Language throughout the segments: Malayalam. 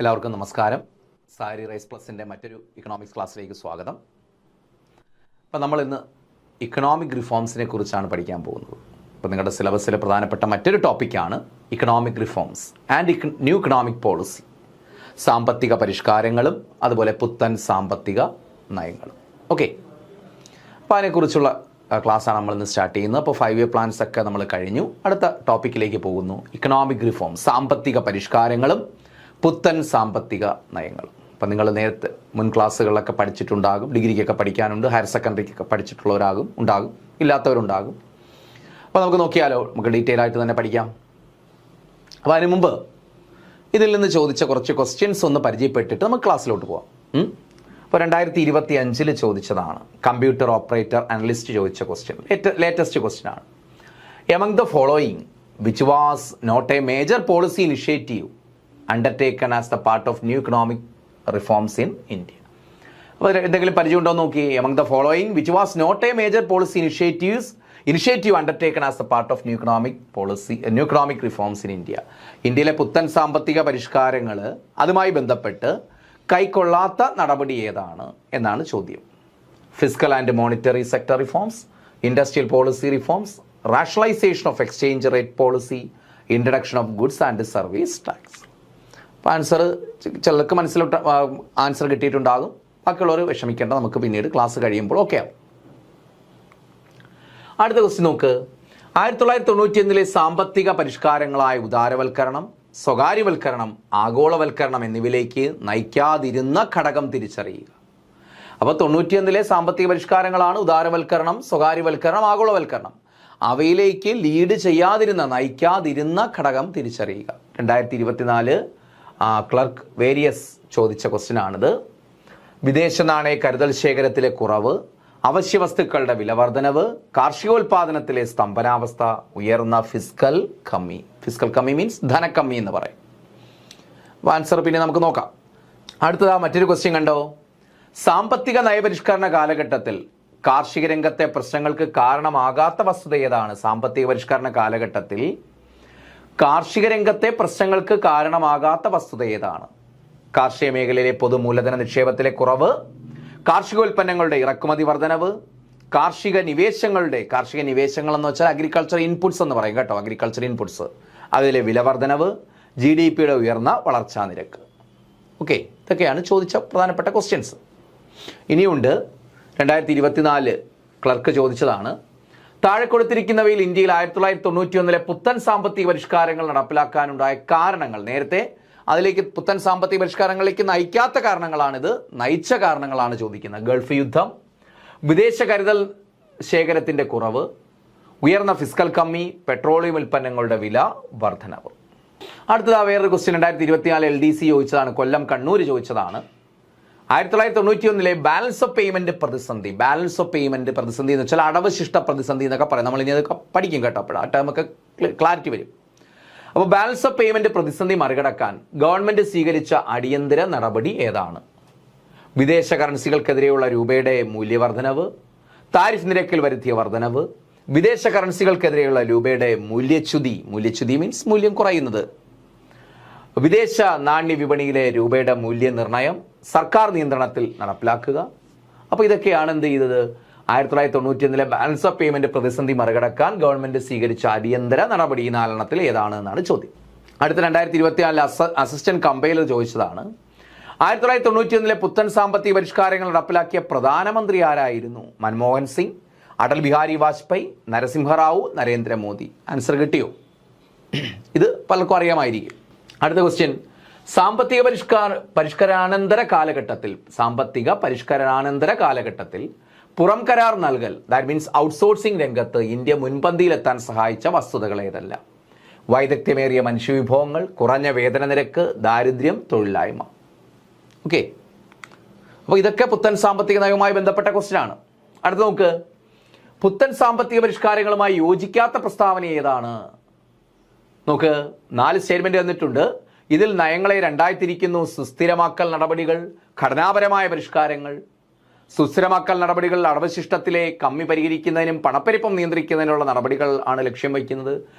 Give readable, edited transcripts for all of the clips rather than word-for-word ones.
എല്ലാവർക്കും നമസ്കാരം. സാരി റൈസ് പ്ലസിൻ്റെ മറ്റൊരു ഇക്കണോമിക്സ് ക്ലാസ്സിലേക്ക് സ്വാഗതം. അപ്പോൾ നമ്മൾ ഇന്ന് ഇക്കണോമിക് റിഫോംസിനെ കുറിച്ചാണ് പഠിക്കാൻ പോകുന്നത്. അപ്പോൾ നിങ്ങളുടെ സിലബസിലെ പ്രധാനപ്പെട്ട മറ്റൊരു ടോപ്പിക്കാണ് economic reforms and new economic policy. സാമ്പത്തിക പരിഷ്കാരങ്ങളും അതുപോലെ പുത്തൻ സാമ്പത്തിക നയങ്ങളും. ഓക്കെ, അപ്പോൾ അതിനെക്കുറിച്ചുള്ള ക്ലാസ്സാണ് നമ്മളിന്ന് സ്റ്റാർട്ട് ചെയ്യുന്നത്. അപ്പോൾ 5 ഇയർ പ്ലാൻസ് ഒക്കെ നമ്മൾ കഴിഞ്ഞു. അടുത്ത ടോപ്പിക്കിലേക്ക് പോകുന്നു. ഇക്കണോമിക് റിഫോം, സാമ്പത്തിക പരിഷ്കാരങ്ങളും പുത്തൻ സാമ്പത്തിക നയങ്ങളും. അപ്പം നിങ്ങൾ നേരത്തെ മുൻ ക്ലാസ്സുകളിലൊക്കെ പഠിച്ചിട്ടുണ്ടാകും, ഡിഗ്രിക്കൊക്കെ പഠിക്കാനുണ്ട്, ഹയർ സെക്കൻഡറിക്കൊക്കെ ഉണ്ടാകും, ഇല്ലാത്തവരുണ്ടാകും. അപ്പോൾ നമുക്ക് നോക്കിയാലോ, നമുക്ക് ഡീറ്റെയിൽ ആയിട്ട് തന്നെ പഠിക്കാം. അപ്പോൾ അതിന് മുമ്പ് ഇതിൽ നിന്ന് ചോദിച്ച കുറച്ച് ക്വസ്റ്റ്യൻസ് ഒന്ന് പരിചയപ്പെട്ടിട്ട് നമുക്ക് ക്ലാസ്സിലോട്ട് പോകാം. അപ്പോൾ 2025 ചോദിച്ചതാണ്. കമ്പ്യൂട്ടർ ഓപ്പറേറ്റർ അനലിസ്റ്റ് ചോദിച്ച ക്വസ്റ്റ്യൻ, ലേറ്റസ്റ്റ് ക്വസ്റ്റ്യൻ ആണ്. Among the following which was not a major policy initiative undertaken as the part of new economic reforms in India. അപ്പോൾ എന്തെങ്കിലും പരിചയം ഉണ്ടോ നോക്കി. Among the following which was not a major policy initiative undertaken as the part of new economic reforms in India. ഇന്ത്യയിലെ പുത്തൻ സാമ്പത്തിക പരിഷ്കാരങ്ങൾ, അതുമായി ബന്ധപ്പെട്ട് കൈക്കൊള്ളാത്ത നടപടി ഏതാണ് എന്നാണ് ചോദ്യം. Fiscal and monetary sector reforms, industrial policy reforms, rationalisation of exchange rate policy, introduction of goods and service tax. അപ്പോൾ ആൻസർ ചിലർക്ക് മനസ്സിലോട്ട് ആൻസർ കിട്ടിയിട്ടുണ്ടാകും, ബാക്കിയുള്ളവർ വിഷമിക്കേണ്ട, നമുക്ക് പിന്നീട് ക്ലാസ് കഴിയുമ്പോൾ ഓക്കെ ആവും. അടുത്ത ക്വസ്റ്റ്യൻ നോക്ക്. 1991 സാമ്പത്തിക പരിഷ്കാരങ്ങളായ ഉദാരവൽക്കരണം, സ്വകാര്യവൽക്കരണം, ആഗോളവൽക്കരണം എന്നിവയിലേക്ക് നയിക്കാതിരുന്ന ഘടകം തിരിച്ചറിയുക. അപ്പോൾ 91 സാമ്പത്തിക പരിഷ്കാരങ്ങളാണ് ഉദാരവൽക്കരണം, സ്വകാര്യവൽക്കരണം, ആഗോളവൽക്കരണം. അവയിലേക്ക് ലീഡ് ചെയ്യാതിരുന്ന, നയിക്കാതിരുന്ന ഘടകം തിരിച്ചറിയുക. 2024 ക്ലർക്ക് വേരിയസ് ചോദിച്ച ക്വസ്റ്റ്യൻ ആണിത്. വിദേശ നാണയ കരുതൽ ശേഖരത്തിലെ കുറവ്, അവശ്യ വസ്തുക്കളുടെ വിലവർധനവ്, കാർഷികോൽപാദനത്തിലെ സ്തംഭനാവസ്ഥ, ഉയർന്ന ഫിസ്ക്കൽ കമ്മി മീൻസ് ധനക്കമ്മി എന്ന് പറയും. ആൻസർ പിന്നെ നമുക്ക് നോക്കാം. അടുത്തതാ മറ്റൊരു ക്വസ്റ്റ്യൻ കണ്ടോ. സാമ്പത്തിക നയപരിഷ്കരണ കാലഘട്ടത്തിൽ കാർഷിക രംഗത്തെ പ്രശ്നങ്ങൾക്ക് കാരണമാകാത്ത വസ്തുത ഏതാണ്? സാമ്പത്തിക പരിഷ്കരണ കാലഘട്ടത്തിൽ കാർഷിക രംഗത്തെ പ്രശ്നങ്ങൾക്ക് കാരണമാകാത്ത വസ്തുത ഏതാണ്? കാർഷിക മേഖലയിലെ പൊതുമൂലധന നിക്ഷേപത്തിലെ കുറവ്, കാർഷികോൽപ്പന്നങ്ങളുടെ ഇറക്കുമതി വർധനവ്, കാർഷിക നിവേശങ്ങൾ എന്ന് വെച്ചാൽ അഗ്രികൾച്ചർ ഇൻപുട്സ് എന്ന് പറയും കേട്ടോ, അഗ്രികൾച്ചർ ഇൻപുട്സ്, അതിലെ വിലവർധനവ്, GDPയുടെ ഉയർന്ന വളർച്ചാ നിരക്ക്. ഓക്കെ, ഇതൊക്കെയാണ് ചോദിച്ച പ്രധാനപ്പെട്ട ക്വസ്റ്റ്യൻസ്. ഇനിയുണ്ട് 2024 ക്ലർക്ക് ചോദിച്ചതാണ്. താഴെ കൊടുത്തിരിക്കുന്നവയിൽ ഇന്ത്യയിൽ 1991 പുത്തൻ സാമ്പത്തിക പരിഷ്കാരങ്ങൾ നടപ്പിലാക്കാനുണ്ടായ കാരണങ്ങൾ, നേരത്തെ അതിലേക്ക് പുത്തൻ സാമ്പത്തിക പരിഷ്കാരങ്ങളിലേക്ക് നയിക്കാത്ത കാരണങ്ങളാണിത്, നയിച്ച കാരണങ്ങളാണ് ചോദിക്കുന്നത്. ഗൾഫ് യുദ്ധം, വിദേശ കരുതൽ ശേഖരത്തിൻ്റെ കുറവ്, ഉയർന്ന ഫിസ്ക്കൽ കമ്മി, പെട്രോളിയം ഉൽപ്പന്നങ്ങളുടെ വില വർധനവ്. അടുത്തതാ വേറൊരു ക്വസ്റ്റ്യൻ 2024 LDC ചോദിച്ചതാണ്, കൊല്ലം കണ്ണൂർ ചോദിച്ചതാണ്. 1991 ബാലൻസ് ഓഫ് പേയ്മെന്റ് പ്രതിസന്ധി. ബാലൻസ് ഓഫ് പേയ്മെന്റ് പ്രതിസന്ധി എന്ന് വെച്ചാൽ അടവശിഷ്ട പ്രതിസന്ധി എന്നൊക്കെ പറയും. നമ്മൾ ഇനി അതൊക്കെ പഠിക്കും കേട്ടോ, അപ്പോൾ ആ ടേമൊക്കെ ക്ലാരിറ്റി വരും. അപ്പോൾ ബാലൻസ് ഓഫ് പേയ്മെന്റ് പ്രതിസന്ധി മറികടക്കാൻ ഗവൺമെന്റ് സ്വീകരിച്ച അടിയന്തര നടപടി ഏതാണ്? വിദേശ കറൻസികൾക്കെതിരെയുള്ള രൂപയുടെ മൂല്യവർദ്ധനവ്, താരിഫ് നിരക്കിൽ വരുത്തിയ വർധനവ്, വിദേശ കറൻസികൾക്കെതിരെയുള്ള രൂപയുടെ മൂല്യച്യുതി മീൻസ് മൂല്യം കുറയുന്നത്, വിദേശ നാണ്യ വിപണിയിലെ രൂപയുടെ മൂല്യനിർണ്ണയം സർക്കാർ നിയന്ത്രണത്തിൽ നടപ്പിലാക്കുക. അപ്പോൾ ഇതൊക്കെയാണ് എന്ത് ചെയ്തത്? 1991 ബാലൻസ് ഓഫ് പേയ്മെന്റ് പ്രതിസന്ധി മറികടക്കാൻ ഗവൺമെന്റ് സ്വീകരിച്ച അടിയന്തര നടപടി 4 ഏതാണ് എന്നാണ് ചോദ്യം. അടുത്ത 2024 അസിസ്റ്റന്റ് കമ്പൈലർ ചോദിച്ചതാണ്. 1991 പുത്തൻ സാമ്പത്തിക പരിഷ്കാരങ്ങൾ നടപ്പിലാക്കിയ പ്രധാനമന്ത്രി ആരായിരുന്നു? മൻമോഹൻ സിംഗ്, അടൽ ബിഹാരി വാജ്പേയി, നരസിംഹറാവു, നരേന്ദ്രമോദി. ആൻസർ കിട്ടിയോ? ഇത് പലർക്കും അറിയാമായിരിക്കും. അടുത്ത ക്വസ്റ്റ്യൻ. സാമ്പത്തിക പരിഷ്കരണാനന്തര കാലഘട്ടത്തിൽ പുറം കരാർ നൽകൽ, ദാറ്റ് മീൻസ് ഔട്ട്സോഴ്സിംഗ് രംഗത്ത് ഇന്ത്യ മുൻപന്തിയിലെത്താൻ സഹായിച്ച വസ്തുതകൾ ഏതെല്ലാം? വൈദഗ്ധ്യമേറിയ മനുഷ്യവിഭവങ്ങൾ, കുറഞ്ഞ വേതന നിരക്ക്, ദാരിദ്ര്യം, തൊഴിലില്ലായ്മ. ഓക്കെ, അപ്പോൾ ഇതൊക്കെ പുത്തൻ സാമ്പത്തിക നയവുമായി ബന്ധപ്പെട്ട ക്വസ്റ്റ്യൻ ആണ്. അടുത്ത നോക്ക്. പുത്തൻ സാമ്പത്തിക പരിഷ്കാരങ്ങളുമായി യോജിക്കാത്ത പ്രസ്താവന ഏതാണ്? നോക്ക്, 4 സ്റ്റേറ്റ്മെന്റ് തന്നിട്ടുണ്ട്. ഇതിൽ നയങ്ങളെ 2 തിരിക്കുന്നു. സുസ്ഥിരമാക്കൽ നടപടികൾ, ഘടനാപരമായ പരിഷ്കാരങ്ങൾ. സുസ്ഥിരമാക്കൽ നടപടികൾ അടവശിഷ്ടത്തിലെ കമ്മി പരിഹരിക്കുന്നതിനും പണപ്പെരുപ്പം നിയന്ത്രിക്കുന്നതിനുള്ള നടപടികൾ ആണ് ലക്ഷ്യം വയ്ക്കുന്നത്.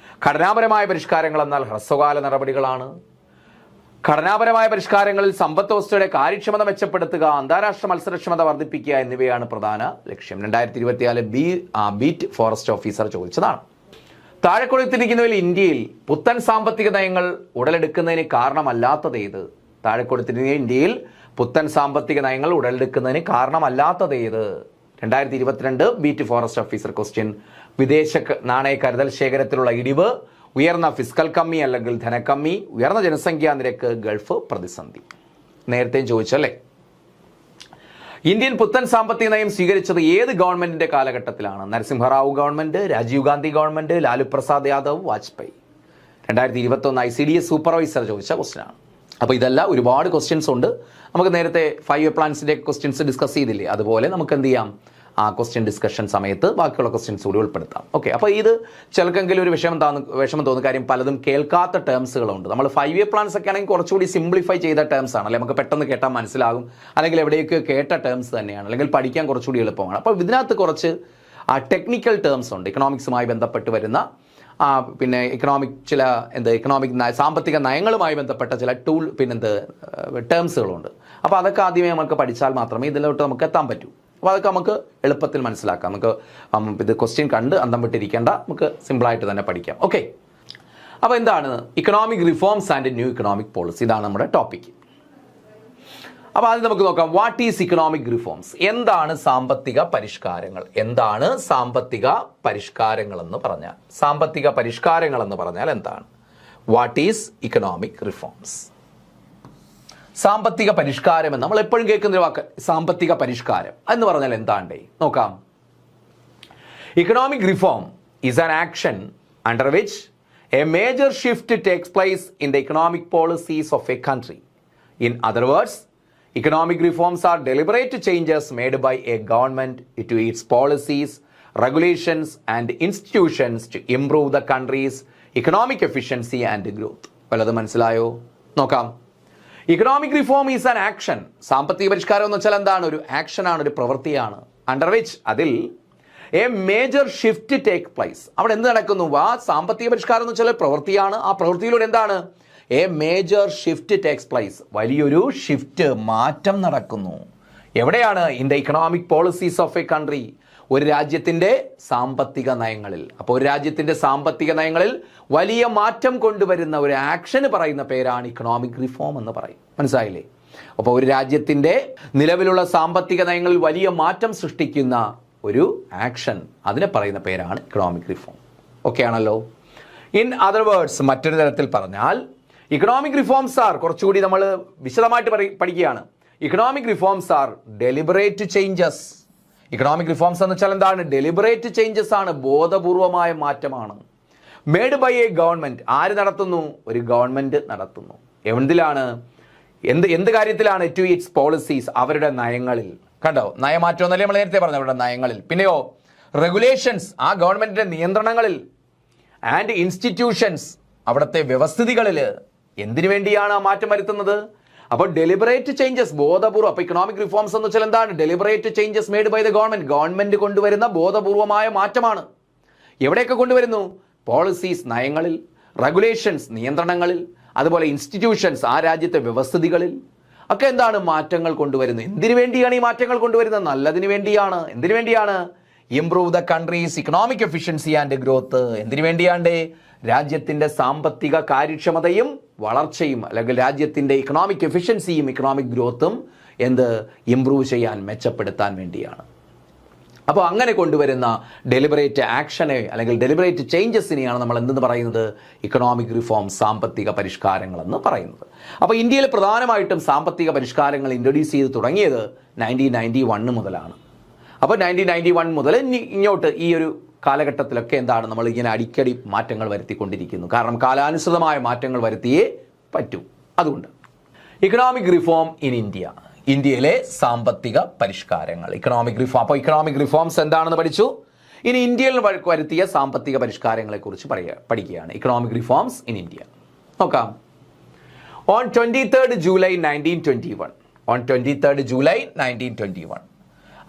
ഘടനാപരമായ പരിഷ്കാരങ്ങൾ എന്നാൽ ഹ്രസ്വകാല നടപടികളാണ്. ഘടനാപരമായ പരിഷ്കാരങ്ങളിൽ സമ്പദ് വ്യവസ്ഥയുടെ കാര്യക്ഷമത മെച്ചപ്പെടുത്തുക, അന്താരാഷ്ട്ര മത്സരക്ഷമത വർദ്ധിപ്പിക്കുക എന്നിവയാണ് പ്രധാന ലക്ഷ്യം. 2024 ബീറ്റ് ഫോറസ്റ്റ് ഓഫീസർ ചോദിച്ചതാണ്. താഴെ കൊടുത്തിരിക്കുന്നതിൽ ഇന്ത്യയിൽ പുത്തൻ സാമ്പത്തിക നയങ്ങൾ ഉടലെടുക്കുന്നതിന് കാരണമല്ലാത്തതേത്? താഴെ കൊടുത്തിരിക്കുന്ന ഇന്ത്യയിൽ പുത്തൻ സാമ്പത്തിക നയങ്ങൾ ഉടലെടുക്കുന്നതിന് കാരണമല്ലാത്തതേത്? 2022 ബീറ്റ് ഫോറസ്റ്റ് ഓഫീസർ ക്വസ്റ്റ്യൻ. വിദേശ നാണയ കരുതൽ ശേഖരത്തിലുള്ള ഇടിവ്, ഉയർന്ന ഫിസ്ക്കൽ കമ്മി അല്ലെങ്കിൽ ധനക്കമ്മി, ഉയർന്ന ജനസംഖ്യാ നിരക്ക്, ഗൾഫ് പ്രതിസന്ധി. നേരത്തെയും ചോദിച്ചല്ലേ. ഇന്ത്യൻ പുത്തൻ സാമ്പത്തിക നയം സ്വീകരിച്ചത് ഏത് ഗവൺമെന്റിന്റെ കാലഘട്ടത്തിലാണ്? Narasimha Rao government, Rajiv Gandhi government, Lalu Prasad Yadav, Vajpayee. 2021 ICDS supervisor ചോദിച്ച ക്വസ്റ്റ്യനാണ്. അപ്പോൾ ഇതെല്ലാം ഒരുപാട് ക്വസ്റ്റ്യൻസ് ഉണ്ട്. നമുക്ക് നേരത്തെ 5 ഇയർ പ്ലാൻസിന്റെ ക്വസ്റ്റ്യൻസ് ഡിസ്കസ് ചെയ്തില്ലേ, അതുപോലെ നമുക്ക് എന്ത് ചെയ്യാം, ആ ക്വസ്റ്റ്യൻ ഡിസ്കഷൻ സമയത്ത് ബാക്കിയുള്ള ക്വസ്റ്റ്യൻസ് കൂടി ഉൾപ്പെടുത്താം. ഓക്കെ, അപ്പോൾ ഇത് ചിലക്കെങ്കിലും ഒരു വിഷമം തോന്നുന്ന കാര്യം, പലതും കേൾക്കാത്ത ടേംസുകളുണ്ട്. നമ്മൾ 5 ഇയർ പ്ലാൻസ് ഒക്കെ ആണെങ്കിൽ കുറച്ചുകൂടി സിംപ്ലിഫൈ ചെയ്ത ടേംസ് ആണ്, അല്ലെങ്കിൽ നമുക്ക് പെട്ടെന്ന് കേട്ടാൽ മനസ്സിലാകും, അല്ലെങ്കിൽ എവിടെയൊക്കെ കേട്ട ടേംസ് തന്നെയാണ്, അല്ലെങ്കിൽ പഠിക്കാൻ കുറച്ചുകൂടി എളുപ്പമാണ്. അപ്പോൾ ഇതിനകത്ത് കുറച്ച് ടെക്നിക്കൽ ടേംസ് ഉണ്ട്, ഇക്കണോമിക്സുമായി ബന്ധപ്പെട്ട് വരുന്ന, പിന്നെ ഇക്കണോമിക് സാമ്പത്തിക നയങ്ങളുമായി ബന്ധപ്പെട്ട ചില ടേംസുകളുണ്ട്. അപ്പോൾ അതൊക്കെ ആദ്യമേ നമുക്ക് പഠിച്ചാൽ മാത്രമേ ഇതിലോട്ട് നമുക്ക് എത്താൻ പറ്റൂ. അപ്പോൾ അതൊക്കെ നമുക്ക് എളുപ്പത്തിൽ മനസ്സിലാക്കാം. നമുക്ക് ഇത് ക്വസ്റ്റ്യൻ കണ്ട് അന്തം വിട്ടിരിക്കേണ്ട, നമുക്ക് സിമ്പിളായിട്ട് തന്നെ പഠിക്കാം. ഓക്കെ, അപ്പോൾ എന്താണ് economic reforms and new economic policy? ഇതാണ് നമ്മുടെ ടോപ്പിക്. അപ്പോൾ ആദ്യം നമുക്ക് നോക്കാം, വാട്ട് ഈസ് ഇക്കണോമിക് റിഫോംസ്? എന്താണ് സാമ്പത്തിക പരിഷ്കാരങ്ങൾ? എന്താണ് സാമ്പത്തിക പരിഷ്കാരങ്ങൾ എന്ന് പറഞ്ഞാൽ? സാമ്പത്തിക പരിഷ്കാരങ്ങൾ എന്ന് പറഞ്ഞാൽ എന്താണ്? What is economic reforms? സാമ്പത്തിക പരിഷ്കാരം എന്ന് നമ്മൾ എപ്പോഴും കേൾക്കുന്ന ഒരു വാക്ക്, സാമ്പത്തിക പരിഷ്കാരം എന്ന് പറഞ്ഞാൽ എന്താണ്ടേ നോക്കാം. Economic reform is an action under which A major shift takes place in the economic policies of A country. In other words, economic reforms are deliberate changes made by a government to its policies, regulations and institutions to improve the country's economic efficiency and growth. വല്ലതും മനസ്സിലായോ? നോക്കാം. Economic reform is an action. സാമ്പത്തിക പരിഷ്കാരം എന്ന് വെച്ചാൽ എന്താണ്? ഒരു ആക്ഷനാണ്, ഒരു പ്രവൃത്തിയാണ്. അണ്ടർ വിച്ച്, അതിൽ A major shift take place. അവിടെ എന്ത് നടക്കുന്നു? സാമ്പത്തിക പരിഷ്കാരം എന്ന് വെച്ചാൽ പ്രവൃത്തിയാണ്. ആ പ്രവൃത്തിയിലൂടെ എന്താണ്? A major shift takes place. വലിയൊരു ഷിഫ്റ്റ്, മാറ്റം നടക്കുന്നു. എവിടെയാണ്? In the economic policies of A country. ഒരു രാജ്യത്തിൻ്റെ സാമ്പത്തിക നയങ്ങളിൽ. അപ്പോൾ ഒരു രാജ്യത്തിൻ്റെ സാമ്പത്തിക നയങ്ങളിൽ വലിയ മാറ്റം കൊണ്ടുവരുന്ന ഒരു ആക്ഷന് പറയുന്ന പേരാണ് ഇക്കണോമിക് റിഫോം എന്ന് പറയും. മനസ്സിലായില്ലേ? അപ്പോൾ ഒരു രാജ്യത്തിൻ്റെ നിലവിലുള്ള സാമ്പത്തിക നയങ്ങളിൽ വലിയ മാറ്റം സൃഷ്ടിക്കുന്ന ഒരു ആക്ഷൻ, അതിനെ പറയുന്ന പേരാണ് ഇക്കണോമിക് റിഫോം. ഓക്കെ ആണല്ലോ? ഇൻ അതർ വേർഡ്സ്, മറ്റൊരു തരത്തിൽ പറഞ്ഞാൽ, ഇക്കണോമിക് റിഫോംസ് ആർ, കുറച്ചുകൂടി നമ്മൾ വിശദമായിട്ട് പഠിക്കുകയാണ്. Economic reforms are deliberate changes. Economic reforms എന്ന് വെച്ചാൽ എന്താണ്? ഡെലിബറേറ്റ് ചേഞ്ചസ് ആണ്, ബോധപൂർവമായ മാറ്റമാണ്. Made by a government. ആര് നടത്തുന്നു? ഒരു ഗവൺമെന്റ് നടത്തുന്നു. എന്തിലാണ്? എന്ത് കാര്യത്തിലാണ്? ടു ഇറ്റ്സ് പോളിസീസ്, അവരുടെ നയങ്ങളിൽ. കണ്ടോ, നയമാറ്റം എന്നല്ലേ നമ്മൾ നേരത്തെ പറഞ്ഞു, അവരുടെ നയങ്ങളിൽ. പിന്നെയോ റെഗുലേഷൻസ്, ആ ഗവൺമെന്റിന്റെ നിയന്ത്രണങ്ങളിൽ. ആൻഡ് ഇൻസ്റ്റിറ്റ്യൂഷൻസ്, അവിടുത്തെ വ്യവസ്ഥിതികളിൽ. എന്തിനു വേണ്ടിയാണ് ആ മാറ്റം വരുത്തുന്നത്? അപ്പോൾ ഡെലിബറേറ്റ് ചേഞ്ചസ്, ബോധപൂർവ്വം. അപ്പോൾ ഇക്കണോമിക് റിഫോംസ് എന്ന് വെച്ചാൽ എന്താണ്? Deliberate changes made by the government. Government കൊണ്ടുവരുന്ന ബോധപൂർവമായ മാറ്റമാണ്. എവിടെയൊക്കെ കൊണ്ടുവരുന്നു? പോളിസീസ്, നയങ്ങളിൽ. റെഗുലേഷൻസ്, നിയന്ത്രണങ്ങളിൽ. അതുപോലെ ഇൻസ്റ്റിറ്റ്യൂഷൻസ്, ആ രാജ്യത്തെ വ്യവസ്ഥിതികളിൽ ഒക്കെ എന്താണ് മാറ്റങ്ങൾ കൊണ്ടുവരുന്നത്? എന്തിനു വേണ്ടിയാണ് ഈ മാറ്റങ്ങൾ കൊണ്ടുവരുന്നത്? നല്ലതിനു വേണ്ടിയാണ്. എന്തിനു വേണ്ടിയാണ്? Improve the countries economic efficiency and growth. എന്തിനു വേണ്ടിയാണ്ട്? രാജ്യത്തിൻ്റെ സാമ്പത്തിക കാര്യക്ഷമതയും വളർച്ചയും, അല്ലെങ്കിൽ രാജ്യത്തിൻ്റെ ഇക്കണോമിക് എഫിഷ്യൻസിയും ഇക്കണോമിക് ഗ്രോത്തും ഇംപ്രൂവ് ചെയ്യാൻ, മെച്ചപ്പെടുത്താൻ വേണ്ടിയാണ്. അപ്പോൾ അങ്ങനെ കൊണ്ടുവരുന്ന ഡെലിബറേറ്റ് ആക്ഷനെ അല്ലെങ്കിൽ ഡെലിബറേറ്റ് ചേഞ്ചസിനെയാണ് നമ്മൾ എന്തെന്ന് പറയുന്നത്? ഇക്കണോമിക് റിഫോം, സാമ്പത്തിക പരിഷ്കാരങ്ങളെന്ന് പറയുന്നത്. അപ്പോൾ ഇന്ത്യയിൽ പ്രധാനമായിട്ടും സാമ്പത്തിക പരിഷ്കാരങ്ങൾ ഇൻട്രൊഡ്യൂസ് ചെയ്ത് തുടങ്ങിയത് 1991 മുതലാണ്. അപ്പോൾ 1991 മുതൽ ഇങ്ങോട്ട് ഈ ഒരു കാലഘട്ടത്തിലൊക്കെ എന്താണ്, നമ്മൾ ഇങ്ങനെ അടിക്കടി മാറ്റങ്ങൾ വരുത്തിക്കൊണ്ടിരിക്കുന്നു. കാരണം കാലാനുസൃതമായ മാറ്റങ്ങൾ വരുത്തിയേ പറ്റൂ. അതുകൊണ്ട് ഇക്കണോമിക് റിഫോം ഇൻ ഇന്ത്യ, ഇന്ത്യയിലെ സാമ്പത്തിക പരിഷ്കാരങ്ങൾ, ഇക്കണോമിക് റിഫോം. അപ്പോൾ ഇക്കണോമിക് റിഫോംസ് എന്താണെന്ന് പഠിച്ചു. ഇനി ഇന്ത്യയിൽ വരുത്തിയ സാമ്പത്തിക പരിഷ്കാരങ്ങളെ കുറിച്ച് പഠിക്കുകയാണ്. Economic reforms in India. നോക്കാം. On 23 July 1921. On 23 July 1921.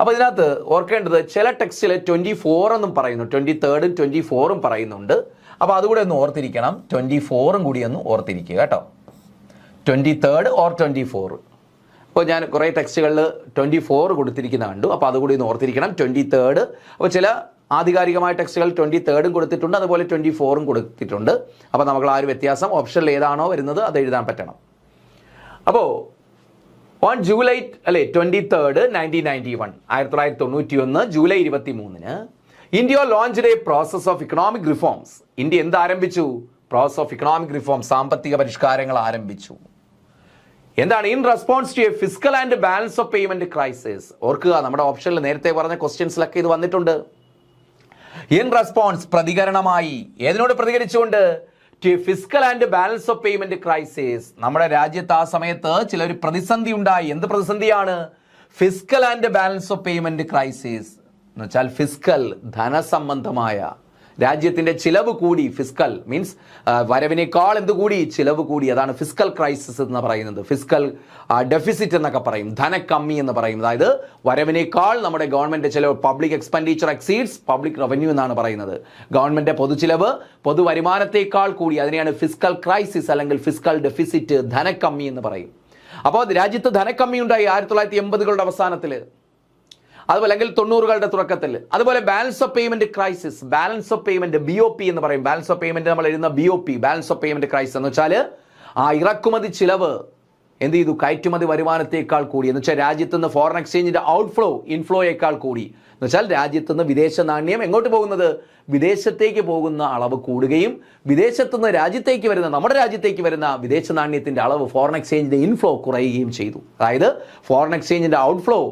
അപ്പോൾ ഇതിനകത്ത് ഓർക്കേണ്ടത്, ചില ടെക്സ്റ്റിൽ 24 എന്നും പറയുന്നു, 23 24 പറയുന്നുണ്ട്. അപ്പോൾ അതുകൂടെ ഒന്ന് ഓർത്തിരിക്കണം. 24 കൂടി ഒന്ന് ഓർത്തിരിക്കുക കേട്ടോ. 23rd or 24. അപ്പോൾ ഞാൻ കുറേ ടെക്സ്റ്റുകളിൽ 24 കൊടുത്തിരിക്കുന്ന കണ്ടു. അപ്പോൾ അതുകൂടി ഒന്ന് ഓർത്തിരിക്കണം. 23rd. അപ്പോൾ ചില ആധികാരികമായ ടെക്സ്റ്റുകൾ 23rd കൊടുത്തിട്ടുണ്ട്, അതുപോലെ 24 കൊടുത്തിട്ടുണ്ട്. അപ്പോൾ നമുക്ക് ആ ഒരു വ്യത്യാസം ഓപ്ഷനിൽ ഏതാണോ വരുന്നത് അത് എഴുതാൻ പറ്റണം. അപ്പോൾ ഓൺ ജൂലൈ 23rd 1991, 1991 ജൂലൈ 23-ന് India launched a process of economic reforms. India എന്ത് ആരംഭിച്ചു? പ്രോസസ് ഓഫ് ഇക്കണോമിക് റിഫോം, സാമ്പത്തിക പരിഷ്കാരങ്ങൾ ആരംഭിച്ചു. എന്താണ്? In response to a fiscal and balance of payment crisis. ഓർക്കുക, നമ്മുടെ ഓപ്ഷനിൽ നേരത്തെ പറഞ്ഞ ക്വസ്റ്റ്യൻസിലൊക്കെ ഇത് വന്നിട്ടുണ്ട്. ഇൻ റെസ്പോൺസ്, പ്രതികരണമായി. ഏതിനോട് പ്രതികരിച്ചുകൊണ്ട്? To a fiscal and balance of payment crisis. നമ്മുടെ രാജ്യത്ത് ആ സമയത്ത് ചിലൊരു പ്രതിസന്ധി ഉണ്ടായി. എന്ത് പ്രതിസന്ധിയാണ്? Fiscal and balance of payment crisis എന്ന് വെച്ചാൽ ഫിസ്ക്കൽ, ധനസംബന്ധമായ, രാജ്യത്തിന്റെ ചിലവ് കൂടി. ഫിസ്ക്കൽ മീൻസ് വരവിനേക്കാൾ എന്ത് കൂടി? ചിലവ് കൂടി. അതാണ് ഫിസ്ക്കൽ ക്രൈസിസ് എന്ന് പറയുന്നത്. ഫിസ്ക്കൽ ഡെഫിസിറ്റ് എന്നൊക്കെ പറയും, ധനക്കമ്മി എന്ന് പറയും. അതായത് വരവിനേക്കാൾ നമ്മുടെ ഗവൺമെന്റ് ചിലവ്, public expenditure exceeds public revenue എന്നാണ് പറയുന്നത്. ഗവൺമെന്റ് പൊതുചിലവ് പൊതുവരുമാനത്തേക്കാൾ കൂടി. അതിനെയാണ് ഫിസ്ക്കൽ ക്രൈസിസ് അല്ലെങ്കിൽ ഫിസ്ക്കൽ ഡെഫിസിറ്റ്, ധനക്കമ്മി എന്ന് പറയും. അപ്പോൾ രാജ്യത്ത് ധനക്കമ്മി ഉണ്ടായി 1980-കളുടെ അവസാനത്തിൽ, അതുപോലെ അല്ലെങ്കിൽ 90-കളുടെ തുടക്കത്തിൽ. അതുപോലെ balance of payment crisis, balance of payment BOP എന്ന് പറയും. ബാലൻസ് ഓഫ് പേയ്മെന്റ് നമ്മൾ എഴുതുന്ന BOP, balance of payment crisis എന്ന് വെച്ചാൽ ആ ഇറക്കുമതി ചിലവ് എന്ത് ചെയ്തു? കയറ്റുമതി വരുമാനത്തേക്കാൾ കൂടി. എന്ന് വെച്ചാൽ രാജ്യത്ത് നിന്ന് ഫോറിൻ എക്സ്ചേഞ്ചിന്റെ ഔട്ട്ഫ്ലോ ഇൻഫ്ലോയേക്കാൾ കൂടി. എന്ന് വെച്ചാൽ രാജ്യത്ത് നിന്ന് വിദേശ നാണ്യം എങ്ങോട്ട് പോകുന്നത്? വിദേശത്തേക്ക് പോകുന്ന അളവ് കൂടുകയും വിദേശത്ത് നിന്ന് രാജ്യത്തേക്ക് വരുന്ന, നമ്മുടെ രാജ്യത്തേക്ക് വരുന്ന വിദേശ നാണ്യത്തിന്റെ അളവ്, ഫോറിൻ എക്സ്ചേഞ്ചിന്റെ ഇൻഫ്ലോ കുറയുകയും ചെയ്തു. അതായത് ഫോറിൻ എക്സ്ചേഞ്ചിന്റെ ഔട്ട്ഫ്ലോ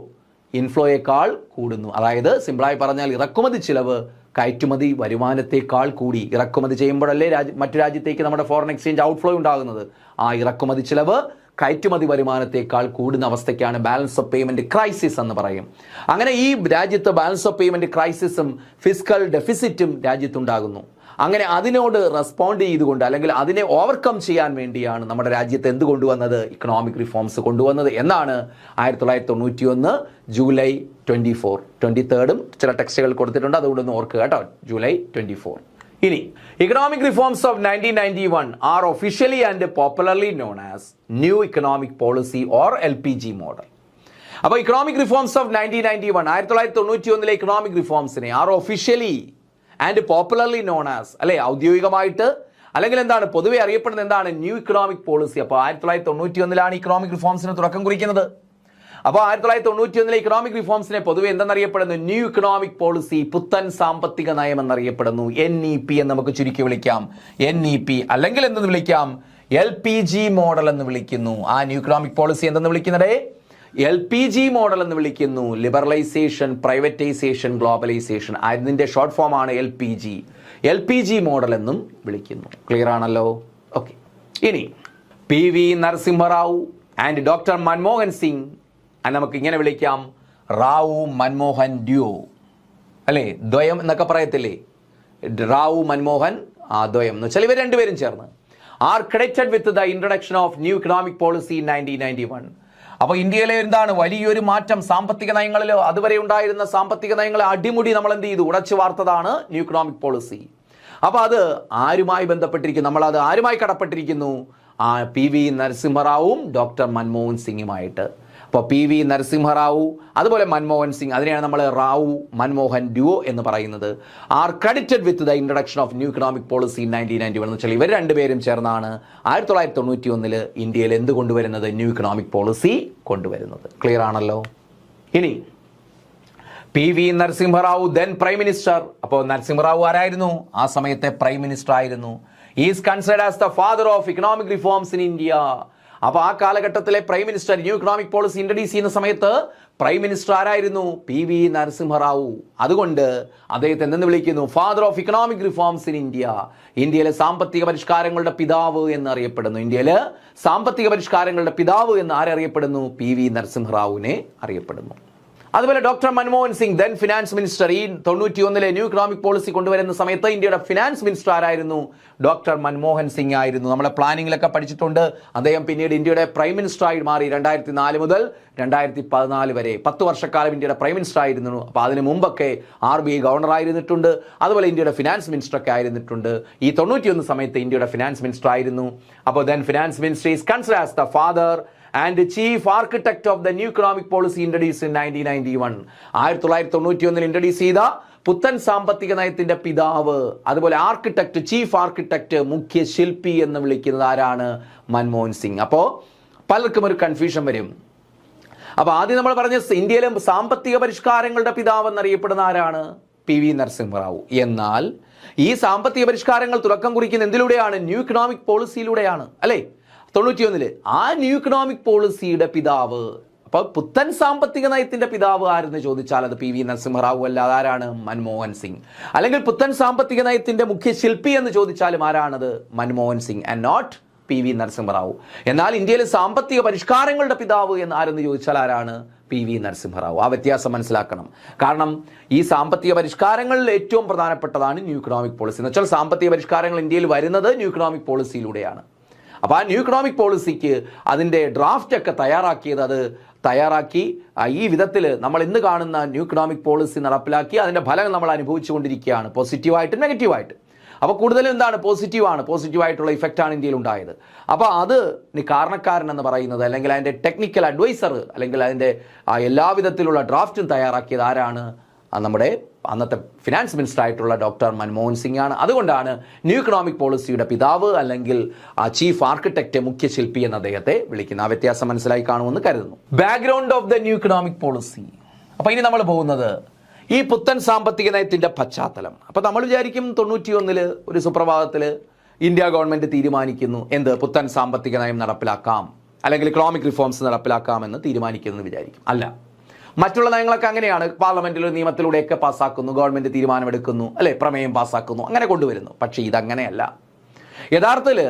ഇൻഫ്ലോയേക്കാൾ കൂടുന്നു. അതായത് സിമ്പിളായി പറഞ്ഞാൽ ഇറക്കുമതി ചിലവ് കയറ്റുമതി വരുമാനത്തേക്കാൾ കൂടി. ഇറക്കുമതി ചെയ്യുമ്പോഴല്ലേ മറ്റു രാജ്യത്തേക്ക് നമ്മുടെ ഫോറിൻ എക്സ്ചേഞ്ച് ഔട്ട്ഫ്ലോ ഉണ്ടാകുന്നത്. ആ ഇറക്കുമതി ചിലവ് കയറ്റുമതി വരുമാനത്തേക്കാൾ കൂടുന്ന അവസ്ഥയ്ക്കാണ് ബാലൻസ് ഓഫ് പേയ്മെന്റ് ക്രൈസിസ് എന്ന് പറയും. അങ്ങനെ ഈ രാജ്യത്ത് ബാലൻസ് ഓഫ് പേയ്മെന്റ് ക്രൈസിസും ഫിസ്ക്കൽ ഡെഫിസിറ്റും രാജ്യത്തുണ്ടാകുന്നു. അങ്ങനെ അതിനോട് റെസ്പോണ്ട് ചെയ്തുകൊണ്ട് അല്ലെങ്കിൽ അതിനെ ഓവർകം ചെയ്യാൻ വേണ്ടിയാണ് നമ്മുടെ രാജ്യത്ത് എന്ത് കൊണ്ടുവന്നത്? ഇക്കണോമിക് റിഫോംസ് കൊണ്ടുവന്നത് എന്നാണ് 1991 ജൂലൈ 24. 23rd ചില ടെക്സ്റ്റുകൾ കൊടുത്തിട്ടുണ്ട്, അതുകൊണ്ടൊന്ന് ഓർക്കുക കേട്ടോ. ജൂലൈ 24. ഇനി economic reforms of 1991 are officially and popularly known as new economic policy or LPG model. അപ്പോൾ ഇക്കണോമിക് റിഫോംസ് ഓഫ് 1991, 1991 ഇക്കണോമിക് റിഫോംസിനെ are officially and popularly known as, അല്ലെ, ഔദ്യോഗികമായിട്ട് അല്ലെങ്കിൽ എന്താണ് പൊതുവെ അറിയപ്പെടുന്നത് എന്താണ്? New economic policy. അപ്പോൾ 1991 ഇക്കണോമിക് റിഫോംസിന് തുടക്കം കുറിക്കുന്നത്. അപ്പോൾ 1991 ഇക്കണോമിക് റിഫോംസിനെ പൊതുവെ എന്തെന്നറിയപ്പെടുന്നു? ന്യൂ ഇക്കണോമിക് പോളിസി, പുത്തൻ സാമ്പത്തിക നയം എന്നറിയപ്പെടുന്നു. NEP എന്ന് നമുക്ക് ചുരുക്കി വിളിക്കാം. NEP അല്ലെങ്കിൽ എന്തെന്ന് വിളിക്കാം? LPG മോഡൽ എന്ന് വിളിക്കുന്നു. ആ ന്യൂ ഇക്കണോമിക് പോളിസി എന്തെന്ന് വിളിക്കുന്നത്? LPG മോഡൽ എന്ന് വിളിക്കുന്നു. ലിബറലൈസേഷൻ, പ്രൈവറ്റൈസേഷൻ, ഗ്ലോബലൈസേഷൻ, അതിന്റെ ഷോർട്ട് ഫോം ആണ് LPG മോഡൽ എന്നും വിളിക്കുന്നു. ക്ലിയർ ആണല്ലോ? ഓക്കെ. ഇനി PV Narasimha Rao and doctor Manmohan Singh, നമുക്ക് ഇങ്ങനെ വിളിക്കാം റാവു മൻമോഹൻ ഡ്യോ, അല്ലേ, ദ്വയം എന്നൊക്കെ പറയത്തില്ലേ? റാവു മൻമോഹൻ, ദ്വയം എന്ന് വെച്ചാൽ ഇവർ രണ്ടുപേരും ചേർന്ന് are credited with the introduction of new economic policy in 1991. അപ്പോൾ ഇന്ത്യയിലെ എന്താണ് വലിയൊരു മാറ്റം സാമ്പത്തിക നയങ്ങളിലോ, അതുവരെ ഉണ്ടായിരുന്ന സാമ്പത്തിക നയങ്ങളെ അടിമുടി നമ്മൾ എന്ത് ചെയ്തു? ഉടച്ചു വാർത്തതാണ് ന്യൂ ഇക്കണോമിക് പോളിസി. അപ്പോൾ അത് ആരുമായി ബന്ധപ്പെട്ടിരിക്കുന്നു? നമ്മളത് ആരുമായി കടപ്പെട്ടിരിക്കുന്നു? PV നരസിംഹറാവുവും ഡോക്ടർ മൻമോഹൻ സിംഗുമായിട്ട്. അപ്പോൾ PV നരസിംഹറാവു അതുപോലെ മൻമോഹൻ സിംഗ്, അതിനെയാണ് നമ്മൾ റാവു മൻമോഹൻ ഡ്യുവോ എന്ന് പറയുന്നത്. Are credited with the introduction of new economic policy in 1991 എന്ന് വെച്ചാൽ ഇവർ രണ്ടുപേരും ചേർന്നാണ് 1991 ഇന്ത്യയിൽ എന്ത് കൊണ്ടുവരുന്നത്? ന്യൂ ഇക്കണോമിക് പോളിസി കൊണ്ടുവരുന്നത്. ക്ലിയർ ആണല്ലോ? ഇനി PV Narasimha Rao then prime minister. അപ്പോൾ നരസിംഹറാവു ആരായിരുന്നു? ആ സമയത്തെ പ്രൈം മിനിസ്റ്റർ ആയിരുന്നു. Is considered as the father of economic reforms in India. അപ്പോൾ ആ കാലഘട്ടത്തിലെ prime minister new economic policy introduce ചെയ്യുന്ന സമയത്ത് പ്രൈം മിനിസ്റ്റർ ആരായിരുന്നു? PV നരസിംഹറാവു. അതുകൊണ്ട് അദ്ദേഹത്തെ എന്തെന്ന് വിളിക്കുന്നു? Father of economic reforms in India. ഇന്ത്യയിലെ സാമ്പത്തിക പരിഷ്കാരങ്ങളുടെ പിതാവ് എന്നറിയപ്പെടുന്നു. ഇന്ത്യയിലെ സാമ്പത്തിക പരിഷ്കാരങ്ങളുടെ പിതാവ് എന്ന് ആരറിയപ്പെടുന്നു? PV നരസിംഹറാവുവിനെ അറിയപ്പെടുന്നു. അതുപോലെ doctor Manmohan Singh then finance minister, ഈ 91 ന്യൂ ഇക്കണോമിക് പോളിസി കൊണ്ടുവരുന്ന സമയത്ത് ഇന്ത്യയുടെ ഫിനാൻസ് മിനിസ്റ്റർ ആരായിരുന്നു? ഡോക്ടർ മൻമോഹൻ സിംഗ് ആയിരുന്നു. നമ്മളെ പ്ലാനിങ്ങിലൊക്കെ പഠിച്ചിട്ടുണ്ട്. അദ്ദേഹം പിന്നീട് ഇന്ത്യയുടെ പ്രൈം മിനിസ്റ്ററായി മാറി 2004 മുതൽ 2014 വരെ 10 വർഷക്കാലം ഇന്ത്യയുടെ പ്രൈം മിനിസ്റ്റർ ആയിരുന്നു. അപ്പോൾ അതിന് മുമ്പൊക്കെ RBI ഗവർണർ ആയിരുന്നിട്ടുണ്ട്. അതുപോലെ ഇന്ത്യയുടെ ഫിനാൻസ് മിനിസ്റ്റർ ഒക്കെ ആയിരുന്നിട്ടുണ്ട്. ഈ 91 സമയത്ത് ഇന്ത്യയുടെ ഫിനാൻസ് മിനിസ്റ്റർ ആയിരുന്നു. അപ്പോൾ then finance minister is considered as the father and chief architect of the new economic policy introduced in 1991. 1991 introduce ചെയ്ത പുത്തൻ സാമ്പത്തിക നയത്തിന്റെ പിതാവ്, അതുപോലെ ആർക്കിടെക്ട്, ചീഫ് ആർക്കിടെക്ട്, മുഖ്യ ശില്പി എന്ന് വിളിക്കുന്നത് ആരാണ്? മൻമോഹൻ സിംഗ്. അപ്പോൾ പലർക്കും ഒരു കൺഫ്യൂഷൻ വരും. അപ്പോൾ ആദ്യം നമ്മൾ പറഞ്ഞ ഇന്ത്യയിലെ സാമ്പത്തിക പരിഷ്കാരങ്ങളുടെ പിതാവ് എന്നറിയപ്പെടുന്ന ആരാണ്? PV നരസിംഹറാവു. എന്നാൽ ഈ സാമ്പത്തിക പരിഷ്കാരങ്ങൾ തുടക്കം കുറിക്കുന്ന എന്തിലൂടെയാണ്? ന്യൂ ഇക്കണോമിക് പോളിസിയിലൂടെയാണ്, അല്ലേ? 91 ആ ന്യൂ ഇക്കണോമിക് പോളിസിയുടെ പിതാവ്, അപ്പോൾ പുത്തൻ സാമ്പത്തിക നയത്തിന്റെ പിതാവ് ആരെന്ന് ചോദിച്ചാൽ അത് PV നരസിംഹറാവു അല്ല. അതാരാണ്? മൻമോഹൻ സിംഗ്. അല്ലെങ്കിൽ പുത്തൻ സാമ്പത്തിക നയത്തിന്റെ മുഖ്യ ശില്പി എന്ന് ചോദിച്ചാലും ആരാണത്? Manmohan Singh and not PV Narasimha Rao. എന്നാൽ ഇന്ത്യയിലെ സാമ്പത്തിക പരിഷ്കാരങ്ങളുടെ പിതാവ് എന്ന് ആരെന്ന് ചോദിച്ചാൽ ആരാണ്? PV നരസിംഹറാവു. ആ വ്യത്യാസം മനസ്സിലാക്കണം. കാരണം ഈ സാമ്പത്തിക പരിഷ്കാരങ്ങളിൽ ഏറ്റവും പ്രധാനപ്പെട്ടതാണ് ന്യൂ ഇക്കണോമിക് പോളിസി. എന്ന് വെച്ചാൽ സാമ്പത്തിക പരിഷ്കാരങ്ങൾ ഇന്ത്യയിൽ വരുന്നത് ന്യൂ ഇക്കണോമിക് പോളിസിയിലൂടെയാണ്. അപ്പോൾ ആ ന്യൂ ഇക്കണോമിക് പോളിസിക്ക് അതിൻ്റെ ഡ്രാഫ്റ്റ് ഒക്കെ തയ്യാറാക്കി ഈ വിധത്തിൽ നമ്മൾ ഇന്ന് കാണുന്ന ന്യൂ ഇക്കണോമിക് പോളിസി നടപ്പിലാക്കി അതിൻ്റെ ഫലം നമ്മൾ അനുഭവിച്ചുകൊണ്ടിരിക്കുകയാണ്, പോസിറ്റീവായിട്ടും നെഗറ്റീവായിട്ടും. അപ്പോൾ കൂടുതലും എന്താണ്? പോസിറ്റീവായിട്ടുള്ള ഇഫക്റ്റാണ് ഇന്ത്യയിൽ ഉണ്ടായത്. അപ്പോൾ അത് കാരണക്കാരൻ എന്ന് പറയുന്നത്, അല്ലെങ്കിൽ അതിൻ്റെ ടെക്നിക്കൽ അഡ്വൈസർ, അല്ലെങ്കിൽ അതിൻ്റെ എല്ലാവിധത്തിലുള്ള ഡ്രാഫ്റ്റും തയ്യാറാക്കിയത് ആരാണ്? നമ്മുടെ അന്നത്തെ ഫിനാൻസ് മിനിസ്റ്റർ ആയിട്ടുള്ള ഡോക്ടർ മൻമോഹൻ സിംഗ് ആണ്. അതുകൊണ്ടാണ് ന്യൂ ഇക്കണോമിക് പോളിസിയുടെ പിതാവ്, അല്ലെങ്കിൽ ചീഫ് ആർക്കിടെക്ട്, മുഖ്യ ശില്പി എന്ന് അദ്ദേഹത്തെ വിളിക്കുന്നത്. ആ വ്യത്യാസം മനസ്സിലായി കാണുമെന്ന് കരുതുന്നു. Background of the new economic policy. അപ്പോൾ ഇനി നമ്മൾ പോകുന്നത് ഈ പുത്തൻ സാമ്പത്തിക നയത്തിന്റെ പശ്ചാത്തലം. അപ്പോൾ നമ്മൾ വിചാരിക്കും 91 ഒരു സുപ്രഭാതത്തിൽ ഇന്ത്യ ഗവൺമെന്റ് തീരുമാനിക്കുന്നു എന്ത്? പുത്തൻ സാമ്പത്തിക നയം നടപ്പിലാക്കാം, അല്ലെങ്കിൽ ഇക്കണോമിക് റിഫോംസ് നടപ്പിലാക്കാമെന്ന് തീരുമാനിക്കുന്നു വിചാരിക്കും. അല്ല, മറ്റുള്ള നയങ്ങളൊക്കെ അങ്ങനെയാണ്. പാർലമെന്റിൽ നിയമത്തിലൂടെയൊക്കെ പാസ്സാക്കുന്നു, ഗവൺമെന്റ് തീരുമാനമെടുക്കുന്നു, അല്ലെ, പ്രമേയം പാസ്സാക്കുന്നു, അങ്ങനെ കൊണ്ടുവരുന്നു. പക്ഷേ ഇതങ്ങനെയല്ല. യഥാർത്ഥത്തിൽ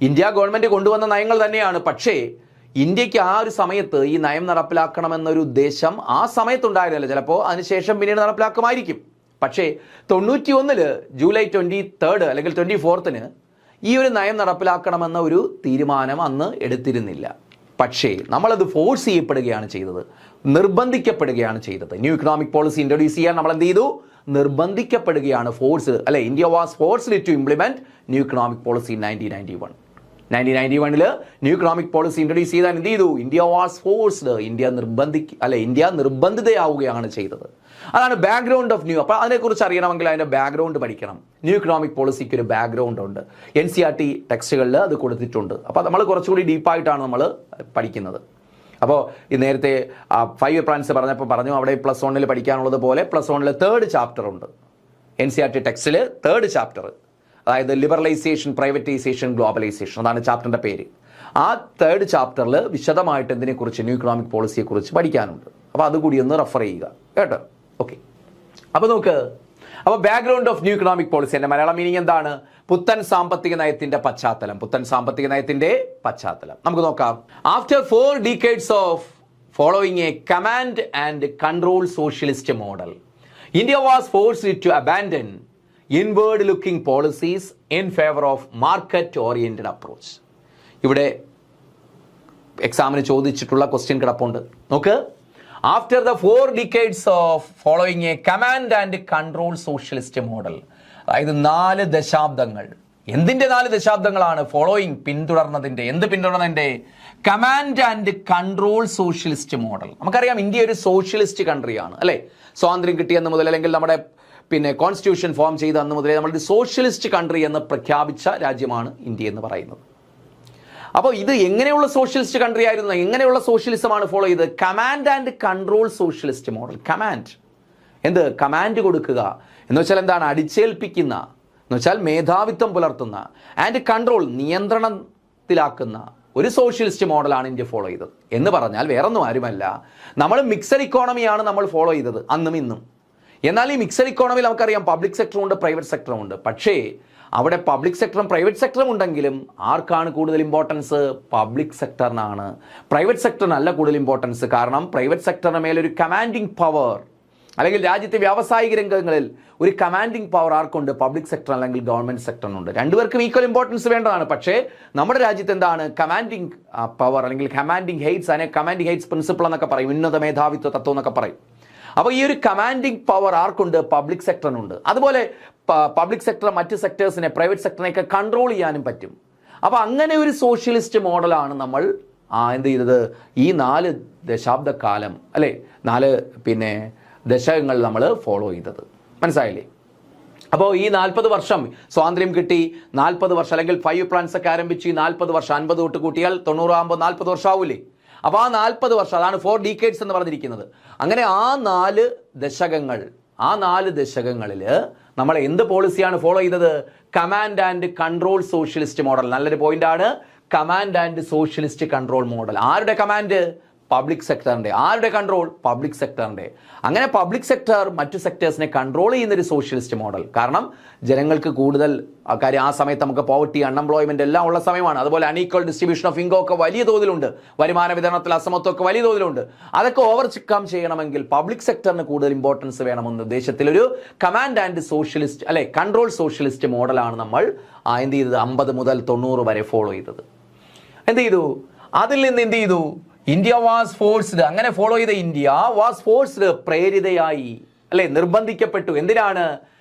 ഇന്ത്യ ഗവൺമെന്റ് കൊണ്ടുവന്ന നയങ്ങൾ തന്നെയാണ്. പക്ഷേ ഇന്ത്യക്ക് ആ ഒരു സമയത്ത് ഈ നയം നടപ്പിലാക്കണമെന്നൊരു ഉദ്ദേശം ആ സമയത്തുണ്ടായിരുന്നില്ല. ചിലപ്പോൾ അതിനുശേഷം പിന്നീട് നടപ്പിലാക്കുമായിരിക്കും. പക്ഷേ 91 ജൂലൈ 23 അല്ലെങ്കിൽ 24 ഈ ഒരു നയം നടപ്പിലാക്കണമെന്ന ഒരു തീരുമാനം അന്ന് എടുത്തിരുന്നില്ല. പക്ഷേ നമ്മളത് ഫോഴ്സ് ചെയ്യപ്പെടുകയാണ് ചെയ്തത്, നിർബന്ധിക്കപ്പെടുകയാണ് ചെയ്തത്. ന്യൂ ഇക്കണോമിക് പോളിസി ഇൻട്രൊഡ്യൂസ് ചെയ്യാൻ നമ്മൾ എന്ത് ചെയ്തു? നിർബന്ധിക്കപ്പെടുകയാണ്, ഫോഴ്സ്, അല്ലെ? India was forced to implement new economic policy in 1991 new economic policy introduce ചെയ്താൽ എന്ത് ചെയ്തു? ഇന്ത്യ വാസ് ഫോഴ്സ്ഡ്, ഇന്ത്യ നിർബന്ധിതയാവുകയാണ് ചെയ്തത്. അതാണ് ബാക്ക്ഗ്രൗണ്ട് ഓഫ് ന്യൂ. അപ്പോൾ അതിനെക്കുറിച്ച് അറിയണമെങ്കിൽ അതിൻ്റെ ബാക്ക്ഗ്രൗണ്ട് പഠിക്കണം. ന്യൂ ഇക്കണോമിക് പോളിസിക്ക് ഒരു ബാക്ക്ഗ്രൗണ്ട് ഉണ്ട്. NCERT ടെക്സ്റ്റുകളിൽ അത് കൊടുത്തിട്ടുണ്ട്. അപ്പോൾ നമ്മൾ കുറച്ചുകൂടി ഡീപ്പായിട്ടാണ് നമ്മൾ പഠിക്കുന്നത്. അപ്പോൾ ഈ നേരത്തെ 5 പ്ലാൻസ് പറഞ്ഞു, അവിടെ +1 പഠിക്കാനുള്ളത് പോലെ +1 3rd ചാപ്റ്റർ ഉണ്ട്. NCERT ടെക്സ്റ്റിൽ 3rd ചാപ്റ്റർ, അതായത് ലിബറലൈസേഷൻ, പ്രൈവറ്റൈസേഷൻ, ഗ്ലോബലൈസേഷൻ, അതാണ് ചാപ്റ്ററിൻ്റെ പേര്. ആ 3rd ചാപ്റ്ററിൽ വിശദമായിട്ട് എന്തിനെക്കുറിച്ച്? ന്യൂ ഇക്കണോമിക് പോളിസിയെക്കുറിച്ച് പഠിക്കാനുണ്ട്. അപ്പോൾ അതുകൂടി ഒന്ന് റെഫർ ചെയ്യുക കേട്ടോ. ഓക്കെ, അപ്പോൾ നോക്ക്. അപ്പോൾ background of new economic policy, എൻ്റെ മലയാളം മീനിങ് എന്താണ്? പുത്തൻ സാമ്പത്തിക നയത്തിന്റെ പശ്ചാത്തലം. പുത്തൻ സാമ്പത്തിക നയത്തിന്റെ പശ്ചാത്തലം നമുക്ക് നോക്കാം. After 4 decades of following a command and control socialist model, India was forced to abandon inward looking policies in favour of market oriented approach. ഇവിടെ എക്സാമിന് ചോദിച്ചിട്ടുള്ള ക്വസ്റ്റ്യൻ കിടപ്പുണ്ട്. നോക്ക്. After the 4 decades of following a command and control socialist model, അതായത് 4 ദശാബ്ദങ്ങൾ. എന്തിന്റെ 4 ദശാബ്ദങ്ങളാണ്? ഫോളോയിങ്, പിന്തുടർന്നതിന്റെ. എന്ത് പിന്തുടർന്നതിന്റെ? Command and control socialist model. നമുക്കറിയാം ഇന്ത്യ ഒരു സോഷ്യലിസ്റ്റ് കൺട്രിയാണ്, അല്ലെ? സ്വാതന്ത്ര്യം കിട്ടിയെന്ന് മുതൽ, അല്ലെങ്കിൽ നമ്മുടെ കോൺസ്റ്റിറ്റ്യൂഷൻ ഫോം ചെയ്ത അന്ന് മുതലേ നമ്മളൊരു സോഷ്യലിസ്റ്റ് കൺട്രി എന്ന് പ്രഖ്യാപിച്ച രാജ്യമാണ് ഇന്ത്യ എന്ന് പറയുന്നത്. അപ്പോൾ ഇത് എങ്ങനെയുള്ള സോഷ്യലിസ്റ്റ് കൺട്രി ആയിരുന്നു? എങ്ങനെയുള്ള സോഷ്യലിസമാണ് ഫോളോ ചെയ്തത്? Command and control socialist model. Command, എന്ത്? കമാൻഡ് കൊടുക്കുക എന്ന് വെച്ചാൽ എന്താണ്? അടിച്ചേൽപ്പിക്കുന്ന എന്ന് വെച്ചാൽ മേധാവിത്വം പുലർത്തുന്ന. ആൻഡ് കൺട്രോൾ, നിയന്ത്രണത്തിലാക്കുന്ന ഒരു സോഷ്യലിസ്റ്റ് മോഡലാണ് ഇന്ത്യ ഫോളോ ചെയ്തത്. എന്ന് പറഞ്ഞാൽ വേറൊന്നും ആരുമല്ല, നമ്മൾ മിക്സഡ് ഇക്കോണമിയാണ് നമ്മൾ ഫോളോ ചെയ്തത് അന്നും ഇന്നും. എന്നാൽ ഈ മിക്സഡ് ഇക്കോണമിയിൽ നമുക്കറിയാം പബ്ലിക് സെക്ടറും ഉണ്ട്, പ്രൈവറ്റ് സെക്ടറും ഉണ്ട്. പക്ഷേ അവിടെ പബ്ലിക് സെക്ടറും പ്രൈവറ്റ് സെക്ടറും ഉണ്ടെങ്കിലും ആർക്കാണ് കൂടുതൽ ഇമ്പോർട്ടൻസ്? പബ്ലിക് സെക്ടറിനാണ്. പ്രൈവറ്റ് സെക്ടറിനല്ല കൂടുതൽ ഇമ്പോർട്ടൻസ്. കാരണം പ്രൈവറ്റ് സെക്ടറിന് മേലൊരു കമാൻഡിങ് പവർ, അല്ലെങ്കിൽ രാജ്യത്തെ വ്യാവസായിക രംഗങ്ങളിൽ ഒരു കമാൻഡിങ് പവർ ആർക്കുണ്ട്? പബ്ലിക് സെക്ടർ അല്ലെങ്കിൽ ഗവൺമെന്റ് സെക്ടറിനുണ്ട്. രണ്ടുപേർക്കും ഈക്വൽ ഇമ്പോർട്ടൻസ് വേണ്ടതാണ്. പക്ഷേ നമ്മുടെ രാജ്യത്ത് എന്താണ് കമാൻഡിങ് പവർ, അല്ലെങ്കിൽ കമാൻഡിങ് ഹെയ്റ്റ്സ്, അതിനെ കമാൻഡിങ് ഹെയ്റ്റ്സ് പ്രിൻസിപ്പിൾ എന്നൊക്കെ പറയും, ഉന്നത മേധാവിത്വ തത്വം എന്നൊക്കെ പറയും. അപ്പോൾ ഈ ഒരു കമാൻഡിങ് പവർ ആർക്കുണ്ട്? പബ്ലിക് സെക്ടറിനുണ്ട്. അതുപോലെ പബ്ലിക് സെക്ടർ മറ്റ് സെക്ടേഴ്സിനെ, പ്രൈവറ്റ് സെക്ടറിനെയൊക്കെ കൺട്രോൾ ചെയ്യാനും പറ്റും. അപ്പോൾ അങ്ങനെ ഒരു സോഷ്യലിസ്റ്റ് മോഡലാണ് നമ്മൾ എന്ത് ചെയ്തത്? ഈ 4 ദശാബ്ദക്കാലം അല്ലേ, 4 ദശകങ്ങൾ നമ്മൾ ഫോളോ ചെയ്തത്. മനസ്സിലായില്ലേ? അപ്പോൾ ഈ 40 വർഷം സ്വാതന്ത്ര്യം കിട്ടി, 40 വർഷം അല്ലെങ്കിൽ 5 പ്ലാൻസ് ഒക്കെ ആരംഭിച്ച് 40 വർഷം, 50 തൊട്ട് കൂട്ടിയാൽ 90 ആകുമ്പോൾ 40 വർഷം ആവൂലേ? അപ്പോൾ ആ 40 വർഷം, അതാണ് 4 ഡീക്കേഡ്സ് എന്ന് പറഞ്ഞിരിക്കുന്നത്. അങ്ങനെ ആ 4 ദശകങ്ങളിൽ നമ്മൾ എന്ത് പോളിസിയാണ് ഫോളോ ചെയ്തത്? Command and control socialist model. നല്ലൊരു പോയിന്റാണ്. Command and socialist control model. ആരുടെ കമാൻഡ്? പബ്ലിക് സെക്ടറിന്റെ. ആരുടെ കൺട്രോൾ? പബ്ലിക് സെക്ടറിന്റെ. അങ്ങനെ പബ്ലിക് സെക്ടർ മറ്റു സെക്ടേഴ്സിനെ കൺട്രോൾ ചെയ്യുന്ന ഒരു സോഷ്യലിസ്റ്റ് മോഡൽ. കാരണം ജനങ്ങൾക്ക് കൂടുതൽ കാര്യം, ആ സമയത്ത് നമുക്ക് പോവർട്ടി, അൺഎംപ്ലോയ്മെന്റ് എല്ലാം ഉള്ള സമയമാണ്. അതുപോലെ അൺഈക്വൽ ഡിസ്ട്രിബ്യൂഷൻ ഓഫ് ഇൻകം ഒക്കെ വലിയ തോതിലുണ്ട്. വരുമാന വിതരണത്തിൽ അസമത്വം ഒക്കെ വലിയ തോതിലുണ്ട്. അതൊക്കെ ഓവർകം ചെയ്യണമെങ്കിൽ പബ്ലിക് സെക്ടറിന് കൂടുതൽ ഇമ്പോർട്ടൻസ് വേണമെന്ന ഉദ്ദേശത്തിൽ ഒരു കമാൻഡ് ആൻഡ് സോഷ്യലിസ്റ്റ് അല്ലെ കൺട്രോൾ സോഷ്യലിസ്റ്റ് മോഡലാണ് നമ്മൾ എന്ത് ചെയ്തത്? 50 മുതൽ 90 വരെ ഫോളോ ചെയ്തത്. എന്ത് ചെയ്തു? അതിൽ നിന്ന് എന്ത് ചെയ്തു? India was forced. അങ്ങനെ ഫോളോ ചെയ്ത ഇന്ത്യ വാസ് ഫോഴ്സ്ഡ്, പ്രേരിതയായി അല്ലെ, നിർബന്ധിക്കപ്പെട്ടു. എന്തിനാണ്?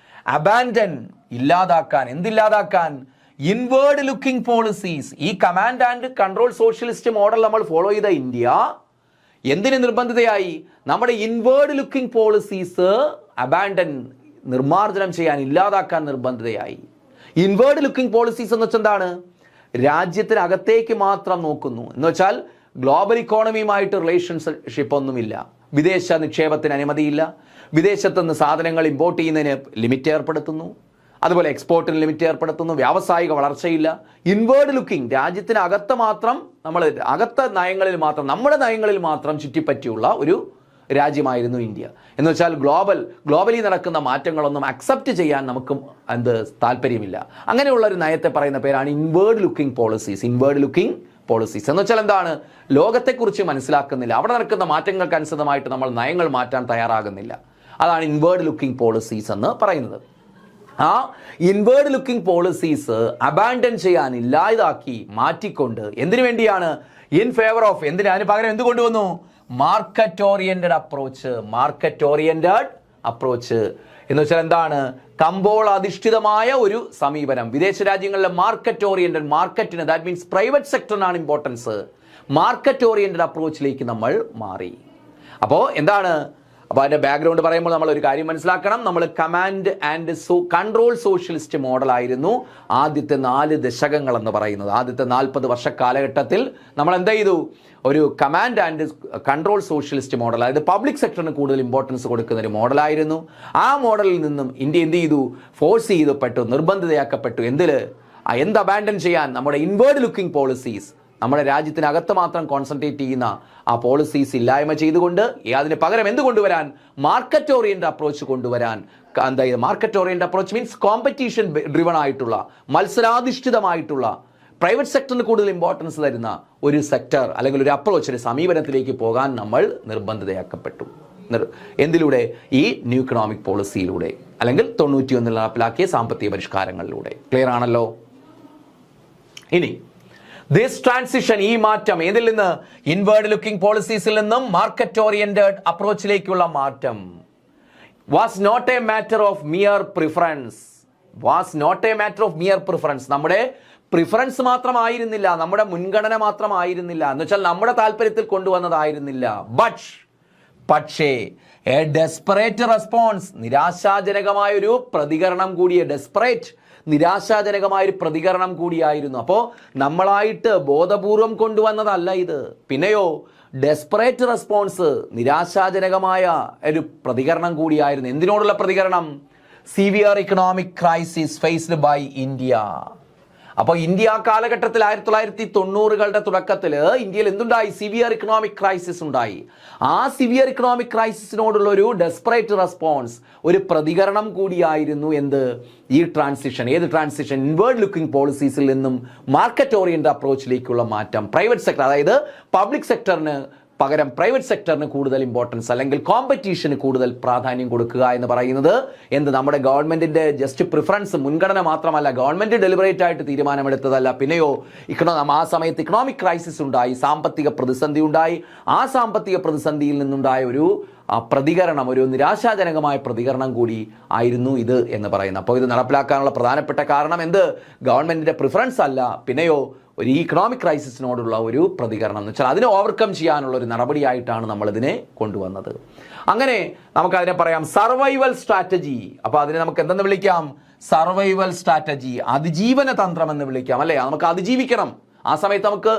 അബാൻഡൻ, ഇല്ലാതാക്കാൻ. എന്തില്ലാതാക്കാൻ? Inward looking policies. ഈ command and control socialist model നമ്മൾ ഫോളോ ചെയ്ത ഇന്ത്യ എന്തിന് നിർബന്ധിതയായി? നമ്മുടെ ഇൻവേർഡ് ലുക്കിംഗ് പോളിസീസ് അബാൻഡൻ, നിർമ്മാർജ്ജനം ചെയ്യാൻ, ഇല്ലാതാക്കാൻ നിർബന്ധിതയായി. ഇൻവേർഡ് ലുക്കിംഗ് പോളിസീസ് എന്ന് വെച്ചാൽ എന്താണ്? രാജ്യത്തിനകത്തേക്ക് മാത്രം നോക്കുന്നു എന്ന് വെച്ചാൽ ഗ്ലോബൽ ഇക്കോണമിയുമായിട്ട് റിലേഷൻഷിപ്പ് ഒന്നുമില്ല. വിദേശ നിക്ഷേപത്തിന് അനുമതിയില്ല. വിദേശത്തു നിന്ന് സാധനങ്ങൾ ഇമ്പോർട്ട് ചെയ്യുന്നതിന് ലിമിറ്റ് ഏർപ്പെടുത്തുന്നു. അതുപോലെ എക്സ്പോർട്ടിന് ലിമിറ്റ് ഏർപ്പെടുത്തുന്നു. വ്യാവസായിക വളർച്ചയില്ല. ഇൻവേർഡ് ലുക്കിംഗ്, രാജ്യത്തിനകത്ത് മാത്രം, നമ്മൾ അകത്ത നയങ്ങളിൽ മാത്രം, നമ്മുടെ നയങ്ങളിൽ മാത്രം ചുറ്റിപ്പറ്റിയുള്ള ഒരു രാജ്യമായിരുന്നു ഇന്ത്യ. എന്ന് വെച്ചാൽ ഗ്ലോബലി നടക്കുന്ന മാറ്റങ്ങളൊന്നും അക്സെപ്റ്റ് ചെയ്യാൻ നമുക്ക് താല്പര്യമില്ല. അങ്ങനെയുള്ള ഒരു നയത്തെ പറയുന്ന പേരാണ് inward looking policies. Inward looking policies എന്ന് വെച്ചാൽ എന്താണ്? ലോകത്തെക്കുറിച്ച് മനസ്സിലാക്കുന്നില്ല. അവിടെ നടക്കുന്ന മാറ്റങ്ങൾക്ക് അനുസൃതമായിട്ട് നമ്മൾ നയങ്ങൾ മാറ്റാൻ തയ്യാറാകുന്നില്ല. അതാണ് ഇൻവേർഡ് ലുക്കിംഗ് പോളിസീസ് എന്ന് പറയുന്നത്. ആ ഇൻവേർഡ് ലുക്കിംഗ് പോളിസീസ് അബാൻഡൻ ചെയ്യാൻ, ഇല്ലാതാക്കി, മാറ്റിക്കൊണ്ട് എന്തിനു വേണ്ടിയാണ്? ഇൻ ഫേവർ ഓഫ്, എന്തിന്? അതിന് പകരം എന്ത് കൊണ്ടുവന്നു? Market oriented approach. Market oriented approach എന്ന് വെച്ചാൽ എന്താണ്? കമ്പോള അധിഷ്ഠിതമായ ഒരു സമീപനം. വിദേശ രാജ്യങ്ങളിലെ മാർക്കറ്റ് ഓറിയന്റഡ്, മാർക്കറ്റിന്, ദാറ്റ് മീൻസ് പ്രൈവറ്റ് സെക്ടറിനാണ് ഇമ്പോർട്ടൻസ്. മാർക്കറ്റ് ഓറിയന്റഡ് അപ്രോച്ചിലേക്ക് നമ്മൾ മാറി. അപ്പോൾ എന്താണ്? അപ്പോൾ അതിന്റെ ബാക്ക്ഗ്രൗണ്ട് പറയുമ്പോൾ നമ്മൾ ഒരു കാര്യം മനസ്സിലാക്കണം. നമ്മൾ കമാൻഡ് ആൻഡ് കൺട്രോൾ സോഷ്യലിസ്റ്റ് മോഡലായിരുന്നു ആദ്യത്തെ 4 ദശകങ്ങൾ എന്ന് പറയുന്നത്. ആദ്യത്തെ 40 വർഷ കാലഘട്ടത്തിൽ നമ്മൾ എന്ത് ചെയ്തു? ഒരു command and control socialist model, അതായത് പബ്ലിക് സെക്ടറിന് കൂടുതൽ ഇമ്പോർട്ടൻസ് കൊടുക്കുന്ന ഒരു മോഡലായിരുന്നു. ആ മോഡലിൽ നിന്നും ഇന്ത്യ എന്ത് ചെയ്തു? ഫോഴ്സ് ചെയ്യപ്പെട്ടു, നിർബന്ധിതയാക്കപ്പെട്ടു. എന്ത് അബാൻഡൻ ചെയ്യാൻ? നമ്മുടെ ഇൻവേർഡ് ലുക്കിംഗ് പോളിസീസ്, നമ്മുടെ രാജ്യത്തിനകത്ത് മാത്രം കോൺസെൻട്രേറ്റ് ചെയ്യുന്ന ആ പോളിസീസ് ഇല്ലായ്മ ചെയ്തുകൊണ്ട് അതിന് പകരം എന്ത് കൊണ്ടുവരാൻ? മാർക്കറ്റ് ഓറിയന്റഡ് അപ്രോച്ച് കൊണ്ടുവരാൻ. Market oriented approach means competition driven ആയിട്ടുള്ള, മത്സരാധിഷ്ഠിതമായിട്ടുള്ള, പ്രൈവറ്റ് സെക്ടറിന് കൂടുതൽ ഇമ്പോർട്ടൻസ് തരുന്ന ഒരു സെക്ടർ അല്ലെങ്കിൽ ഒരു അപ്രോച്ച്, ഒരു സമീപനത്തിലേക്ക് പോകാൻ നമ്മൾ നിർബന്ധിതയാക്കപ്പെട്ടു. എന്തിലൂടെ? ഈ ന്യൂ ഇക്കണോമിക് പോളിസിയിലൂടെ, അല്ലെങ്കിൽ 91 നടപ്പിലാക്കിയ സാമ്പത്തിക പരിഷ്കാരങ്ങളിലൂടെ. ക്ലിയർ ആണല്ലോ? ഇനി ദിസ് ട്രാൻസിഷൻ, ഈ മാറ്റം ഏതിൽ നിന്ന്? ഇൻവേർഡ് ലുക്കിംഗ് പോളിസീസിൽ നിന്നും മാർക്കറ്റ് ഓറിയന്റഡ് അപ്രോച്ചിലേക്കുള്ള മാറ്റം was not a matter of mere preference. Was not a matter of mere preference. നമ്മുടെ പ്രിഫറൻസ് മാത്രമായിരുന്നില്ല, നമ്മുടെ മുൻഗണന മാത്രമായിരുന്നില്ല, എന്ന് വെച്ചാൽ നമ്മുടെ താല്പര്യത്തിൽ കൊണ്ടുവന്നതായിരുന്നില്ല. പക്ഷേ എ ഡെസ്പറേറ്റ് റെസ്പോൺസ്, നിരാശാജനകമായൊരു പ്രതികരണം കൂടിയ, നിരാശാജനകമായൊരു പ്രതികരണം കൂടിയായിരുന്നു. അപ്പോൾ നമ്മളായിട്ട് ബോധപൂർവം കൊണ്ടുവന്നതല്ല ഇത്. പിന്നെയോ ഡെസ്പറേറ്റ് റെസ്പോൺസ്, നിരാശാജനകമായ ഒരു പ്രതികരണം കൂടിയായിരുന്നു. എന്തിനോടുള്ള പ്രതികരണം? Severe economic crisis faced by India. അപ്പോൾ ഇന്ത്യ കാലഘട്ടത്തിൽ 1990കളുടെ തുടക്കത്തിൽ ഇന്ത്യയിൽ എന്തുണ്ടായി? സിവിയർ ഇക്കണോമിക് ക്രൈസിസ് ഉണ്ടായി. ആ സിവിയർ ഇക്കണോമിക് ക്രൈസിസിനോടുള്ള ഒരു ഡെസ്പറേറ്റ് റെസ്പോൺസ്, ഒരു പ്രതികരണം കൂടിയായിരുന്നു എന്ത്? ഈ ട്രാൻസിഷൻ. ഏത് ട്രാൻസിഷൻ? ഇൻവേർഡ് ലുക്കിംഗ് പോളിസീസിൽ നിന്നും മാർക്കറ്റ് ഓറിയന്റഡ് അപ്രോച്ചിലേക്കുള്ള മാറ്റം. പ്രൈവറ്റ് സെക്ടർ, അതായത് പബ്ലിക് സെക്ടറിന് പകരം പ്രൈവറ്റ് സെക്ടറിന് കൂടുതൽ ഇമ്പോർട്ടൻസ്, അല്ലെങ്കിൽ കോമ്പറ്റീഷന് കൂടുതൽ പ്രാധാന്യം കൊടുക്കുക എന്ന് പറയുന്നത് നമ്മുടെ ഗവൺമെന്റിന്റെ ജസ്റ്റ് പ്രിഫറൻസ്, മുൻഗണന മാത്രമല്ല, ഗവൺമെന്റ് ഡെലിബറേറ്റ് ആയിട്ട് തീരുമാനമെടുത്തതല്ല. പിന്നെയോ ആ സമയത്ത് ഇക്കണോമിക് ക്രൈസിസ് ഉണ്ടായി, സാമ്പത്തിക പ്രതിസന്ധി ഉണ്ടായി. ആ സാമ്പത്തിക പ്രതിസന്ധിയിൽ നിന്നുണ്ടായ ഒരു പ്രതികരണം, ഒരു നിരാശാജനകമായ പ്രതികരണം കൂടി ആയിരുന്നു ഇത് എന്ന് പറയുന്നത്. അപ്പോൾ ഇത് നടപ്പിലാക്കാനുള്ള പ്രധാനപ്പെട്ട കാരണം ഗവൺമെന്റിന്റെ പ്രിഫറൻസ് അല്ല, പിന്നെയോ ഒരു ഇക്കണോമിക് ക്രൈസിസിനോടുള്ള ഒരു പ്രതികരണം എന്ന് വെച്ചാൽ അതിനെ ഓവർകം ചെയ്യാനുള്ള ഒരു നടപടിയായിട്ടാണ് നമ്മളിതിനെ കൊണ്ടുവന്നത്. അങ്ങനെ നമുക്കതിനെ പറയാം സർവൈവൽ സ്ട്രാറ്റജി. അപ്പോൾ അതിനെ നമുക്ക് എന്തെന്ന് വിളിക്കാം? സർവൈവൽ സ്ട്രാറ്റജി, അതിജീവന തന്ത്രം എന്ന് വിളിക്കാം, അല്ലേ? നമുക്ക് അതിജീവിക്കണം. ആ സമയത്ത് നമുക്ക്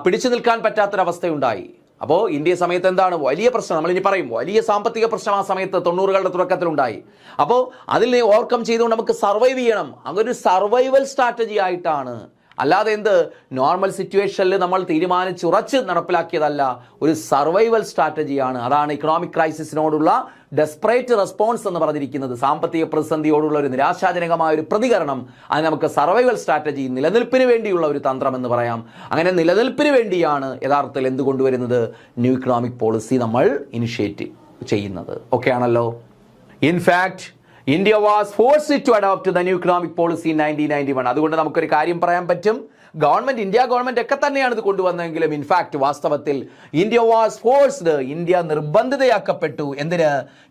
പിടിച്ചു നിൽക്കാൻ പറ്റാത്തൊരവസ്ഥയുണ്ടായി. അപ്പോൾ ഇന്ത്യ സമയത്ത് എന്താണ് വലിയ പ്രശ്നം? നമ്മൾ ഇനി പറയും, വലിയ സാമ്പത്തിക പ്രശ്നം ആ സമയത്ത് 90കളുടെ തുടക്കത്തിലുണ്ടായി. അപ്പോൾ അതിൽ ഓവർകം ചെയ്തുകൊണ്ട് നമുക്ക് സർവൈവ് ചെയ്യണം. അതൊരു സർവൈവൽ സ്ട്രാറ്റജി ആയിട്ടാണ്, അല്ലാതെ നോർമൽ സിറ്റുവേഷനിൽ നമ്മൾ തീരുമാനിച്ചുറച്ച് നടപ്പിലാക്കിയതല്ല, ഒരു സർവൈവൽ സ്ട്രാറ്റജിയാണ്. അതാണ് ഇക്കണോമിക് ക്രൈസിസിനോടുള്ള ഡെസ്പറേറ്റ് റെസ്പോൺസ് എന്ന് പറഞ്ഞിരിക്കുന്നത്. സാമ്പത്തിക പ്രതിസന്ധിയോടുള്ള ഒരു നിരാശാജനകമായ ഒരു പ്രതികരണം, അത് നമുക്ക് സർവൈവൽ സ്ട്രാറ്റജി, നിലനിൽപ്പിന് വേണ്ടിയുള്ള ഒരു തന്ത്രം എന്ന് പറയാം. അങ്ങനെ നിലനിൽപ്പിന് വേണ്ടിയാണ് യഥാർത്ഥത്തിൽ എന്ത് കൊണ്ടുവരുന്നത്? ന്യൂ ഇക്കണോമിക് പോളിസി നമ്മൾ ഇനിഷ്യേറ്റ് ചെയ്യുന്നത്. ഓക്കെ ആണല്ലോ? In fact India was forced to adopt the new economic policy in 1991. അതുകൊണ്ട് നമുക്കൊരു കാര്യം പറയാൻ പറ്റും, ഇന്ത്യ ഗവൺമെന്റ് ഒക്കെ തന്നെയാണ് ഇത് കൊണ്ടുവന്നതെങ്കിലും ഇൻഫാക്ട് വാസ്തവത്തിൽ ഇന്ത്യ നിർബന്ധിതയാക്കപ്പെട്ടു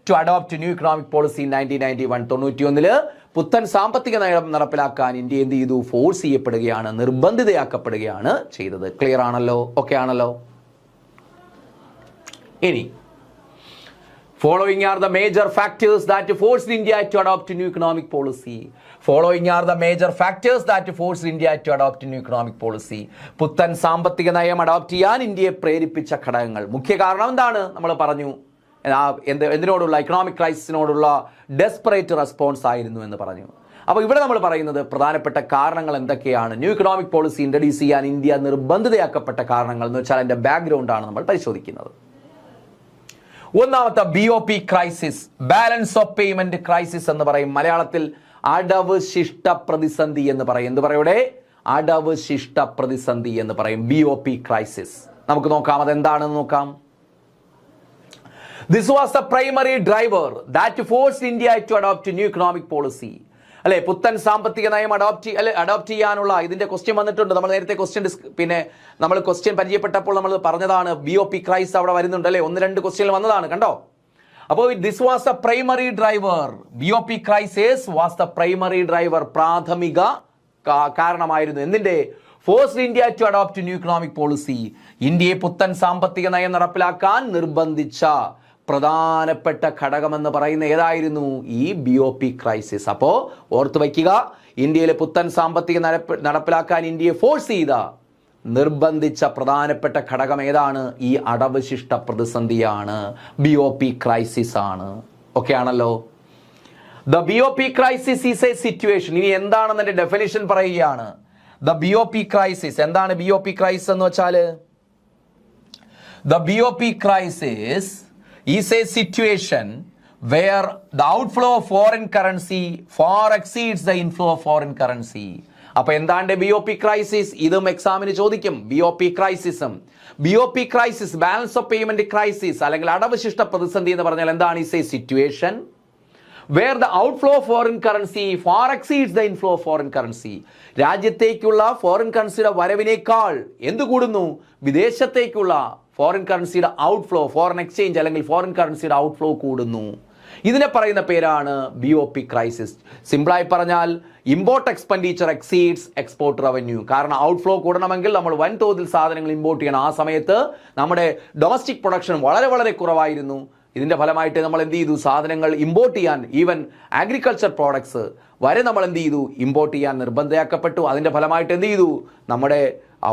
to adopt new economic policy in 1991. 91 പുത്തൻ സാമ്പത്തിക നയം നടപ്പിലാക്കാൻ ഇന്ത്യ എന്ത് ചെയ്തു? ഫോഴ്സ് ചെയ്യപ്പെടുകയാണ്, നിർബന്ധിതയാക്കപ്പെടുകയാണ് ചെയ്തത്. ക്ലിയർ ആണല്ലോ? ഓക്കെ ആണല്ലോ? ഇനി following are the major factors that forced India to adopt new economic policy. പുത്തൻ സാമ്പത്തിക നയം അഡോപ്റ്റ് ചെയ്യാൻ ഇന്ത്യയെ പ്രേരിപ്പിച്ച ഘടകങ്ങൾ. മുഖ്യ കാരണം എന്താണ്? നമ്മൾ പറഞ്ഞു, എന്തിനോടുള്ള? ഇക്കണോമിക് ക്രൈസിസിനോടുള്ള ഡെസ്പറേറ്റ് റെസ്പോൺസ് ആയിരുന്നു എന്ന് പറഞ്ഞു. അപ്പോൾ ഇവിടെ നമ്മൾ പറയുന്നത് പ്രധാനപ്പെട്ട കാരണങ്ങൾ എന്തൊക്കെയാണ്? ന്യൂ ഇക്കണോമിക് പോളിസി ഇൻട്രൊഡ്യൂസ് ചെയ്യാൻ ഇന്ത്യ നിർബന്ധിതയാക്കപ്പെട്ട കാരണങ്ങൾ എന്ന് വെച്ചാൽ അതിന്റെ ബാക്ക്ഗ്രൗണ്ടാണ് നമ്മൾ പരിശോധിക്കുന്നത്. ഒന്നാമത്തെ BOP crisis, balance of payment crisis എന്ന് പറയും. മലയാളത്തിൽ അടവ് ശിഷ്ട പ്രതിസന്ധി എന്ന് പറയും. എന്ത് പറയൂടെ? അടവ് ശിഷ്ട പ്രതിസന്ധി എന്ന് പറയും, BOP ക്രൈസിസ്. നമുക്ക് നോക്കാം അതെന്താണെന്ന് നോക്കാം. This was the primary driver that forced India to adopt new economic policy. അല്ലെ, പുത്തൻ സാമ്പത്തിക നയം അഡോപ്റ്റ് ചെയ്യാനുള്ള ഇതിന്റെ ക്വസ്റ്റ്യൻ വന്നിട്ടുണ്ട്. നമ്മൾ നേരത്തെ ക്വസ്റ്റ്യൻ പരിചയപ്പെട്ടപ്പോൾ നമ്മൾ പറഞ്ഞതാണ് BOP ക്രൈസിസ് അവിടെ വരുന്നുണ്ട്, അല്ലെ? 1-2 ക്വസ്റ്റ്യൻ വന്നതാണ്, കണ്ടോ? അപ്പോൾ this was the primary driver. BOP crisis was the primary driver, പ്രാഥമിക കാരണമായിരുന്നു. എന്തിന്റെ? Forced India to adopt new economic policy. ഇന്ത്യയെ പുത്തൻ സാമ്പത്തിക നയം നടപ്പിലാക്കാൻ നിർബന്ധിച്ച പ്രധാനപ്പെട്ട ഘടകമെന്ന് പറയുന്ന ഏതായിരുന്നു? ഈ BOP ക്രൈസിസ്. അപ്പോൾ ഓർത്തു വയ്ക്കുക, ഇന്ത്യയിലെ പുത്തൻ സാമ്പത്തിക നടപ്പിലാക്കാൻ ഇന്ത്യയെ ഫോഴ്സ് ചെയ്ത, നിർബന്ധിച്ച പ്രധാനപ്പെട്ട ഘടകം ഏതാണ്? ഈ അടവശിഷ്ട പ്രതിസന്ധിയാണ്, BOP ക്രൈസിസ് ആണ്. ഓക്കെ ആണല്ലോ? The BOP crisis is A situation. ഇനി എന്താണെന്നതിന്റെ ഡെഫിനിഷൻ പറയുകയാണ്. ദ BOP ക്രൈസിസ് എന്താണ്? BOP ക്രൈസിസ് എന്ന് വെച്ചാൽ the BOP crisis is a situation where the outflow of foreign currency far exceeds the inflow of foreign currency. അപ്പൊ എന്താണ് BOP ക്രൈസിസ്? ഇതും എക്സാമിന് ചോദിക്കും. BOP ക്രൈസിസും BOP crisis, balance of payment crisis അല്ലെങ്കിൽ അടവശിഷ്ട പ്രതിസന്ധി എന്ന് പറഞ്ഞാൽ എന്താണ്? is a situation where the outflow of foreign currency far exceeds the inflow of foreign currency. രാജ്യത്തേക്കുള്ള ഫോറിൻ കറൻസിയുടെ വരവിനേക്കാൾ എന്ത് കൂടുന്നു? വിദേശത്തേക്കുള്ള ഫോറിൻ കറൻസിയുടെ ഔട്ട്ഫ്ലോ, ഫോറിൻ എക്സ്ചേഞ്ച് അല്ലെങ്കിൽ ഫോറിൻ കറൻസിയുടെ ഔട്ട്ഫ്ലോ കൂടുന്നു. ഇതിനെ പറയുന്ന പേരാണ് BOP ക്രൈസിസ്. സിമ്പിളായി പറഞ്ഞാൽ import expenditure exceeds export revenue. കാരണം ഔട്ട്ഫ്ലോ കൂടണമെങ്കിൽ നമ്മൾ വൻതോതിൽ സാധനങ്ങൾ ഇമ്പോർട്ട് ചെയ്യണം. ആ സമയത്ത് നമ്മുടെ ഡൊമസ്റ്റിക് പ്രൊഡക്ഷൻ വളരെ വളരെ കുറവായിരുന്നു. ഇതിന്റെ ഫലമായിട്ട് നമ്മൾ എന്ത് ചെയ്തു? സാധനങ്ങൾ ഇമ്പോർട്ട് ചെയ്യാൻ, ഈവൻ അഗ്രികൾച്ചർ പ്രോഡക്ട്സ് വരെ നമ്മൾ എന്ത് ചെയ്തു? ഇമ്പോർട്ട് ചെയ്യാൻ നിർബന്ധയാക്കപ്പെട്ടു. അതിന്റെ ഫലമായിട്ട് എന്ത് ചെയ്തു? നമ്മുടെ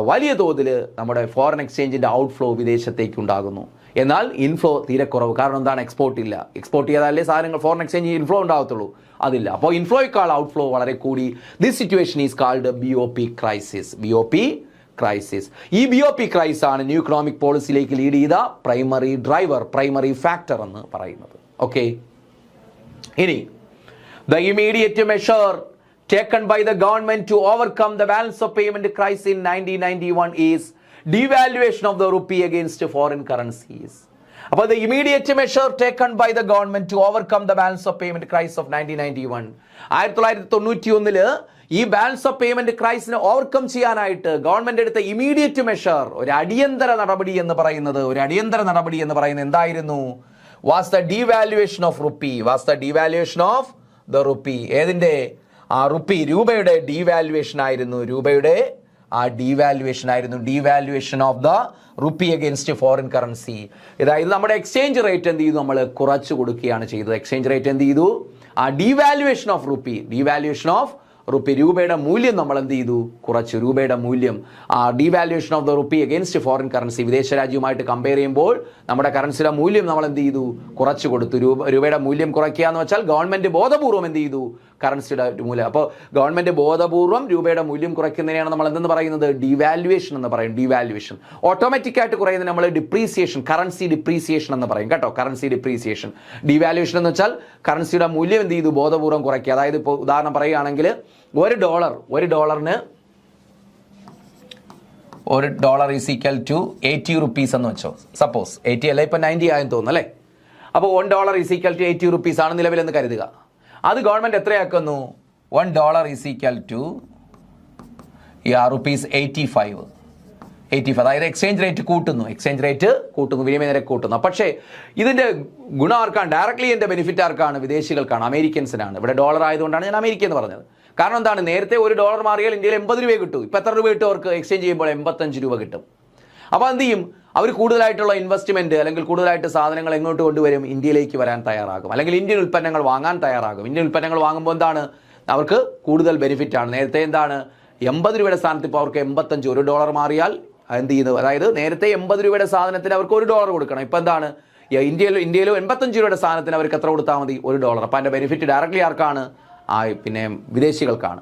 വലിയ തോതിൽ നമ്മുടെ ഫോറിൻ എക്സ്ചേഞ്ചിൻ്റെ ഔട്ട്ഫ്ലോ വിദേശത്തേക്ക് ഉണ്ടാകുന്നു. എന്നാൽ ഇൻഫ്ലോ തീരെ കുറവ്. കാരണം എന്താണ്? എക്സ്പോർട്ട് ഇല്ല. എക്സ്പോർട്ട് ചെയ്താലേ സാധനങ്ങൾ ഫോറിൻ എക്സ്ചേഞ്ച് ഇൻഫ്ലോ ഉണ്ടാകത്തുള്ളൂ. അതില്ല. അപ്പോൾ ഇൻഫ്ലോയേക്കാൾ ഔട്ട്ഫ്ലോ വളരെ കൂടി. This situation is called BOP crisis. BOP crisis. ഈ BOP ക്രൈസിസ് ആണ് ന്യൂ ഇക്കണോമിക് പോളിസിയിലേക്ക് ലീഡ് ചെയ്ത പ്രൈമറി ഡ്രൈവർ, പ്രൈമറി ഫാക്ടർ എന്ന് പറയുന്നത്. ഓക്കെ, ഇനി the immediate measure taken by the government to overcome the balance of payment crisis in 1991 is devaluation of the rupee against foreign currencies. അപ്പോൾ the immediate measure taken by the government to overcome the balance of payment crisis of 1991, 1991 ഈ ബാലൻസ് ഓഫ് പേയ്മെന്റ് ക്രൈസിനെ ഓവർകം ചെയ്യാനായിട്ട് ഗവൺമെന്റ് എടുത്ത ഇമീഡിയറ്റ് മെഷർ, ഒരു അടിയന്തര നടപടി എന്ന് പറയുന്നത് എന്തായിരുന്നു? Was the devaluation of rupee. ഏതിന്റെ? റുപ്പി, രൂപയുടെ ഡീവാലുവേഷൻ ആയിരുന്നു. Devaluation of the rupee against foreign currency. അതായത് നമ്മുടെ എക്സ്ചേഞ്ച് റേറ്റ് എന്ത് ചെയ്തു? നമ്മൾ കുറച്ചു കൊടുക്കുകയാണ് ചെയ്തത്. എക്സ്ചേഞ്ച് റേറ്റ് എന്ത് ചെയ്തു? ഡീവാലുവേഷൻ ഓഫ് റുപ്പി, രൂപയുടെ മൂല്യം നമ്മൾ എന്ത് ചെയ്തു? കുറച്ചു. രൂപയുടെ മൂല്യം, devaluation of the rupee against foreign currency. വിദേശ രാജ്യവുമായിട്ട് കമ്പയർ ചെയ്യുമ്പോൾ നമ്മുടെ കറൻസിയുടെ മൂല്യം നമ്മൾ എന്ത് ചെയ്തു? കുറച്ചു കൊടുത്തു. രൂപയുടെ മൂല്യം കുറയ്ക്കുക എന്ന് വെച്ചാൽ ഗവൺമെന്റ് ബോധപൂർവം എന്ത് ചെയ്തു? കറൻസിയുടെ മൂല്യം. അപ്പോൾ ഗവൺമെന്റ് ബോധപൂർവം രൂപയുടെ മൂല്യം കുറയ്ക്കുന്നതിനെയാണ് നമ്മൾ എന്തെന്ന് പറയുന്നത്? ഡീവാലുവേഷൻ എന്ന് പറയും. ഡീവാലുവേഷൻ ഓട്ടോമാറ്റിക് ആയിട്ട് കുറയുന്നത് നമ്മൾ ഡിപ്രീസിയേഷൻ, കറൻസി ഡിപ്രീസിയേഷൻ എന്ന് പറയും കേട്ടോ. Currency depreciation. ഡീവാലുവേഷൻ എന്ന് വെച്ചാൽ കറൻസിയുടെ മൂല്യം എന്ത് ചെയ്തു? ബോധപൂർവം കുറയ്ക്കുക. അതായത് ഇപ്പോൾ ഉദാഹരണം പറയുകയാണെങ്കിൽ ഒരു dollar is equal to 80 rupees എന്ന് വെച്ചോ. സപ്പോസ് 80 അല്ല, ഇപ്പം 90 ആയെന്ന് തോന്നുന്നു അല്ലേ? അപ്പോൾ $1 ഈസ് ഈക്വൽ ടു 80 റുപ്പീസ് ആണ് നിലവിലെന്ന് കരുതുക. അത് ഗവൺമെന്റ് എത്രയാക്കുന്നു? $1 ഈസ് ഈക്വൽ ടു റുപ്പീസ് 85. അതായത് എക്സ്ചേഞ്ച് റേറ്റ് കൂട്ടുന്നു, വിനിമയ നിരക്ക് കൂട്ടുന്നു. പക്ഷേ ഇതിന്റെ ഗുണം ആർക്കാണ്? ഡയറക്ട്ലി ഇതിന്റെ ബെനിഫിറ്റ് ആർക്കാണ്? വിദേശികൾക്കാണ്, അമേരിക്കൻസിനാണ്. ഇവിടെ ഡോളർ ആയതുകൊണ്ടാണ് ഞാൻ അമേരിക്ക എന്ന് പറഞ്ഞത്. കാരണം എന്താണ്? നേരത്തെ $1 മാറിയാൽ ഇന്ത്യയിൽ 80 രൂപ കിട്ടും. ഇപ്പം എത്ര രൂപ കിട്ടും അവർക്ക്? എക്സ്ചേഞ്ച് ചെയ്യുമ്പോൾ 85 രൂപ കിട്ടും. അപ്പോൾ എന്ത് ചെയ്യും? അവർ കൂടുതലായിട്ടുള്ള ഇൻവെസ്റ്റ്മെന്റ് അല്ലെങ്കിൽ കൂടുതലായിട്ട് സാധനങ്ങൾ എങ്ങോട്ട് കൊണ്ടുവരും? ഇന്ത്യയിലേക്ക് വരാൻ തയ്യാറാകും, അല്ലെങ്കിൽ ഇന്ത്യൻ ഉൽപ്പന്നങ്ങൾ വാങ്ങാൻ തയ്യാറാകും. ഇന്ത്യൻ ഉൽപ്പന്നങ്ങൾ വാങ്ങുമ്പോൾ എന്താണ്? അവർക്ക് കൂടുതൽ ബെനിഫിറ്റ് ആണ്. നേരത്തെ എന്താണ്? 80 രൂപയുടെ സ്ഥാനത്ത് ഇപ്പോൾ അവർക്ക് 85. $1 മാറിയാൽ എന്ത് ചെയ്യുന്നു? അതായത് നേരത്തെ 80 രൂപയുടെ സാധനത്തിന് അവർക്ക് $1 കൊടുക്കണം. ഇപ്പം എന്താണ്? ഇന്ത്യയിലും 85 രൂപയുടെ സാധനത്തിന് അവർക്ക് എത്ര കൊടുത്താൽ മതി? $1. അപ്പം അതിൻ്റെ ബെനിഫിറ്റ് ഡയറക്ട്ലി ആർക്കാണ്? പിന്നെ വിദേശികൾക്കാണ്.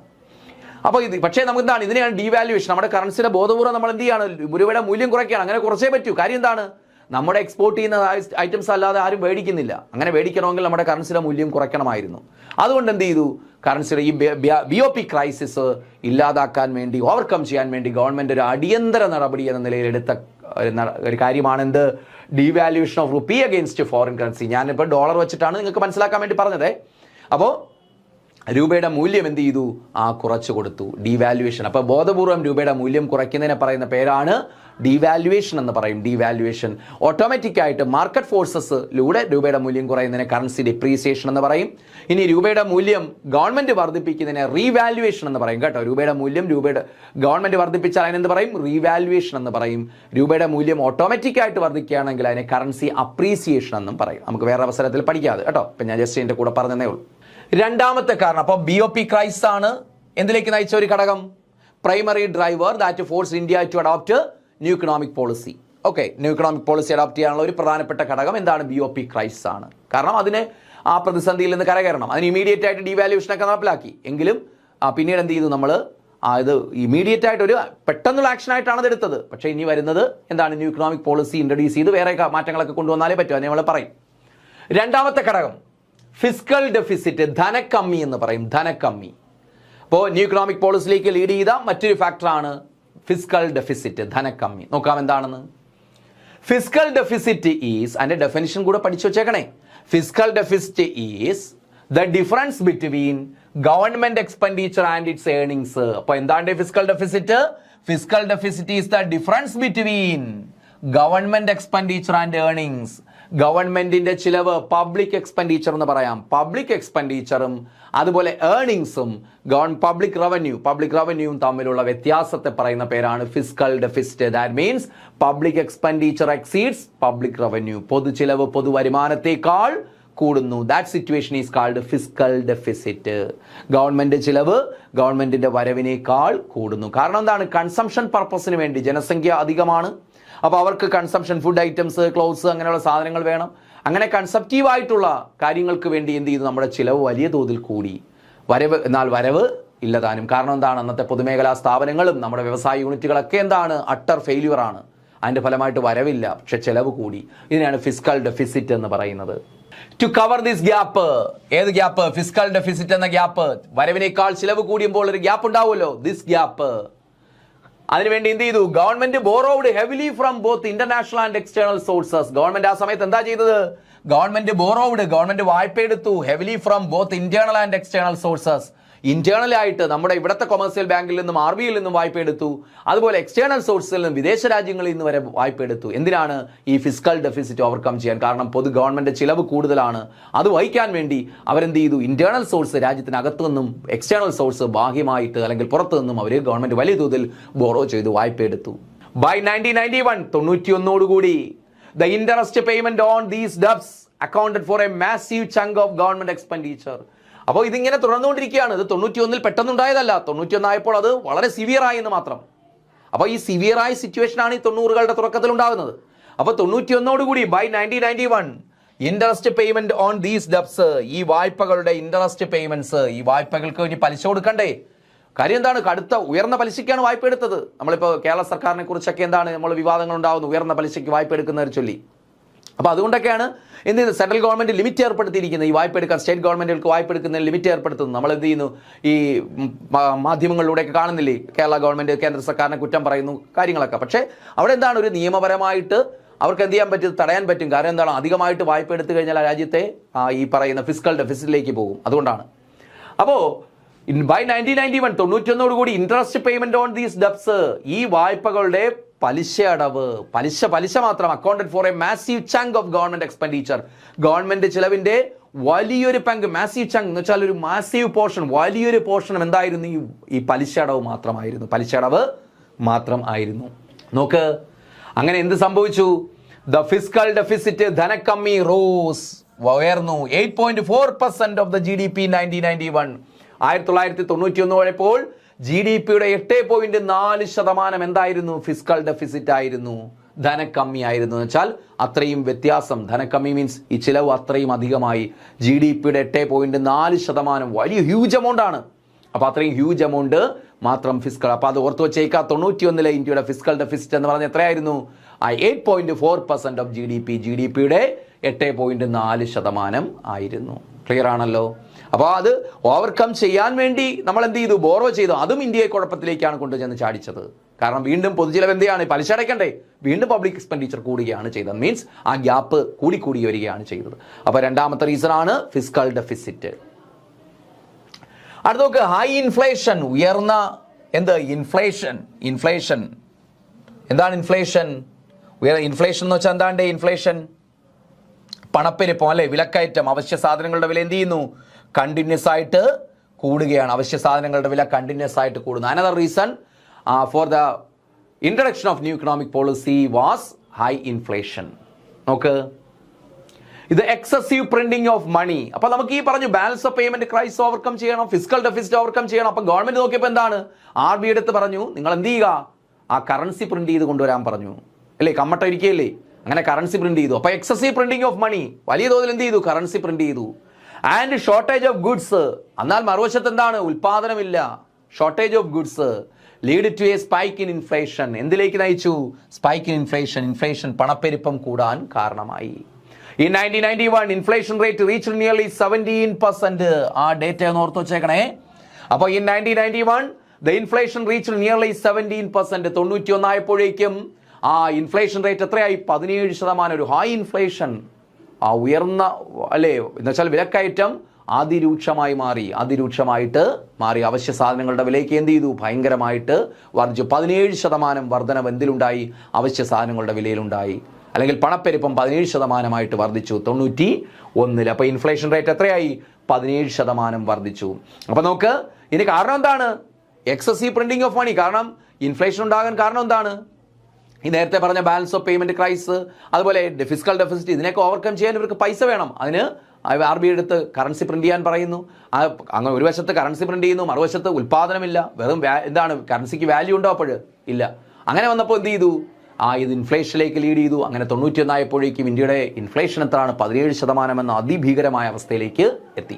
അപ്പോൾ പക്ഷേ നമുക്ക് എന്താണ്? ഇതിനെയാണ് ഡീവാലുവേഷൻ. നമ്മുടെ കറൻസിയുടെ ബോധപൂർവ്വം നമ്മൾ എന്ത് ചെയ്യാണ്? രൂപയുടെ മൂല്യം കുറയ്ക്കുകയാണ്. അങ്ങനെ കുറച്ചേ പറ്റൂ. കാര്യം എന്താണ്? നമ്മുടെ എക്സ്പോർട്ട് ചെയ്യുന്ന ഐറ്റംസ് അല്ലാതെ ആരും മേടിക്കുന്നില്ല. അങ്ങനെ മേടിക്കണമെങ്കിൽ നമ്മുടെ കറൻസിയുടെ മൂല്യം കുറയ്ക്കണമായിരുന്നു. അതുകൊണ്ട് എന്ത് ചെയ്തു? കറൻസിയുടെ ഈ BOP ക്രൈസിസ് ഇല്ലാതാക്കാൻ വേണ്ടി, ഓവർകം ചെയ്യാൻ വേണ്ടി ഗവൺമെന്റ് ഒരു അടിയന്തര നടപടി എന്ന നിലയിൽ എടുത്ത ഒരു കാര്യമാണ് എന്ത്? Devaluation of rupee against foreign currency. ഞാനിപ്പോൾ ഡോളർ വെച്ചിട്ടാണ് നിങ്ങൾക്ക് മനസ്സിലാക്കാൻ വേണ്ടി പറഞ്ഞത്. അപ്പോൾ രൂപയുടെ മൂല്യം എന്ത് ചെയ്തു? കുറച്ചു കൊടുത്തു. ഡീവാലുവേഷൻ. അപ്പോൾ ബോധപൂർവം രൂപയുടെ മൂല്യം കുറയ്ക്കുന്നതിനെ പറയുന്ന പേരാണ് ഡീവാലുവേഷൻ എന്ന് പറയും. ഡീവാലുവേഷൻ ഓട്ടോമാറ്റിക് ആയിട്ട് മാർക്കറ്റ് ഫോഴ്സസിലൂടെ രൂപയുടെ മൂല്യം കുറയുന്നതിനെ കറൻസി ഡിപ്രീസിയേഷൻ എന്ന് പറയും. ഇനി രൂപയുടെ മൂല്യം ഗവൺമെന്റ് വർദ്ധിപ്പിക്കുന്നതിനെ റീവാലുവേഷൻ എന്ന് പറയും കേട്ടോ. രൂപയുടെ മൂല്യം ഗവൺമെന്റ് വർദ്ധിപ്പിച്ചാൽ അതിനെന്ത് പറയും? റീവാലുവേഷൻ എന്ന് പറയും. രൂപയുടെ മൂല്യം ഓട്ടോമാറ്റിക് ആയിട്ട് വർദ്ധിക്കുകയാണെങ്കിൽ അതിനെ കറൻസി അപ്രീസിയേഷൻ എന്നും പറയും. നമുക്ക് വേറെ അവസരത്തിൽ പഠിക്കാതെ കേട്ടോ. ഇപ്പം ഞാൻ ജസ്റ്റ് ഇതിന്റെ കൂടെ പറഞ്ഞതേ ഉള്ളൂ. രണ്ടാമത്തെ കാരണം, അപ്പോൾ BOP ക്രൈസിസ് ആണ് എന്തിലേക്ക് നയിച്ച ഒരു ഘടകം? Primary driver that force India to adopt new economic policy. Okay, new economic policy adopt ചെയ്യാനുള്ള ഒരു പ്രധാനപ്പെട്ട ഘടകം എന്താണ്? BOP ക്രൈസിസ് ആണ്. കാരണം അതിനെ ആ പ്രതിസന്ധിയിൽ നിന്ന് കരകയറണം. അതിന് ഇമീഡിയറ്റ് ആയിട്ട് ഡീവാലുവേഷനൊക്കെ നടപ്പിലാക്കി. എങ്കിലും പിന്നീട് എന്ത് ചെയ്തു? നമ്മൾ ഇത് ഇമീഡിയറ്റ് ആയിട്ട് ഒരു പെട്ടെന്നുള്ള ആക്ഷൻ ആയിട്ടാണ് ഇത് എടുത്തത്. പക്ഷേ ഇനി വരുന്നത് എന്താണ്? ന്യൂ ഇക്കണോമിക് പോളിസി ഇൻട്രൊഡ്യൂസ് ചെയ്ത് വേറെ മാറ്റങ്ങളൊക്കെ കൊണ്ടുവന്നാലേ പറ്റും. അത് നമ്മൾ പറയും. രണ്ടാമത്തെ ഘടകം ഫിസ്ക്കൽ ഡെഫിസിറ്റ്, ധനക്കമ്മി എന്ന് പറയും. ധനക്കമ്മി. അപ്പോൾ ന്യൂ ഇക്കണോമിക് പോളിസിയിലേക്ക് ലീഡ് ചെയ്ത മറ്റൊരു ഫാക്ടറാണ് ഫിസ്ക്കൽ ഡെഫിസിറ്റ്, ധനക്കമ്മി. നോക്കാം എന്താണെന്ന്. ഫിസ്ക്കൽ ഡെഫിസിറ്റ് ഈസ്, അതിന്റെ ഡെഫിനിഷൻ കൂടെ പഠിച്ചു വെച്ചേക്കണേ. Fiscal deficit is the difference between government expenditure and its earnings. അപ്പോൾ എന്താണ് fiscal deficit? Fiscal deficit is the difference between government expenditure and earnings. ഗവൺമെന്റിന്റെ ചിലവ്, പബ്ലിക് എക്സ്പെൻഡിച്ചർ എന്ന് പറയാം. പബ്ലിക് എക്സ്പെൻഡിച്ചറും അതുപോലെ ഏർണിങ്സും പബ്ലിക് റവന്യൂവും തമ്മിലുള്ള വ്യത്യാസത്തെ പറയുന്ന പേരാണ് fiscal deficit. That means public expenditure exceeds public revenue. പൊതു ചിലവ് പൊതുവരുമാനത്തേക്കാൾ കൂടുന്നു. That situation is called fiscal deficit. Government ചിലവ് ഗവൺമെൻറ്റിൻ്റെ വരവിനേക്കാൾ കൂടുന്നു. കാരണം എന്താണ്? കൺസംഷൻ പർപ്പസിന് വേണ്ടി ജനസംഖ്യ അധികമാണ്. അപ്പോൾ അവർക്ക് കൺസംഷൻ ഫുഡ് ഐറ്റംസ്, ക്ലോത്ത്സ് അങ്ങനെയുള്ള സാധനങ്ങൾ വേണം. അങ്ങനെ കൺസെപ്റ്റീവായിട്ടുള്ള കാര്യങ്ങൾക്ക് വേണ്ടി എന്ത് ചെയ്തു? നമ്മുടെ ചിലവ് വലിയ തോതിൽ കൂടി. എന്നാൽ വരവ് ഇല്ലതാനും. കാരണം എന്താണ്? അന്നത്തെ പൊതുമേഖലാ സ്ഥാപനങ്ങളും നമ്മുടെ വ്യവസായ യൂണിറ്റുകളൊക്കെ എന്താണ്? അട്ടർ ഫെയില്യൂർ ആണ്. അതിൻ്റെ ഫലമായിട്ട് വരവില്ല, പക്ഷെ ചിലവ് കൂടി. ഇതിനാണ് ഫിസ്ക്കൽ ഡെഫിസിറ്റ് എന്ന് പറയുന്നത്. ടു കവർ ദിസ് ഗ്യാപ്പ്, ഏത് ഗ്യാപ്പ്? ഫിസ്ക്കൽ ഡെഫിസിറ്റ് എന്ന ഗ്യാപ്പ്. വരവിനേക്കാൾ ചിലവ് കൂടിയുമ്പോൾ ഒരു ഗ്യാപ്പ് ഉണ്ടാവുമല്ലോ, ദിസ് ഗ്യാപ്പ്. അതിനുവേണ്ടി എന്ത് ചെയ്തു? Government borrowed heavily from both international and external sources. Government ആ സമയത്ത് എന്താ ചെയ്തത്? ഗവൺമെന്റ് വായ്പ എടുത്തു heavily from both internal and external sources. Internal ആയിട്ട് നമ്മുടെ ഇവിടുത്തെ കൊമേഴ്സ്യൽ ബാങ്കിൽ നിന്നും RBI നിന്നും വായ്പ എടുത്തു. അതുപോലെ എക്സ്റ്റേണൽ സോഴ്സിൽ നിന്നും വിദേശ രാജ്യങ്ങളിൽ നിന്ന് വരെ വായ്പ എടുത്തു. എന്തിനാണ്? ഈ ഫിസ്ക്കൽ ഡെഫിസിറ്റ് ഓവർകം ചെയ്യാൻ. കാരണം ഗവൺമെന്റ് ചിലവ് കൂടുതലാണ്. അത് വഹിക്കാൻ വേണ്ടി അവരെന്ത് ചെയ്തു? ഇന്റേണൽ സോഴ്സ് രാജ്യത്തിനകത്തു നിന്നും എക്സ്റ്റേണൽ സോഴ്സ് ബാഹ്യമായിട്ട് അല്ലെങ്കിൽ പുറത്തു നിന്നും അവർ ഗവൺമെന്റ് വലിയ തോതിൽ ബോറോ ചെയ്തു വായ്പ എടുത്തു. By 1991 91 the interest payment on these debts accounted for a massive chunk of government expenditure. അപ്പോൾ ഇതിങ്ങനെ തുടർന്നുകൊണ്ടിരിക്കുകയാണ്. ഇത് 91 പെട്ടെന്നുണ്ടായതല്ല. 91 ആയപ്പോൾ അത് വളരെ സിവിയറായി എന്ന് മാത്രം. അപ്പോൾ ഈ സിവിയറായ സിറ്റുവേഷനാണ് ഈ 90കളുടെ തുടക്കത്തിൽ ഉണ്ടാകുന്നത്. അപ്പോൾ 91 by 1991 interest payment on these debts, ഈ വായ്പകളുടെ ഇൻട്രസ്റ്റ് പേയ്മെന്റ്സ്, ഈ വായ്പകൾക്ക് ഇനി പലിശ കൊടുക്കണ്ടേ? കാര്യം എന്താണ്? കടുത്ത ഉയർന്ന പലിശയ്ക്കാണ് വായ്പ എടുത്തത്. നമ്മളിപ്പോൾ കേരള സർക്കാരിനെ കുറിച്ചൊക്കെ എന്താണ് നമ്മൾ വിവാദങ്ങൾ ഉണ്ടാകുന്നു, ഉയർന്ന പലിശയ്ക്ക് വായ്പ എടുക്കുന്നവരെ ചൊല്ലി. അപ്പോൾ അതുകൊണ്ടൊക്കെയാണ് എന്ത് ചെയ്യുന്നത്? സെൻട്രൽ ഗവൺമെന്റ് ലിമിറ്റ് ഏർപ്പെടുത്തിയിരിക്കുന്നത്. ഈ വായ്പ എടുക്കാൻ സ്റ്റേറ്റ് ഗവൺമെന്റുകൾക്ക് വായ്പ എടുക്കുന്നതിന് ലിമിറ്റ് ഏർപ്പെടുത്തുന്നു. നമ്മൾ എന്ത് ചെയ്യുന്നു? ഈ മാധ്യമങ്ങളിലൂടെയൊക്കെ കാണുന്നില്ലേ? കേരള ഗവൺമെന്റ് കേന്ദ്ര സർക്കാരിനെ കുറ്റം പറയുന്നു കാര്യങ്ങളൊക്കെ. പക്ഷേ അവിടെ എന്താണ്? ഒരു നിയമപരമായിട്ട് അവർക്ക് എന്ത് ചെയ്യാൻ പറ്റും? തടയാൻ പറ്റും. കാരണം എന്താണ്? അധികമായിട്ട് വായ്പ എടുത്തു കഴിഞ്ഞാൽ ആ രാജ്യത്തെ ഈ പറയുന്ന ഫിസ്ക്കൽ ഡെഫിസിറ്റിലേക്ക് പോകും. അതുകൊണ്ടാണ്. അപ്പോൾ by 1991 91 interest payment on these debts, ഈ വായ്പകളുടെ പലിശ അടവ്, പലിശ മാത്രം accounted for a massive chunk of government expenditure. Government ചിലവിന്റെ വലിയൊരു പങ്ക്, മാസീവ് ചങ്ക് എന്ന് വെച്ചാൽ ഒരു മാസീവ് പോർഷൻ, വലിയൊരു പോർഷൻ എന്തായിരുന്നു? ഈ പലിശ അടവ് മാത്രമായിരുന്നു. പലിശ അടവ് മാത്രം ആയിരുന്നു. നോക്ക്, അങ്ങനെ എന്ത് സംഭവിച്ചു? ദ ഫിസ്ക്കൽ ഡെഫിസിറ്റ്, ധനക്കമ്മി റോസ്, ഉയർന്നു. 8.4% ഓഫ് ദ GDP 1991. 1991 ആയപ്പോൾ GDPയുടെ 8.4% എന്തായിരുന്നു? ഫിസ്ക്കൽ ഡെഫിസിറ്റ് ആയിരുന്നു, ധനക്കമ്മി ആയിരുന്നു. എന്ന് വെച്ചാൽ അത്രയും വ്യത്യാസം. ധനക്കമ്മി മീൻസ് ഈ ചിലവ് അത്രയും അധികമായി. GDPയുടെ 8.4% വലിയ ഹ്യൂജ് എമൗണ്ട് ആണ്. അപ്പോൾ അത്രയും ഹ്യൂജ് എമൗണ്ട് മാത്രം ഫിസ്ക്കൽ. അപ്പോൾ അത് ഓർത്ത് വെച്ചേക്കാം. 91 ഇന്ത്യയുടെ ഫിസ്ക്കൽ ഡെഫിസിറ്റ് എന്ന് പറഞ്ഞാൽ എത്രയായിരുന്നു? 8.4% ഓഫ് GDPയുടെ 8.4% ആയിരുന്നു. ക്ലിയർ ആണല്ലോ? അപ്പോൾ അത് ഓവർകം ചെയ്യാൻ വേണ്ടി നമ്മൾ എന്ത് ചെയ്തു? ബോറോ ചെയ്തു. അതും ഇന്ത്യയെ കുഴപ്പത്തിലേക്കാണ് കൊണ്ടുചെന്ന് ചാടിച്ചത്. കാരണം വീണ്ടും പൊതുചിലവ് എന്ത് ചെയ്യാണ്? പലിശ അടയ്ക്കണ്ടേ? വീണ്ടും പബ്ലിക് എക്സ്പെൻഡിച്ചർ കൂടുകയാണ് ചെയ്തത്. മീൻസ് ആ ഗ്യാപ്പ് കൂടി വരികയാണ് ചെയ്തത്. അപ്പോൾ രണ്ടാമത്തെ റീസൺ ആണ് ഫിസ്ക്കൽ ഡെഫിസിറ്റ്. അടുത്ത നോക്ക്, ഹൈ ഇൻഫ്ലേഷൻ, ഉയർന്ന ഇൻഫ്ലേഷൻ എന്താണ് ഇൻഫ്ലേഷൻ? ഇൻഫ്ലേഷൻ എന്ന് വെച്ചാൽ എന്താണ്ട് ഇൻഫ്ലേഷൻ? പണപ്പെരുപ്പം അല്ലെ, വിലക്കയറ്റം. അവശ്യ സാധനങ്ങളുടെ വില എന്ത് ചെയ്യുന്നു? കണ്ടിന്യൂസ് ആയിട്ട് കൂടുകയാണ്. അവശ്യ സാധനങ്ങളുടെ വില കണ്ടിന്യൂസ് ആയിട്ട് കൂടുന്നു. Another reason for the introduction of new economic policy was high inflation. നോക്ക്, ഇത് എക്സസീവ് പ്രിന്റിംഗ് ഓഫ് മണി. അപ്പൊ നമുക്ക് ഈ പറഞ്ഞു balance of payment crisis overcome ചെയ്യണം, ഫിസ്ക്കൽ ഡെഫിസിറ്റ് ഓവർകം ചെയ്യണം. അപ്പൊ ഗവൺമെന്റ് നോക്കിയപ്പോൾ എന്താണ്? RBI എടുത്ത് പറഞ്ഞു, നിങ്ങൾ എന്ത് ചെയ്യുക? ആ കറൻസി പ്രിന്റ് ചെയ്ത് കൊണ്ടുവരാൻ പറഞ്ഞു അല്ലേ? കമ്മട്ട ഇരിക്കുകയല്ലേ? അങ്ങനെ കറൻസി പ്രിന്റ് ചെയ്തു. അപ്പൊ എക്സസീവ് പ്രിന്റിംഗ് ഓഫ് മണി, വലിയ തോതിൽ എന്ത് ചെയ്തു? കറൻസി പ്രിന്റ് ചെയ്തു. ആൻഡ് ഷോർട്ടേജ് ഓഫ് ഗുഡ്സ്, എന്നാൽ മറുവശത്ത് എന്താണ്? ഉൽപാദനമില്ല. Shortage of goods lead to a spike in inflation. എന്തിലേക്ക് നയിച്ചു? സ്പൈക്ക് ഇൻ ഇൻഫ്ലേഷൻ പണപ്പെരുപ്പം കൂടാൻ കാരണമായി. In 1991 inflation rate reached nearly 17%. ആ ഡേറ്റ ഒന്ന് ഓർത്ത് വെച്ചേക്കണേ. അപ്പോൾ in 1991 the inflation reached nearly 17%. 91 ആയപ്പോഴേക്കും ആ ഇൻഫ്ലേഷൻ റേറ്റ് എത്രയായി? 17%. ഒരു ഹൈ ഇൻഫ്ലേഷൻ, ആ ഉയർന്ന അല്ലേ എന്ന് വെച്ചാൽ വിലക്കയറ്റം അതിരൂക്ഷമായിട്ട് മാറി. അവശ്യ സാധനങ്ങളുടെ വിലയ്ക്ക് എന്ത് ചെയ്തു? ഭയങ്കരമായിട്ട് വർദ്ധിച്ചു. 17% വർധനവ് എന്തിലുണ്ടായി? അവശ്യ സാധനങ്ങളുടെ വിലയിലുണ്ടായി. അല്ലെങ്കിൽ പണപ്പെരുപ്പം 17% വർദ്ധിച്ചു 91. അപ്പോൾ ഇൻഫ്ലേഷൻ റേറ്റ് എത്രയായി? 17% വർദ്ധിച്ചു. അപ്പോൾ നോക്ക്, ഇനി കാരണം എന്താണ്? Excessive printing of money. കാരണം ഇൻഫ്ലേഷൻ ഉണ്ടാകാൻ കാരണം എന്താണ്? ഈ നേരത്തെ പറഞ്ഞ ബാലൻസ് ഓഫ് പേയ്മെന്റ് ക്രൈസിസ്, അതുപോലെ ഫിസ്ക്കൽ ഡെഫിസിറ്റ്, ഇതിനൊക്കെ ഓവർകം ചെയ്യാൻ ഇവർക്ക് പൈസ വേണം. അതിന് RBI എടുത്ത് കറൻസി പ്രിന്റ് ചെയ്യാൻ പറയുന്നു. അങ്ങ് ഒരു വശത്ത് കറൻസി പ്രിന്റ് ചെയ്യുന്നു, മറുവശത്ത് ഉൽപ്പാദനമില്ല, വെറും എന്താണ് കറൻസിക്ക് വാല്യൂ ഉണ്ടോ അപ്പോൾ ഇല്ല. അങ്ങനെ വന്നപ്പോൾ എന്ത് ചെയ്തു? ഇത് ഇൻഫ്ലേഷനിലേക്ക് ലീഡ് ചെയ്തു. അങ്ങനെ 91 ആയപ്പോഴേക്കും ഇന്ത്യയുടെ ഇൻഫ്ലേഷൻ എത്രയാണ്? 17% എന്ന അതിഭീകരമായ അവസ്ഥയിലേക്ക് എത്തി.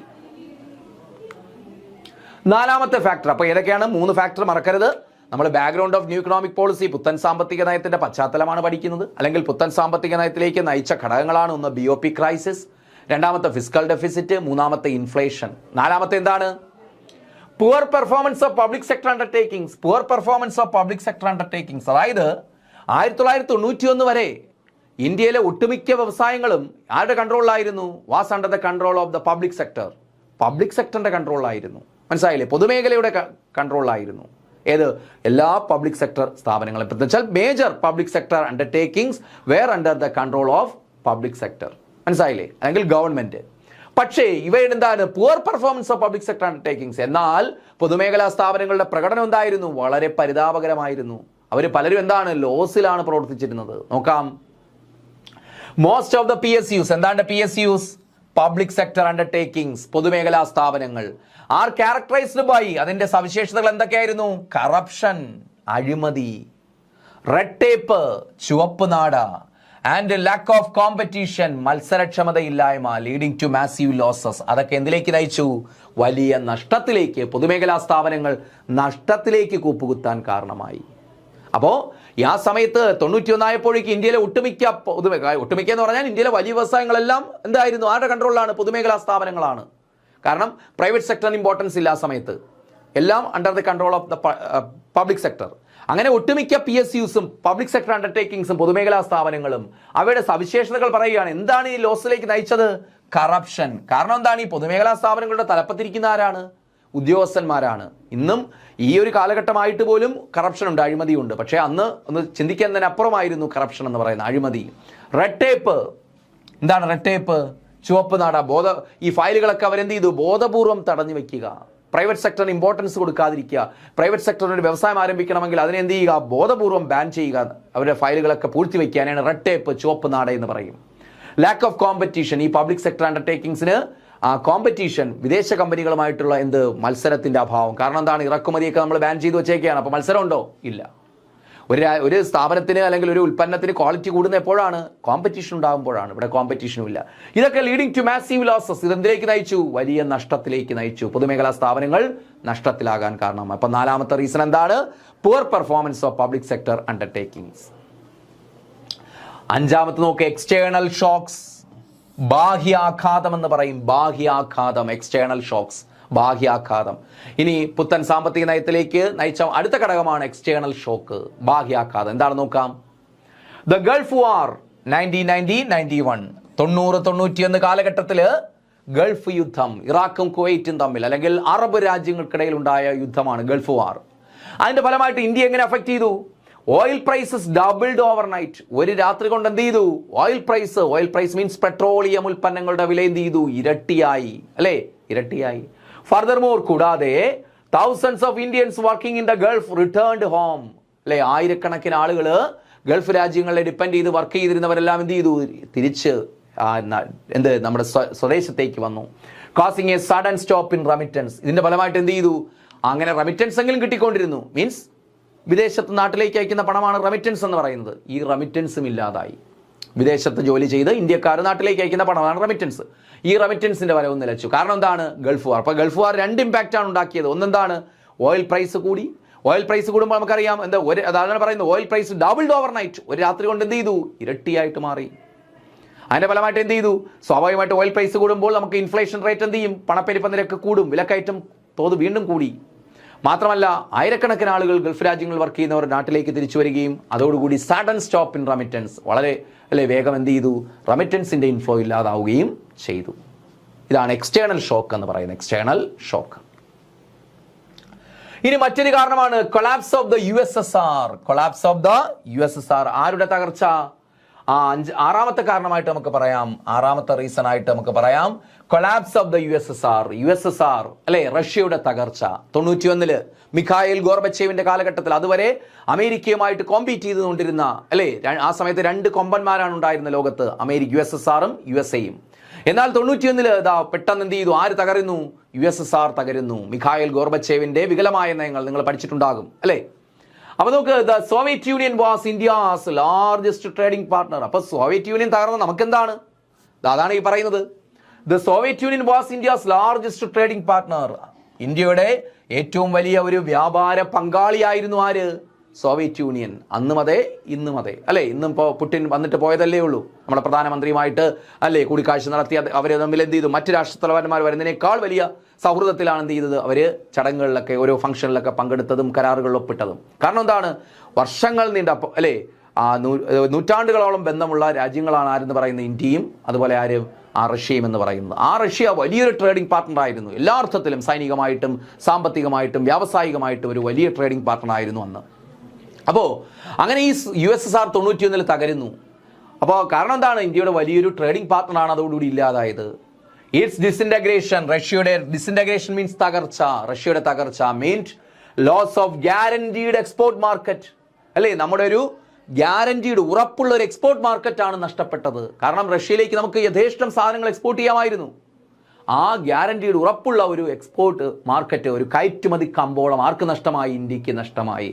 നാലാമത്തെ ഫാക്ടർ, അപ്പോൾ ഏതൊക്കെയാണ്? 3 ഫാക്ടർ മറക്കരുത്. നമ്മൾ background of new economic policy, പുത്തൻ സാമ്പത്തിക നയത്തിന്റെ പശ്ചാത്തലമാണ് പഠിക്കുന്നത്, അല്ലെങ്കിൽ പുത്തൻ സാമ്പത്തിക നയത്തിലേക്ക് നയിച്ച ഘടകങ്ങളാണ്. ഒന്ന് BOP ക്രൈസിസ്, രണ്ടാമത്തെ ഫിസ്ക്കൽ ഡെഫിസിറ്റ്, മൂന്നാമത്തെ ഇൻഫ്ലേഷൻ, നാലാമത്തെ എന്താണ്? Poor performance of public sector undertakings. Poor performance of public sector undertakings, അതായത് 1991 വരെ ഇന്ത്യയിലെ ഒട്ടുമിക്ക വ്യവസായങ്ങളും ആരുടെ കൺട്രോളിലായിരുന്നു? Was under the control of the public sector. Public സെക്ടറിന്റെ കൺട്രോളിലായിരുന്നു. മനസ്സിലായില്ലേ? പൊതുമേഖലയുടെ കൺട്രോളിലായിരുന്നു. ഏത്? എല്ലാ പബ്ലിക് സെക്ടർ സ്ഥാപനങ്ങളും. വെച്ചാൽ major public sector undertakings were under the control of public sector. മനസ്സിലായില്ലേ? അല്ലെങ്കിൽ ഗവൺമെന്റ്. പക്ഷേ ഇവയുടെ എന്താണ്? Poor performance of public sector undertakings. എന്നാൽ പൊതുമേഖലാ സ്ഥാപനങ്ങളുടെ പ്രകടനം എന്തായിരുന്നു? വളരെ പരിതാപകരമായിരുന്നു. അവർ പലരും എന്താണ്? ലോസിലാണ് പ്രവർത്തിച്ചിരുന്നത്. നോക്കാം. മോസ്റ്റ് ഓഫ് ദ PSUs, എന്താണ് PSUs? പബ്ലിക് സെക്ടർ അണ്ടർടേക്കിംഗ്സ്, പൊതുമേഖലാ സ്ഥാപനങ്ങൾ, ആർ ക്യാരക്ടറൈസ്ഡ് ബൈ, അതിന്റെ സവിശേഷതകൾ എന്തൊക്കെയായിരുന്നു? കറപ്ഷൻ, അഴിമതി, റെഡ് ടേപ്പ്, ചുവപ്പ് നാട, ആൻഡ് ലാക്ക് ഓഫ് കോമ്പറ്റീഷൻ, മത്സരക്ഷമതയില്ലായ്മ, ലീഡിംഗ് ടു മാസീവ് ലോസസ്. അതൊക്കെ എന്തിലേക്ക് നയിച്ചു? വലിയ നഷ്ടത്തിലേക്ക്, പൊതുമേഖലാ സ്ഥാപനങ്ങൾ നഷ്ടത്തിലേക്ക് കൂപ്പുകുത്താൻ കാരണമായി. അപ്പോൾ ആ സമയത്ത് 91 ആയപ്പോഴേക്ക് ഇന്ത്യയിലെ ഒട്ടുമിക്ക എന്ന് പറഞ്ഞാൽ ഇന്ത്യയിലെ വലിയ വ്യവസായങ്ങളെല്ലാം എന്തായിരുന്നു? ആരുടെ കൺട്രോളിലാണ്? പൊതുമേഖലാ സ്ഥാപനങ്ങളാണ്. കാരണം പ്രൈവറ്റ് സെക്ടറിന് ഇമ്പോർട്ടൻസ് ഇല്ല ആ സമയത്ത്, എല്ലാം under the control of the public sector. അങ്ങനെ ഒട്ടുമിക്ക PSUസും പബ്ലിക് സെക്ടർ അണ്ടർടേക്കിംഗ്സും പൊതുമേഖലാ സ്ഥാപനങ്ങളും അവയുടെ സവിശേഷതകൾ പറയുകയാണ്. എന്താണ് ഈ ലോസിലേക്ക് നയിച്ചത്? കറപ്ഷൻ. കാരണം എന്താണ്? ഈ പൊതുമേഖലാ സ്ഥാപനങ്ങളുടെ തലപ്പത്തിരിക്കുന്ന ആരാണ്? ഉദ്യോഗസ്ഥന്മാരാണ്. ഇന്നും ഈ ഒരു കാലഘട്ടമായിട്ട് പോലും കറപ്ഷൻ ഉണ്ട്, അഴിമതിയുണ്ട്. പക്ഷേ അന്ന് ഒന്ന് ചിന്തിക്കാൻ തന്നെ അപ്പുറമായിരുന്നു കറപ്ഷൻ എന്ന് പറയുന്ന അഴിമതി. റെഡ് ടേപ്പ്, എന്താണ് റെഡ് ടേപ്പ്? ചുവപ്പ് നാട. ഈ ഫയലുകളൊക്കെ അവരെന്ത് ചെയ്തു? ബോധപൂർവം തടഞ്ഞു വെക്കുക. പ്രൈവറ്റ് സെക്ടറിന് ഇമ്പോർട്ടൻസ് കൊടുക്കാതിരിക്കുക. പ്രൈവറ്റ് സെക്ടറിന് ഒരു വ്യവസായം ആരംഭിക്കണമെങ്കിൽ അതിനെ എന്ത് ചെയ്യുക? ബോധപൂർവം ബാൻ ചെയ്യുക. അവരുടെ ഫയലുകളൊക്കെ പൂഴ്ത്തിവെക്കാനാണ് റെഡ് ടേപ്പ്, ചുവപ്പ് നാട എന്ന് പറയും. ലാക്ക് ഓഫ് കോമ്പറ്റീഷൻ, ഈ പബ്ലിക് സെക്ടർ അണ്ടർടേക്കിംഗ്സിന് കോമ്പറ്റീഷൻ, വിദേശ കമ്പനികളുമായിട്ടുള്ള മത്സരത്തിന്റെ അഭാവം. കാരണം എന്താണ്? ഇറക്കുമതിയൊക്കെ നമ്മൾ ബാൻ ചെയ്ത് വെച്ചേക്കുകയാണ്. അപ്പോൾ മത്സരം ഉണ്ടോ? ഇല്ല. ഒരു സ്ഥാപനത്തിന് അല്ലെങ്കിൽ ഒരു ഉൽപ്പന്നത്തിന് ക്വാളിറ്റി കൂടുന്ന എപ്പോഴാണ്? കോമ്പറ്റീഷൻ ഉണ്ടാകുമ്പോഴാണ്. ഇവിടെ കോമ്പറ്റീഷനും ഇല്ല. ഇതൊക്കെ ലീഡിംഗ് ടു മാസീവ് ലോസസ്. ഇതെന്തിലേക്ക് നയിച്ചു? വലിയ നഷ്ടത്തിലേക്ക് നയിച്ചു. പൊതുമേഖലാ സ്ഥാപനങ്ങൾ നഷ്ടത്തിലാകാൻ കാരണം. അപ്പം നാലാമത്തെ റീസൺ എന്താണ്? Poor performance of public sector undertakings. അഞ്ചാമത്തെ നോക്ക്, എക്സ്റ്റേണൽ ഷോക്സ്, ബാഹ്യാഘാതം എന്ന് പറയും. ബാഹ്യാഘാതം, എക്സ്റ്റേണൽ ഷോക്സ്, ബാഹ്യാഘാതം. ഇനി പുത്തൻ സാമ്പത്തിക നയത്തിലേക്ക് നയിച്ച അടുത്ത ഘടകമാണ് എക്സ്റ്റേണൽ ഷോക്ക്, ബാഹ്യാഘാതം. എന്താണ് നോക്കാം. ദ ഗൾഫ് വാർ 1990-91, 90-91 കാലഘട്ടത്തിൽ ഗൾഫ് യുദ്ധം, ഇറാഖും കുവൈറ്റും തമ്മിൽ, അല്ലെങ്കിൽ അറബ് രാജ്യങ്ങൾക്കിടയിൽ ഉണ്ടായ യുദ്ധമാണ് ഗൾഫ് വാർ. അതിന്റെ ഫലമായിട്ട് ഇന്ത്യ എങ്ങനെ അഫക്ട് ചെയ്തു? Oil prices doubled overnight. ഒരു രാത്രി കൊണ്ട് എന്ത് ചെയ്തു? ഓയിൽ പ്രൈസ് മീൻസ് പെട്രോളിയം ഉൽപ്പന്നങ്ങളുടെ വില എന്ത് ചെയ്തു? ഇരട്ടിയായി, അല്ലേ? ഇരട്ടിയായി. ഫർദർമോർ, കൂടാതെ thousands of Indians working in the Gulf returned home, അല്ലെ? ആയിരക്കണക്കിന് ആളുകൾ ഗൾഫ് രാജ്യങ്ങളെ ഡിപ്പെൻഡ് ചെയ്ത് വർക്ക് ചെയ്തിരുന്നവരെല്ലാം എന്ത് ചെയ്തു? തിരിച്ച് നമ്മുടെ സ്വദേശത്തേക്ക് വന്നു. Causing A sudden stop in remittance. ഇതിന്റെ ഫലമായിട്ട് എന്ത് ചെയ്തു? അങ്ങനെ റെമിറ്റൻസ് എങ്കിലും കിട്ടിക്കൊണ്ടിരുന്നു. മീൻസ് വിദേശത്ത് നാട്ടിലേക്ക് അയക്കുന്ന പണമാണ് റെമിറ്റൻസ് എന്ന് പറയുന്നത്. ഈ റെമിറ്റൻസും ഇല്ലാതായി. വിദേശത്ത് ജോലി ചെയ്ത് ഇന്ത്യക്കാർ നാട്ടിലേക്ക് അയക്കുന്ന പണമാണ് റെമിറ്റൻസ്. ഈ റെമിറ്റൻസിന്റെ വരവും നിലച്ചു. കാരണം എന്താണ്? ഗൾഫ് വാർ. അപ്പോൾ ഗൾഫ് വാർ രണ്ട് ഇമ്പാക്റ്റ് ആണ് ഉണ്ടാക്കിയത്. ഒന്നെന്താണ്? ഓയിൽ പ്രൈസ് കൂടി. ഓയിൽ പ്രൈസ് കൂടുമ്പോൾ നമുക്കറിയാം അതാണ് പറയുന്നത്, ഓയിൽ പ്രൈസ് ഡബിൾഡ് ഓവർനൈറ്റ്. ഒരു രാത്രി കൊണ്ട് എന്ത് ചെയ്തു? ഇരട്ടിയായിട്ട് മാറി. അതിന്റെ ഫലമായിട്ട് എന്ത് ചെയ്തു? സ്വാഭാവികമായിട്ട് ഓയിൽ പ്രൈസ് കൂടുമ്പോൾ നമുക്ക് ഇൻഫ്ലേഷൻ റേറ്റ് എന്ത് ചെയ്യും? പണപ്പെരുപ്പ നിരക്ക് കൂടും, വിലക്കയറ്റം തോത് വീണ്ടും കൂടി. മാത്രമല്ല, ആയിരക്കണക്കിന് ആളുകൾ ഗൾഫ് രാജ്യങ്ങളിൽ വർക്ക് ചെയ്യുന്നവർ നാട്ടിലേക്ക് തിരിച്ചു വരികയും അതോടുകൂടി സഡൻ സ്റ്റോപ്പ് ഇൻ റെമിറ്റൻസ്, വളരെ വേഗം എന്ത് ചെയ്തു? റെമിറ്റൻസിന്റെ ഇൻഫ്ലോ ഇല്ലാതാവുകയും ചെയ്തു. ഇതാണ് എക്സ്റ്റേണൽ ഷോക്ക് എന്ന് പറയുന്നത്, എക്സ്റ്റേണൽ ഷോക്ക്. ഇനി മറ്റൊരു കാരണമാണ് collapse of the USSR. Collapse of the USSR. ആരുടെ തകർച്ച? ആറാമത്തെ കാരണമായിട്ട് നമുക്ക് പറയാം, ആറാമത്തെ റീസൺ ആയിട്ട് നമുക്ക് പറയാം കൊളാപ്സ് ഓഫ് ദ USSR, അല്ലെ? റഷ്യയുടെ തകർച്ച. 91 മിഖായിൽ ഗോർബച്ചേവിന്റെ കാലഘട്ടത്തിൽ, അതുവരെ അമേരിക്കയുമായിട്ട് കോമ്പീറ്റ് ചെയ്തുകൊണ്ടിരുന്ന, അല്ലെ? ആ സമയത്ത് രണ്ട് കൊമ്പന്മാരാണ് ഉണ്ടായിരുന്ന ലോകത്ത്, USSRഉം USA യും. എന്നാൽ 91 ഇതാ പെട്ടെന്ന് എന്ത് ചെയ്തു? ആര് തകരുന്നു? USSR തകരുന്നു. മിഖായിൽ ഗോർബച്ചേവിന്റെ വികലമായ നയങ്ങൾ നിങ്ങൾ പഠിച്ചിട്ടുണ്ടാകും അല്ലേ? അപ്പൊ നമുക്ക് the Soviet union was India's largest trading partner. അപ്പൊ സോവിയറ്റ് യൂണിയൻ തകർന്ന നമുക്ക് എന്താണ്? അതാണ് ഈ പറയുന്നത്. The Soviet union was India's largest trading partner. ഇന്ത്യയുടെ ഏറ്റവും വലിയ ഒരു വ്യാപാര പങ്കാളിയായിരുന്നു ആര്? Soviet union. അന്നും അതെ ഇന്നും അതെ അല്ലേ? ഇന്നും ഇപ്പോൾ പുടിൻ വന്നിട്ട് പോയതല്ലേ ഉള്ളൂ. നമ്മുടെ പ്രധാനമന്ത്രിയുമായിട്ട് അല്ലേ കൂടിക്കാഴ്ച നടത്തി. അവർ തമ്മിൽ എന്ത് ചെയ്തു? മറ്റ് രാഷ്ട്രത്തലവന്മാർ വരുന്നതിനേക്കാൾ വലിയ സൗഹൃദത്തിലാണ് എന്ത് ചെയ്തത്? അവർ ചടങ്ങുകളിലൊക്കെ ഓരോ ഫംഗ്ഷനിലൊക്കെ പങ്കെടുത്തതും കരാറുകളിൽ ഒപ്പിട്ടതും. കാരണം എന്താണ്? വർഷങ്ങൾ നീണ്ട അല്ലേ നൂറ്റാണ്ടുകളോളം ബന്ധമുള്ള രാജ്യങ്ങളാണ് ആരെന്ന് പറയുന്നത്? ഇന്ത്യയും അതുപോലെ ആരും റഷ്യയും എന്ന് പറയുന്നത്. റഷ്യ വലിയൊരു ട്രേഡിംഗ് പാർട്ണർ ആയിരുന്നു. എല്ലാ അർത്ഥത്തിലും സൈനികമായിട്ടും സാമ്പത്തികമായിട്ടും വ്യാവസായികമായിട്ടും ഒരു വലിയ ട്രേഡിംഗ് പാർട്ണർ ആയിരുന്നു അന്ന്. അപ്പോൾ അങ്ങനെ ഈ USSR 91 തകരുന്നു. അപ്പോൾ കാരണം എന്താണ്? ഇന്ത്യയുടെ വലിയൊരു ട്രേഡിംഗ് പാർട്ണറാണ് അതോടുകൂടി ഇല്ലാതായത്. ഇറ്റ്സ് ഡിസിൻറ്റഗ്രേഷൻ, റഷ്യയുടെ ഡിസിൻറ്റഗ്രേഷൻ മീൻസ് തകർച്ച. റഷ്യയുടെ തകർച്ച means loss of guaranteed export market അല്ലേ? നമ്മുടെ ഒരു ഗ്യാരണ്ടീഡ് ഉറപ്പുള്ള ഒരു എക്സ്പോർട്ട് മാർക്കറ്റാണ് നഷ്ടപ്പെട്ടത്. കാരണം റഷ്യയിലേക്ക് നമുക്ക് യഥേഷ്ടം സാധനങ്ങൾ എക്സ്പോർട്ട് ചെയ്യാമായിരുന്നു. ആ ഗ്യാരണ്ടീഡ് ഉറപ്പുള്ള ഒരു എക്സ്പോർട്ട് മാർക്കറ്റ്, ഒരു കയറ്റുമതി കമ്പോളം ആർക്ക് നഷ്ടമായി? ഇന്ത്യക്ക് നഷ്ടമായി.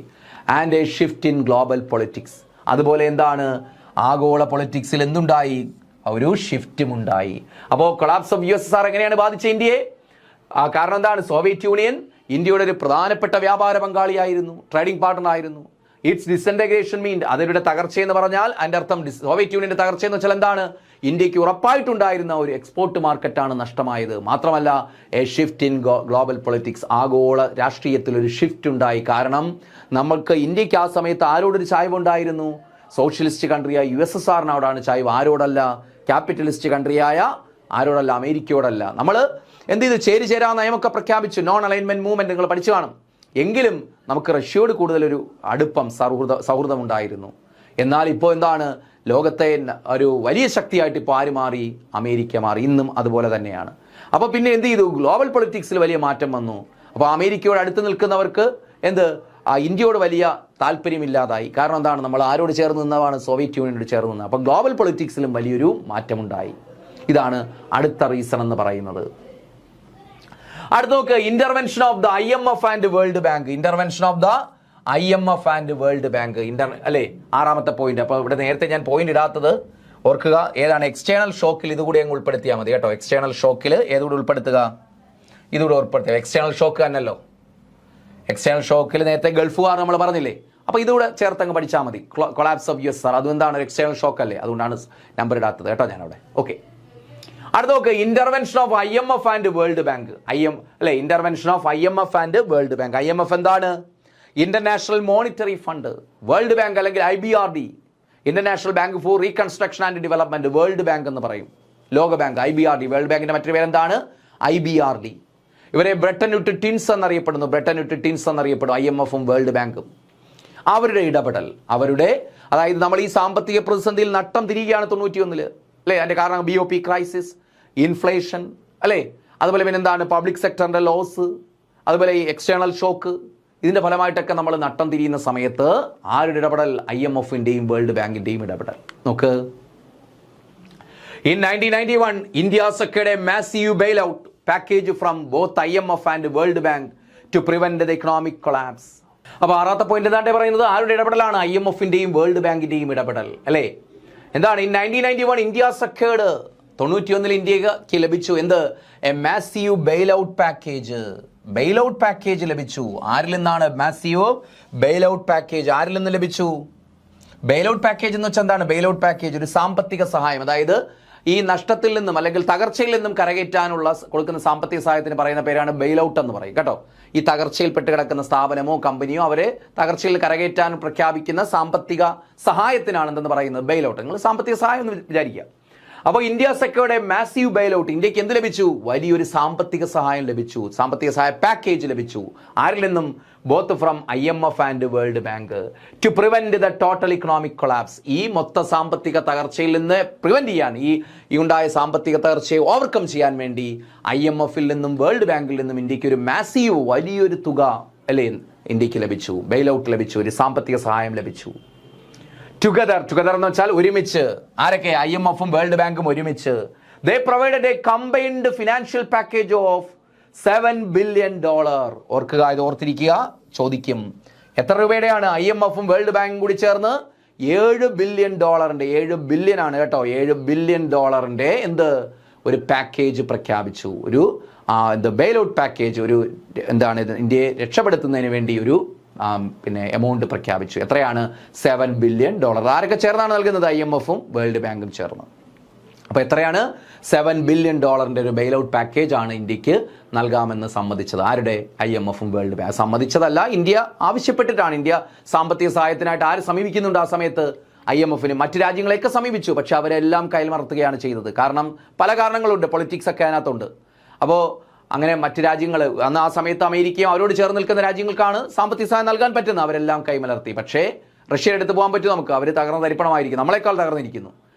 And A shift in global politics. അതുപോലെ എന്താണ്? ആഗോള പൊളിറ്റിക്സിൽ എന്തുണ്ടായി? ഒരു ഷിഫ്റ്റും ഉണ്ടായി. അപ്പോൾ കൊളാപ്സ് ഓഫ് USSR എങ്ങനെയാണ് ബാധിച്ച ഇന്ത്യയെ? കാരണം എന്താണ്? സോവിയറ്റ് യൂണിയൻ ഇന്ത്യയുടെ ഒരു പ്രധാനപ്പെട്ട വ്യാപാര പങ്കാളിയായിരുന്നു, ട്രേഡിംഗ് പാർട്ണർ ആയിരുന്നു. ഇറ്റ്സ് ഡിസൻറ്റഗ്രേഷൻ മീൻ അതിരുടെ തകർച്ചയെന്ന് പറഞ്ഞാൽ അതിൻ്റെ അർത്ഥം സോവിയറ്റ് യൂണിയൻ്റെ തകർച്ചയെന്ന് വെച്ചാൽ എന്താണ്? ഇന്ത്യക്ക് ഉറപ്പായിട്ടുണ്ടായിരുന്ന ഒരു എക്സ്പോർട്ട് മാർക്കറ്റാണ് നഷ്ടമായത്. മാത്രമല്ല A shift in global politics, ആഗോള രാഷ്ട്രീയത്തിൽ ഒരു ഷിഫ്റ്റ് ഉണ്ടായി. കാരണം നമ്മൾക്ക് ഇന്ത്യക്ക് ആ സമയത്ത് ആരോടൊരു ചായ്വുണ്ടായിരുന്നു? സോഷ്യലിസ്റ്റ് കൺട്രിയായ USSRനോടാണ് ചായ്വ്. ആരോടല്ല? ക്യാപിറ്റലിസ്റ്റ് കൺട്രിയായ ആരോടല്ല? അമേരിക്കയോടല്ല. നമ്മൾ എന്ത് ചെയ്തു? ചേരിചേരാ നയമൊക്കെ പ്രഖ്യാപിച്ചു. നോൺ അലൈൻമെന്റ് മൂവ്മെന്റ് നിങ്ങൾ പഠിച്ചു കാണും. എങ്കിലും നമുക്ക് റഷ്യയോട് കൂടുതലൊരു അടുപ്പം സൗഹൃദമുണ്ടായിരുന്നു. എന്നാൽ ഇപ്പോൾ എന്താണ്? ലോകത്തെ ഒരു വലിയ ശക്തിയായിട്ട് ഇപ്പോൾ ആര് മാറി? അമേരിക്ക മാറി. ഇന്നും അതുപോലെ തന്നെയാണ്. അപ്പോൾ പിന്നെ എന്ത് ചെയ്തു? ഗ്ലോബൽ പൊളിറ്റിക്സിൽ വലിയ മാറ്റം വന്നു. അപ്പോൾ അമേരിക്കയോട് അടുത്ത് നിൽക്കുന്നവർക്ക് ഇന്ത്യയോട് വലിയ താല്പര്യമില്ലാതായി. കാരണം എന്താണ്? നമ്മൾ ആരോട് ചേർന്ന് നിന്നതാണ്? സോവിയറ്റ് യൂണിയനോട് ചേർന്ന് നിന്നത്. അപ്പോൾ ഗ്ലോബൽ പൊളിറ്റിക്സിലും വലിയൊരു മാറ്റമുണ്ടായി. ഇതാണ് അടുത്ത റീസൺ എന്ന് പറയുന്നത്. അടുത്ത നോക്ക്, intervention of the IMF and world bank. Intervention of the IMF and world bank അല്ലേ? 6ാമത്തെ പോയിന്റ്. അപ്പോൾ ഇവിടെ നേരത്തെ ഞാൻ പോയിന്റ് ഇടാത്തത് ഓർക്കുക. ഏതാണ്? എക്സ്റ്റേണൽ ഷോക്കിൽ ഇതുകൂടി അങ്ങ് ഉൾപ്പെടുത്തിയാൽ മതി കേട്ടോ. എക്സ്റ്റേണൽ ഷോക്കിൽ ഏതുകൂടി ഉൾപ്പെടുത്തുക? ഇതുകൂടി ഉൾപ്പെടുത്തുക. എക്സ്റ്റേണൽ ഷോക്ക് തന്നെയല്ലോ. എക്സ്റ്റേണൽ ഷോക്കിൽ നേരത്തെ ഗൾഫ് വാർ നമ്മൾ പറഞ്ഞില്ലേ? അപ്പോൾ ഇതുകൂടെ ചേർത്തങ്ങ് പഠിച്ചാൽ മതി. കൊളാപ്സ് ഓഫ് USSR അതുകൊണ്ടാണ് ഒരു എക്സ്റ്റേണൽ ഷോക്ക് അല്ലേ? അതുകൊണ്ടാണ് നമ്പർ ഇടാത്തത് കേട്ടോ ഞാനവിടെ. ഓക്കെ, അടുത്ത നോക്ക്, intervention of IMF and world Bank. അല്ലെ? Intervention of IMF and world Bank. IMF എന്താണ്? International Monetary Fund. World Bank അല്ലെങ്കിൽ IBRD, International Bank for Reconstruction and Development. World Bank എന്ന് പറയും. ലോക ബാങ്ക് IBRD. വേൾഡ് ബാങ്കിന്റെ മറ്റൊരു പേരെന്താണ്? IBRD. ഇവരെ ബ്രെട്ടൻ വുഡ് ട്വിൻസ് എന്നറിയപ്പെടുന്നു. ബ്രെട്ടൻ വുഡ് ട്വിൻസ് എന്നറിയപ്പെടും IMFും വേൾഡ് ബാങ്കും. അവരുടെ ഇടപെടൽ, അതായത് നമ്മൾ ഈ സാമ്പത്തിക പ്രതിസന്ധിയിൽ നട്ടം തിരികെയാണ് 91 അല്ലേ? അതിന്റെ കാരണം BOP ക്രൈസിസ്, ഇൻഫ്ലേഷൻ അല്ലേ? അതുപോലെ പിന്നെ എന്താണ്? പബ്ലിക് സെക്ടറിന്റെ ലോസ്, അതുപോലെ ഈ എക്സ്റ്റേണൽ ഷോക്ക്. ഇതിന്റെ ഫലമായിട്ടൊക്കെ നമ്മൾ നട്ടം തിരിയുന്ന സമയത്ത് ആരുടെ ഇടപെടൽ? IMFിന്റെയും വേൾഡ് ബാങ്കിന്റെയും ഇടപെടൽ. നോക്ക്, in 1991 India secured a massive bailout package from both IMF and World Bank to prevent the economic collapse. അപ്പോൾ 6ാമത്തെ പോയിന്റ് എന്താണ്ട് പറയുന്നത്? ആരുടെ ഇടപെടലാണ്? IMFിന്റെയും വേൾഡ് ബാങ്കിന്റെയും ഇടപെടൽ അല്ലേ? എന്താണ്? in 1991 ഇന്ത്യ സെക്യൂർഡ് 91 ഇന്ത്യക്ക് ലഭിച്ചു എന്ത്? A massive bailout package. Bailout package ലഭിച്ചു. ആരിൽ നിന്നാണ്? മാസീവ് ബെയിലൗട്ട് പാക്കേജ് ആരിൽ നിന്ന് ലഭിച്ചു? ബെയിലൗട്ട് പാക്കേജ് എന്ന് വെച്ചാൽ എന്താണ്? ബെയിലൗട്ട് പാക്കേജ് ഒരു സാമ്പത്തിക സഹായം. അതായത് ഈ നഷ്ടത്തിൽ നിന്നും അല്ലെങ്കിൽ തകർച്ചയിൽ നിന്നും കരകയറ്റാനുള്ള കൊടുക്കുന്ന സാമ്പത്തിക സഹായത്തിന് പറയുന്ന പേരാണ് ബെയിലൗട്ട് എന്ന് പറയും കേട്ടോ. ഈ തകർച്ചയിൽ പെട്ട് കിടക്കുന്ന സ്ഥാപനമോ കമ്പനിയോ അവരെ തകർച്ചയിൽ കരകയറ്റാൻ പ്രഖ്യാപിക്കുന്ന സാമ്പത്തിക സഹായത്തിനാണ് എന്തെന്ന് പറയുന്നത്? ബെയിലൗട്ട്. നിങ്ങൾ സാമ്പത്തിക സഹായം എന്ന് വിചാരിക്കുക. അപ്പോൾ ഇന്ത്യ സെക്യൂർഡ് എ മാസീവ് ബെയിലൗട്ട്. ഇന്ത്യക്ക് എന്ത് ലഭിച്ചു? വലിയൊരു സാമ്പത്തിക സഹായം ലഭിച്ചു. സാമ്പത്തിക സഹായ പാക്കേജ് ലഭിച്ചു. ആരിൽ നിന്നും? Both from IMF and world bank to prevent the total economic collapse. ഈ മൊത്ത സാമ്പത്തിക തകർച്ചയിൽ നിന്ന് പ്രിവെന്റ് ചെയ്യാൻ, ഈ ഉണ്ടായ സാമ്പത്തിക തകർച്ചയെ ഓവർകം ചെയ്യാൻ വേണ്ടി IMFിൽ നിന്നും വേൾഡ് ബാങ്കിൽ നിന്നും ഇന്ത്യക്ക് ഒരു മാസീവ് വലിയൊരു തുക അല്ലേ ഇന്ത്യക്ക് ലഭിച്ചു. ബെയിലൗട്ട് ലഭിച്ചു. ഒരു സാമ്പത്തിക സഹായം ലഭിച്ചു. ടുഗദർ എന്ന് വെച്ചാൽ ഒരുമിച്ച്. ആരൊക്കെ? IMFും വേൾഡ് ബാങ്കും ഒരുമിച്ച് They provided a combined financial package of $7 billion. ഓർക്കുക, ഇത് ഓർത്തിരിക്കുക, ചോദിക്കും. എത്ര രൂപയുടെയാണ്? IMF-ഉം വേൾഡ് ബാങ്കും കൂടി ചേർന്ന് $7 ബില്യൺ. 7 ബില്യൺ ആണ് കേട്ടോ. $7 ബില്യൺ എന്ത് ഒരു പാക്കേജ് പ്രഖ്യാപിച്ചു. ഒരു ബെയിൽ ഔട്ട് പാക്കേജ്, ഒരു എന്താണ് ഇന്ത്യയെ രക്ഷപ്പെടുത്തുന്നതിന് വേണ്ടി ഒരു പിന്നെ എമൗണ്ട് പ്രഖ്യാപിച്ചു. എത്രയാണ്? $7 ബില്യൺ. ആരൊക്കെ ചേർന്നാണ് നൽകുന്നത്? IMF-ഉം വേൾഡ് ബാങ്കും ചേർന്ന്. അപ്പോൾ എത്രയാണ്? $7 ബില്യൺ ഒരു ബെയിൽ ഔട്ട് പാക്കേജ് ആണ് ഇന്ത്യക്ക് നൽകാമെന്ന് സമ്മതിച്ചത്. ആരുടെ? IMF-ഉം വേൾഡ് ബാങ്ക്. സമ്മതിച്ചതല്ല, ഇന്ത്യ ആവശ്യപ്പെട്ടിട്ടാണ്. ഇന്ത്യ സാമ്പത്തിക സഹായത്തിനായിട്ട് ആര് സമീപിക്കുന്നുണ്ട് ആ സമയത്ത്? IMF-ന്. മറ്റു രാജ്യങ്ങളെയൊക്കെ സമീപിച്ചു, പക്ഷെ അവരെല്ലാം കൈമറത്തുകയാണ് ചെയ്തത്. കാരണം പല കാരണങ്ങളുണ്ട്, പൊളിറ്റിക്സ് ഒക്കെ അതിനകത്തുണ്ട്. അപ്പോൾ അങ്ങനെ മറ്റു രാജ്യങ്ങൾ, അന്ന് ആ സമയത്ത് അമേരിക്കയും അവരോട് ചേർന്ന് നിൽക്കുന്ന രാജ്യങ്ങൾക്കാണ് സാമ്പത്തിക സഹായം നൽകാൻ പറ്റുന്നത്. അവരെല്ലാം കൈമലർത്തി. പക്ഷേ റഷ്യയുടെ അടുത്ത് പോകാൻ പറ്റും നമുക്ക്? അവർ തകർന്ന തരിപ്പണമായിരിക്കും, നമ്മളെക്കാൾ തകർന്നിരിക്കുന്നു.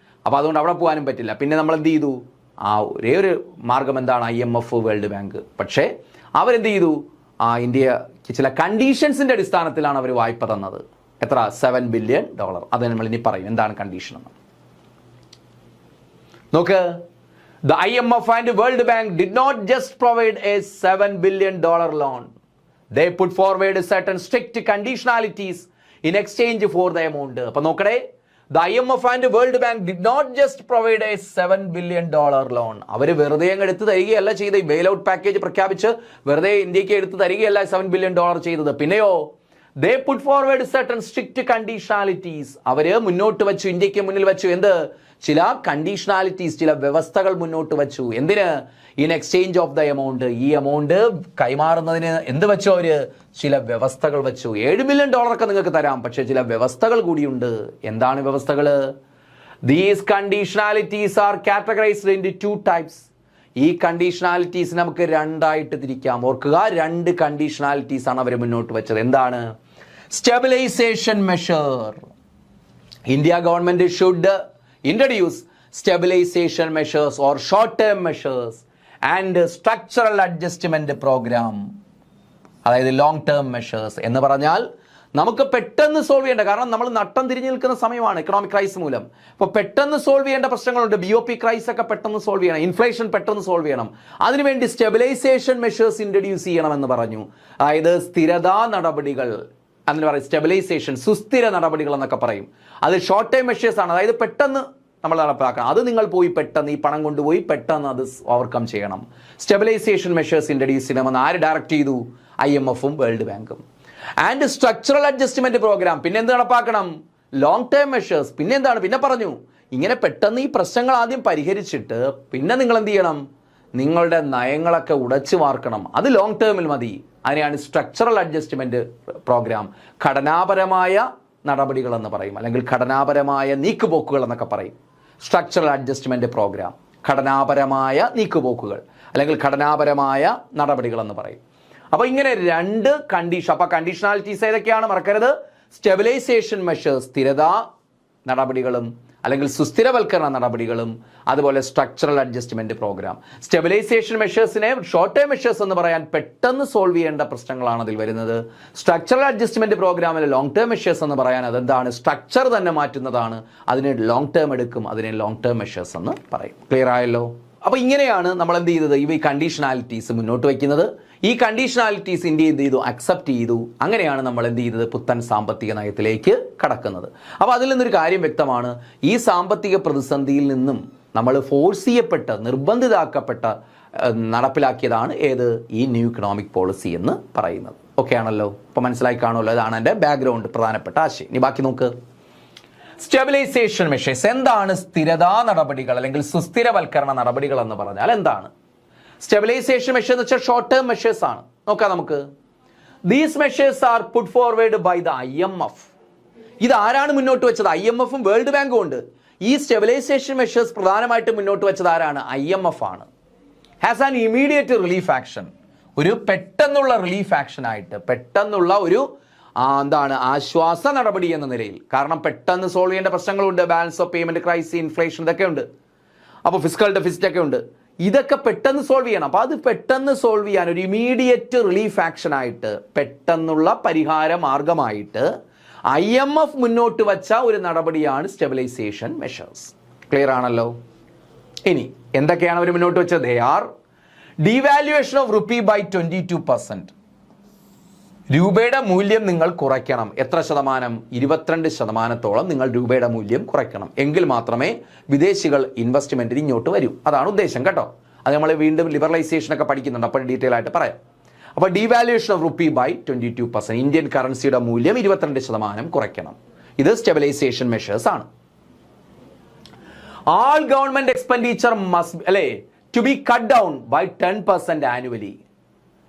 അപ്പോൾ അതുകൊണ്ട് അവിടെ പോകാനും പറ്റില്ല. പിന്നെ നമ്മൾ എന്ത് ചെയ്തു? ഒരേ ഒരു മാർഗം എന്താണ്? IMF, world bank. പക്ഷേ അവരെന്ത് ചെയ്തു? ഇന്ത്യക്ക് ചില കണ്ടീഷൻസിൻ്റെ അടിസ്ഥാനത്തിലാണ് അവർ വായ്പ തന്നത്. എത്ര? $7 ബില്യൺ. അത് നമ്മൾ ഇനി പറയും എന്താണ് കണ്ടീഷൻ എന്ന്. നോക്ക്, the IMF and World Bank did not just provide a $7 billion loan. They put forward certain strict conditionalities in exchange for the amount. അപ്പോൾ നോക്കണേ, the IMF and World Bank did not just provide a $7 billion loan. അവർ വെറുതെ അങ്ങ് എടുത്ത് തരികയല്ല ചെയ്ത്. ഈ ബെയിൽ ഔട്ട് പാക്കേജ് പ്രഖ്യാപിച്ച് വെറുതെ ഇന്ത്യക്ക് എടുത്ത് തരികയല്ല $7 ബില്യൺ ചെയ്തത്. പിന്നെയോ, they put forward certain strict conditionalities. അവര് മുന്നോട്ട് വെച്ചു, ഇന്ത്യക്ക് മുന്നിൽ വെച്ചു എന്ത്? ചില കണ്ടീഷണാലിറ്റീസ്, ചില വ്യവസ്ഥകൾ മുന്നോട്ട് വെച്ചു. എന്തിന്? In exchange of the amount. ഈ എമൗണ്ട് കൈമാറുന്നതിന് എന്ത് വെച്ചു? അവര് ചില വ്യവസ്ഥകൾ വെച്ചു. $7 ബില്യൺ ഒക്കെ നിങ്ങൾക്ക് തരാം, പക്ഷെ ചില വ്യവസ്ഥകൾ കൂടിയുണ്ട്. എന്താണ് വ്യവസ്ഥകൾ? These conditionalities are categorised in 2 types. ഈ കണ്ടീഷണാലിറ്റീസ് നമുക്ക് രണ്ടായിട്ട് തിരിക്കാം. ഓർക്കുക, 2 കണ്ടീഷണാലിറ്റീസ് ആണ് അവർ മുന്നോട്ട് വെച്ചത്. എന്താണ്? Stabilization measure. India government should introduce stabilization measures or short-term measures and structural adjustment program. അതായത് ലോങ് ടേം മെഷേഴ്സ് എന്ന് പറഞ്ഞാൽ നമുക്ക് പെട്ടെന്ന് സോൾവ് ചെയ്യേണ്ട, കാരണം നമ്മൾ നട്ടം തിരിഞ്ഞു നിൽക്കുന്ന സമയമാണ് എക്കണോമിക് ക്രൈസിസ് മൂലം. അപ്പോൾ പെട്ടെന്ന് സോൾവ് ചെയ്യേണ്ട പ്രശ്നങ്ങളുണ്ട്. BOP ക്രൈസ് ഒക്കെ പെട്ടെന്ന് സോൾവ് ചെയ്യണം, ഇൻഫ്ലേഷൻ പെട്ടെന്ന് സോൾവ് ചെയ്യണം. അതിനുവേണ്ടി സ്റ്റെബിലൈസേഷൻ മെഷേഴ്സ് ഇൻട്രൊഡ്യൂസ് ചെയ്യണമെന്ന് പറഞ്ഞു. അതായത് സ്ഥിരതാ നടപടികൾ എന്ന് പറയും. സ്റ്റെബിലൈസേഷൻ, സുസ്ഥിര നടപടികൾ എന്നൊക്കെ പറയും. അത് ഷോർട്ട് ടൈം മെഷേഴ്സ് ആണ്. അതായത് പെട്ടെന്ന് നമ്മൾ നടപ്പാക്കണം. അത് നിങ്ങൾ പോയി പെട്ടെന്ന് ഈ പണം കൊണ്ടുപോയി പെട്ടെന്ന് അത് ഓവർകം ചെയ്യണം. സ്റ്റെബിലൈസേഷൻ മെഷേഴ്സ് ഇൻട്രൊഡ്യൂസ് ചെയ്യണമെന്ന് ആര് ഡയറക്റ്റ് ചെയ്തു? IMF-ഉം വേൾഡ് ബാങ്കും. And structural adjustment programme. പിന്നെ എന്ത് നടപ്പാക്കണം? Long term measures. പിന്നെ എന്താണ്? പിന്നെ പറഞ്ഞു, ഇങ്ങനെ പെട്ടെന്ന് ഈ പ്രശ്നങ്ങൾ ആദ്യം പരിഹരിച്ചിട്ട് പിന്നെ നിങ്ങൾ എന്ത് ചെയ്യണം? നിങ്ങളുടെ നയങ്ങളൊക്കെ ഉടച്ചു വാർക്കണം. അത് ലോങ് ടേമിൽ മതി. അതിനെയാണ് സ്ട്രക്ചറൽ അഡ്ജസ്റ്റ്മെന്റ് പ്രോഗ്രാം. ഘടനാപരമായ നടപടികൾ എന്ന് പറയും, അല്ലെങ്കിൽ ഘടനാപരമായ നീക്കുപോക്കുകൾ എന്നൊക്കെ പറയും. സ്ട്രക്ചറൽ അഡ്ജസ്റ്റ്മെന്റ് പ്രോഗ്രാം, ഘടനാപരമായ നീക്കുപോക്കുകൾ അല്ലെങ്കിൽ ഘടനാപരമായ നടപടികൾ എന്ന് പറയും. അപ്പോൾ ഇങ്ങനെ 2 കണ്ടീഷൻ. അപ്പോൾ കണ്ടീഷണാലിറ്റീസ് ഏതൊക്കെയാണ്? മറക്കരുത്. സ്റ്റെബിലൈസേഷൻ മെഷേഴ്സ്, സ്ഥിരതാ നടപടികളും അല്ലെങ്കിൽ സുസ്ഥിരവൽക്കരണ നടപടികളും, അതുപോലെ സ്ട്രക്ചറൽ അഡ്ജസ്റ്റ്മെന്റ് പ്രോഗ്രാം. സ്റ്റെബിലൈസേഷൻ മെഷേഴ്സിനെ ഷോർട്ട് ടേം മെഷേഴ്സ് എന്ന് പറയാൻ പെട്ടെന്ന് സോൾവ് ചെയ്യേണ്ട പ്രശ്നങ്ങളാണ് അതിൽ വരുന്നത്. സ്ട്രക്ചറൽ അഡ്ജസ്റ്റ്മെന്റ് പ്രോഗ്രാമിൽ ലോങ് ടേം മെഷേഴ്സ് എന്ന് പറയാൻ അതെന്താണ്? സ്ട്രക്ചർ തന്നെ മാറ്റുന്നതാണ്. അതിന് ലോങ് ടേം എടുക്കും, അതിനെ ലോങ് ടേം മെഷേഴ്സ് എന്ന് പറയും. ക്ലിയർ ആയല്ലോ? അപ്പോൾ ഇങ്ങനെയാണ് നമ്മൾ എന്ത് ചെയ്തത്? ഈ കണ്ടീഷണാലിറ്റീസ് മുന്നോട്ട് വയ്ക്കുന്നത്. ഈ കണ്ടീഷണാലിറ്റീസ് ഇന്ത്യ എന്ത് ചെയ്തു? അക്സെപ്റ്റ് ചെയ്തു. അങ്ങനെയാണ് നമ്മൾ എന്ത് ചെയ്തത്? പുത്തൻ സാമ്പത്തിക നയത്തിലേക്ക് കടക്കുന്നത്. അപ്പോൾ അതിൽ നിന്നൊരു കാര്യം വ്യക്തമാണ്. ഈ സാമ്പത്തിക പ്രതിസന്ധിയിൽ നിന്നും നമ്മൾ ഫോഴ്സ് ചെയ്യപ്പെട്ട്, നിർബന്ധിതാക്കപ്പെട്ട നടപ്പിലാക്കിയതാണ് ഏത്? ഈ ന്യൂ ഇക്കണോമിക് പോളിസി എന്ന് പറയുന്നത്. ഓക്കെ ആണല്ലോ? അപ്പോൾ മനസ്സിലായി കാണുമല്ലോ. ഇതാണ് എൻ്റെ ബാക്ക്ഗ്രൗണ്ട്, പ്രധാനപ്പെട്ട ആശയം. ഇനി ബാക്കി നോക്ക്. സ്റ്റെബിലൈസേഷൻ മെഷേഴ്സ് എന്താണ്? സ്ഥിരതാ നടപടികൾ അല്ലെങ്കിൽ സുസ്ഥിരവൽക്കരണ നടപടികൾ എന്ന് പറഞ്ഞാൽ എന്താണ്? സ്റ്റെബിലൈസേഷൻ മെഷേഴ്സ് എന്ന് വെച്ചാൽ ഷോർട്ട് ടേം മെഷേഴ്സ് ആണ്. നോക്കാം നമുക്ക്. These measures are put forward by the IMF. ഇത് ആരാണ് മുന്നോട്ട് വെച്ചത്? IMF-ഉം വേൾഡ് ബാങ്കും ഉണ്ട്. ഈ സ്റ്റെബിലൈസേഷൻ മെഷേഴ്സ് പ്രധാനമായിട്ടും മുന്നോട്ട് വെച്ചത് ആരാണ്? IMF ആണ്. Has an immediate relief action. ഒരു പെട്ടെന്നുള്ള റിലീഫ് ആക്ഷൻ ആയിട്ട്, പെട്ടെന്നുള്ള ഒരു എന്താണ് ആശ്വാസ നടപടി എന്ന നിലയിൽ. കാരണം പെട്ടെന്ന് സോൾവ് ചെയ്യേണ്ട പ്രശ്നങ്ങളുണ്ട്. Balance of payment crisis, inflation, ഇതൊക്കെ ഉണ്ട്. അപ്പോൾ ഫിസിക്കൽ ഡെഫിസിറ്റ് ഒക്കെ ഉണ്ട്. ഇതൊക്കെ പെട്ടെന്ന് സോൾവ് ചെയ്യണം. അപ്പോൾ അത് പെട്ടെന്ന് സോൾവ് ചെയ്യാൻ ഒരു ഇമീഡിയറ്റ് റിലീഫ് ആക്ഷൻ ആയിട്ട്, പെട്ടെന്നുള്ള പരിഹാര മാർഗമായിട്ട് IMF മുന്നോട്ട് വച്ച ഒരു നടപടിയാണ് സ്റ്റെബിലൈസേഷൻ മെഷേഴ്സ്. ക്ലിയർ ആണല്ലോ? ഇനി എന്തൊക്കെയാണ് അവർ മുന്നോട്ട് വെച്ചത്? They are devaluation of rupee by 22%. രൂപയുടെ മൂല്യം നിങ്ങൾ കുറയ്ക്കണം. എത്ര ശതമാനം? 22% നിങ്ങൾ രൂപയുടെ മൂല്യം കുറയ്ക്കണം. എങ്കിൽ മാത്രമേ വിദേശികൾ ഇൻവെസ്റ്റ്മെന്റിന് ഇങ്ങോട്ട് വരൂ. അതാണ് ഉദ്ദേശം കേട്ടോ. അത് നമ്മൾ വീണ്ടും ലിബറലൈസേഷൻ ഒക്കെ പഠിക്കുന്നുണ്ട്, അപ്പോൾ ഡീറ്റെയിൽ ആയിട്ട് പറയാം. അപ്പോൾ devaluation of rupee by 22%, Indian കറൻസിയുടെ മൂല്യം 22% കുറയ്ക്കണം. ഇത് സ്റ്റെബിലൈസേഷൻ മെഷേഴ്സ് ആണ്. ആൾ ഗവൺമെന്റ് എക്സ്പെൻഡിച്ചർ മസ്റ്റ് അല്ലേ to be cut down by 10% annually.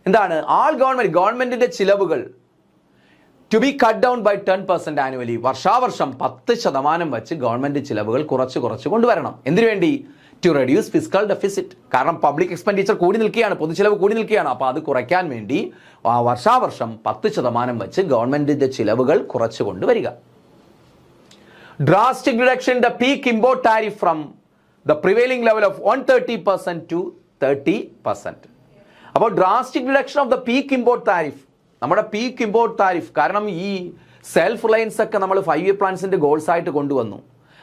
എന്താണ്? ആൾ ഗവൺമെന്റിന്റെ ചിലവുകൾ to be cut down by 10% annually. വർഷാവർഷം 10% വെച്ച് ഗവൺമെന്റ് ചിലവുകൾ കുറച്ച് കൊണ്ടുവരണം. എന്തിനു വേണ്ടി? To reduce fiscal deficit. കാരണം പബ്ലിക് എക്സ്പെൻഡിച്ചർ കൂടി നിൽക്കുകയാണ്, പൊതുചിലവ് കൂടി നിൽക്കുകയാണ്. അപ്പോൾ അത് കുറയ്ക്കാൻ വേണ്ടി വർഷാവർഷം 10% വെച്ച് ഗവൺമെന്റിന്റെ ചിലവുകൾ കുറച്ചു കൊണ്ടുവരിക. Drastic reduction in the peak import tariff from the prevailing level of 130% to 30%. അപ്പോൾ drastic reduction of the peak import tariff, നമ്മുടെ പീക്ക് ഇമ്പോർട്ട് താരിഫ്. കാരണം ഈ സെൽഫ് റിലയൻസ് ഒക്കെ നമ്മൾ 5 ഇയർ പ്ലാൻസിന്റെ ഗോൾസ് ആയിട്ട് കൊണ്ടുവന്നു.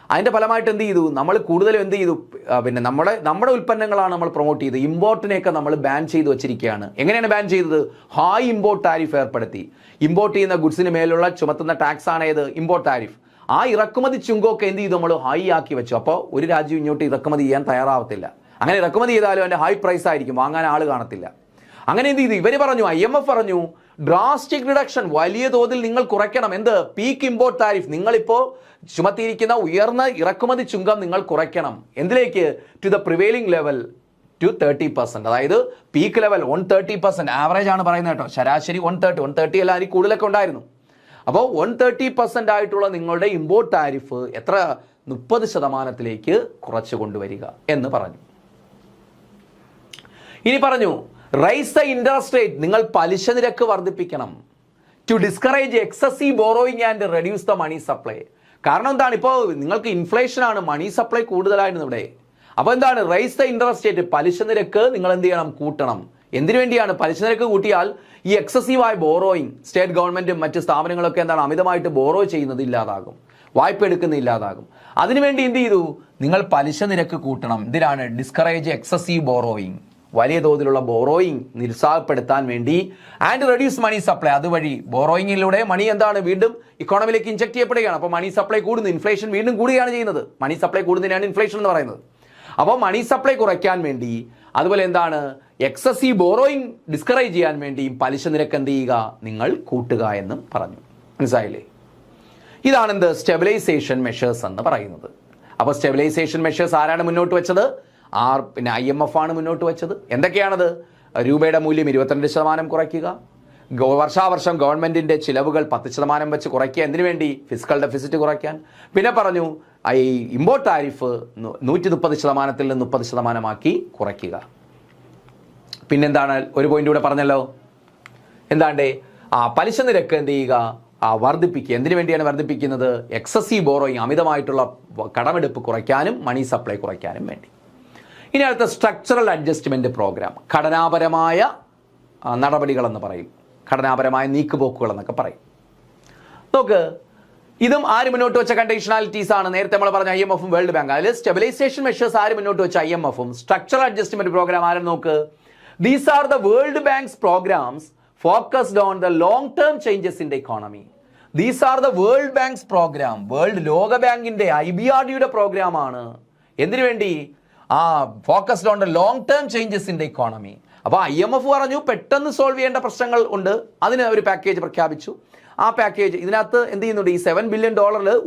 അതിന്റെ ഫലമായിട്ട് എന്ത് ചെയ്തു? നമ്മൾ കൂടുതലും എന്ത് ചെയ്തു? പിന്നെ നമ്മുടെ ഉൽപ്പന്നങ്ങളാണ് നമ്മൾ പ്രൊമോട്ട് ചെയ്തത്. ഇമ്പോർട്ടിനെയൊക്കെ നമ്മൾ ബാൻ ചെയ്ത് വെച്ചിരിക്കുകയാണ്. എങ്ങനെയാണ് ബാൻ ചെയ്തത്? ഹൈ ഇമ്പോർട്ട് താരിഫ് ഏർപ്പെടുത്തി. ഇമ്പോർട്ട് ചെയ്യുന്ന ഗുഡ്സിന് മേലുള്ള ചുമത്തുന്ന ടാക്സ് ആണ് ഏത്? Import tariff. ആ ഇറക്കുമതി ചുങ്കമൊക്കെ എന്ത് ചെയ്തു? നമ്മൾ ഹൈ ആക്കി വെച്ചു. അപ്പോൾ ഒരു രാജ്യം ഇങ്ങോട്ട് ഇറക്കുമതി ചെയ്യാൻ തയ്യാറാവത്തില്ല. അങ്ങനെ ഇറക്കുമതി ചെയ്താലും അതിൻ്റെ ഹൈ പ്രൈസ് ആയിരിക്കും, വാങ്ങാൻ ആൾ കാണത്തില്ല. അങ്ങനെ എന്ത് ചെയ്തു? ഇവർ പറഞ്ഞു, IMF പറഞ്ഞു, ഡ്രാസ്റ്റിക് റിഡക്ഷൻ, വലിയ തോതിൽ നിങ്ങൾ കുറയ്ക്കണം. എന്ത്? Peak import tariff. നിങ്ങളിപ്പോൾ ചുമത്തിയിരിക്കുന്ന ഉയർന്ന ഇറക്കുമതി ചുങ്കം നിങ്ങൾ കുറയ്ക്കണം. എന്തിലേക്ക്? To the prevailing level to 30%. അതായത് പീക്ക് ലെവൽ 130%, ആവറേജ് ആണ് പറയുന്നത് കേട്ടോ. ശരാശരി 130 അല്ല, അതിൽ കൂടുതലൊക്കെ ഉണ്ടായിരുന്നു. അപ്പോൾ 130% ആയിട്ടുള്ള നിങ്ങളുടെ ഇമ്പോർട്ട് താരിഫ് എത്ര? 30%-ലേക്ക് കുറച്ചു കൊണ്ടുവരിക എന്ന് പറഞ്ഞു. ഇനി പറഞ്ഞു, റൈസ് ദ ഇൻട്രസ്റ്റ് റേറ്റ്, നിങ്ങൾ പലിശ നിരക്ക് വർദ്ധിപ്പിക്കണം. To discourage excessive borrowing and reduce the money supply. കാരണം എന്താണ്? ഇപ്പോൾ നിങ്ങൾക്ക് ഇൻഫ്ലേഷൻ ആണ്, മണി സപ്ലൈ കൂടുതലായിരുന്നു ഇവിടെ. അപ്പോൾ എന്താണ്? റൈസ് ദ ഇൻട്രസ്റ്റ് റേറ്റ്, പലിശ നിരക്ക് നിങ്ങൾ എന്ത് ചെയ്യണം? കൂട്ടണം. എന്തിനു വേണ്ടിയാണ്? പലിശ നിരക്ക് കൂട്ടിയാൽ ഈ എക്സസീവായ ബോറോയിങ്, സ്റ്റേറ്റ് ഗവൺമെന്റും മറ്റ് സ്ഥാപനങ്ങളൊക്കെ എന്താണ് അമിതമായിട്ട് ബോറോ ചെയ്യുന്നത് ഇല്ലാതാകും, വായ്പ എടുക്കുന്നത് ഇല്ലാതാകും. അതിനുവേണ്ടി എന്ത് ചെയ്തു? നിങ്ങൾ പലിശ നിരക്ക് കൂട്ടണം. എന്തിനാണ്? ഡിസ്കറേജ് എക്സസീവ് ബോറോയിങ്, വലിയ തോതിലുള്ള ബോറോയിങ് നിരുത്സാഹപ്പെടുത്താൻ വേണ്ടി. ആൻഡ് റെഡ്യൂസ് മണി സപ്ലൈ, അതുവഴി ബോറോയിങ്ങിലൂടെ മണി എന്താണ്? വീണ്ടും ഇക്കോണമിയിലേക്ക് ഇൻജക്ട് ചെയ്യപ്പെടുകയാണ്. അപ്പോൾ മണി സപ്ലൈ കൂടുന്നു, ഇൻഫ്ലേഷൻ വീണ്ടും കൂടുകയാണ് ചെയ്യുന്നത്. മണി സപ്ലൈ കൂടുന്നതിനാണ് ഇൻഫ്ലേഷൻ എന്ന് പറയുന്നത്. അപ്പോൾ മണി സപ്ലൈ കുറയ്ക്കാൻ വേണ്ടി, അതുപോലെ എന്താണ്? എക്സസീവ് ബോറോയിങ് ഡിസ്കറേജ് ചെയ്യാൻ വേണ്ടിയും പലിശ നിരക്ക് എന്ത് ചെയ്യുക? നിങ്ങൾ കൂട്ടുക എന്നും പറഞ്ഞു. മനസ്സിലായില്ലേ? ഇതാണ് എന്ത്? സ്റ്റെബിലൈസേഷൻ മെഷേഴ്സ് എന്ന് പറയുന്നത്. അപ്പോൾ സ്റ്റെബിലൈസേഷൻ മെഷേഴ്സ് ആരാണ് മുന്നോട്ട് വെച്ചത്? പിന്നെ IMF ആണ് മുന്നോട്ട് വെച്ചത്. എന്തൊക്കെയാണത്? രൂപയുടെ മൂല്യം 22% കുറയ്ക്കുക, വർഷാവർഷം ഗവൺമെന്റിന്റെ ചിലവുകൾ 10% വെച്ച് കുറയ്ക്കുക. എന്തിനു വേണ്ടി? ഫിസ്ക്കൽ ഡെഫിസിറ്റ് കുറയ്ക്കാൻ. പിന്നെ പറഞ്ഞു, ഈ ഇമ്പോർട്ട് താരിഫ് 130%-ൽ നിന്ന് 30% കുറയ്ക്കുക. പിന്നെന്താണ്? ഒരു പോയിന്റ് കൂടെ പറഞ്ഞല്ലോ. എന്താണ്ട്? പലിശ നിരക്ക് എന്ത് ചെയ്യുക? വർദ്ധിപ്പിക്കുക. എന്തിനു വേണ്ടിയാണ് വർദ്ധിപ്പിക്കുന്നത്? എക്സസീവ് ബോറോയിങ്, അമിതമായിട്ടുള്ള കടമെടുപ്പ് കുറയ്ക്കാനും മണി സപ്ലൈ കുറയ്ക്കാനും വേണ്ടി. ഇനി അടുത്ത സ്ട്രക്ചറൽ അഡ്ജസ്റ്റ്മെന്റ് പ്രോഗ്രാം, ഘടനാപരമായ നടപടികളെന്ന് പറയും, ഘടനാപരമായ നീക്കുപോക്കുകൾ എന്നൊക്കെ പറയും. നോക്ക്, ഇതും ആര് മുന്നോട്ട് വെച്ച കണ്ടീഷണാലിറ്റീസ് ആണ്? നേരത്തെ നമ്മൾ പറഞ്ഞ IMF-ഉം വേൾഡ് ബാങ്ക്. അതിൽ സ്റ്റെബിലൈസേഷൻ മെഷേഴ്സ് ആര് മുന്നോട്ട് വെച്ച? IMF-ഉം. സ്ട്രക്ചറൽ അഡ്ജസ്റ്റ്മെന്റ് പ്രോഗ്രാം ആരും നോക്ക്. These are the World Bank's programs focused on the long-term changes in the economy. These are the World Bank's program. World ലോക ബാങ്കിന്റെ IBRD-യുടെ പ്രോഗ്രാം ആണ്. എന്തിനു വേണ്ടി? Focused on the long term changes in the economy. അപ്പോൾ IMF പറഞ്ഞു പെട്ടെന്ന് സോൾവ് ചെയ്യേണ്ട പ്രശ്നങ്ങൾ ഉണ്ട്, അതിന് ഒരു പാക്കേജ് പ്രഖ്യാപിച്ചു. ആ പാക്കേജ് ഇതിനകത്ത് എന്ത് ചെയ്യുന്നുണ്ട്? ഈ $7 ബില്യൺ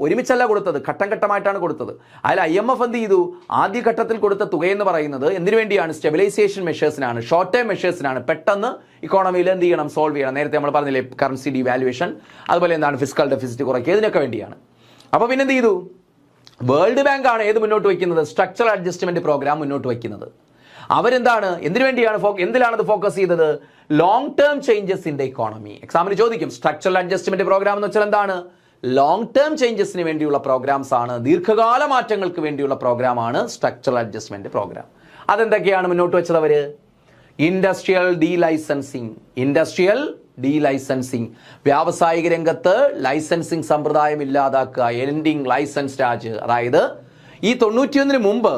ഒരുമിച്ചല്ല കൊടുത്തത്, ഘട്ടം ഘട്ടമായിട്ടാണ് കൊടുത്തത്. അതിൽ IMF എന്ത് ചെയ്തു? ആദ്യ ഘട്ടത്തിൽ കൊടുത്ത തുകയെന്ന് പറയുന്നത് എന്തിനു വേണ്ടിയാണ്? സ്റ്റെബിലൈസേഷൻ മെഷേഴ്സിനാണ്, ഷോർട്ട് ടേം മെഷേഴ്സിനാണ്. പെട്ടെന്ന് ഇക്കോണമിയിൽ എന്ത് ചെയ്യണം? സോൾവ് ചെയ്യണം. നേരത്തെ നമ്മൾ പറഞ്ഞില്ലേ, കറൻസി ഡിവാലുവേഷൻ, അതുപോലെ എന്താണ് ഫിസ്ക്കൽ ഡെഫിസിറ്റ് കുറയ്ക്കുക, ഇതിനൊക്കെ വേണ്ടിയാണ്. അപ്പോൾ പിന്നെ എന്ത് ചെയ്തു? വേൾഡ് ബാങ്ക് ആണ് ഏത് മുന്നോട്ട് വയ്ക്കുന്നത്? സ്ട്രക്ചറൽ അഡ്ജസ്റ്റ്മെന്റ് പ്രോഗ്രാം മുന്നോട്ട് വയ്ക്കുന്നത്. അവരെന്താണ്? എന്തിനു വേണ്ടിയാണ്? എന്തിലാണത് ഫോക്കസ് ചെയ്തത്? Long term changes in the economy. എക്സാമിന് ചോദിക്കും, സ്ട്രക്ചറൽ അഡ്ജസ്റ്റ്മെന്റ് പ്രോഗ്രാം എന്ന് വെച്ചാൽ എന്താണ്? ലോങ് ടേം ചേഞ്ചസിന് വേണ്ടിയുള്ള പ്രോഗ്രാംസ് ആണ്, ദീർഘകാല മാറ്റങ്ങൾക്ക് വേണ്ടിയുള്ള പ്രോഗ്രാമാണ് സ്ട്രക്ചറൽ അഡ്ജസ്റ്റ്മെന്റ് പ്രോഗ്രാം. അതെന്തൊക്കെയാണ് മുന്നോട്ട് വെച്ചത് അവര്? ഇൻഡസ്ട്രിയൽ ഡീലൈസൻസിങ്, വ്യാവസായിക രംഗത്ത് ലൈസൻസിങ് സമ്പ്രദായം ഇല്ലാതാക്കുക, എൻഡിങ് ലൈസൻസ് രാജ്. അതായത് ഈ 91 മുമ്പ്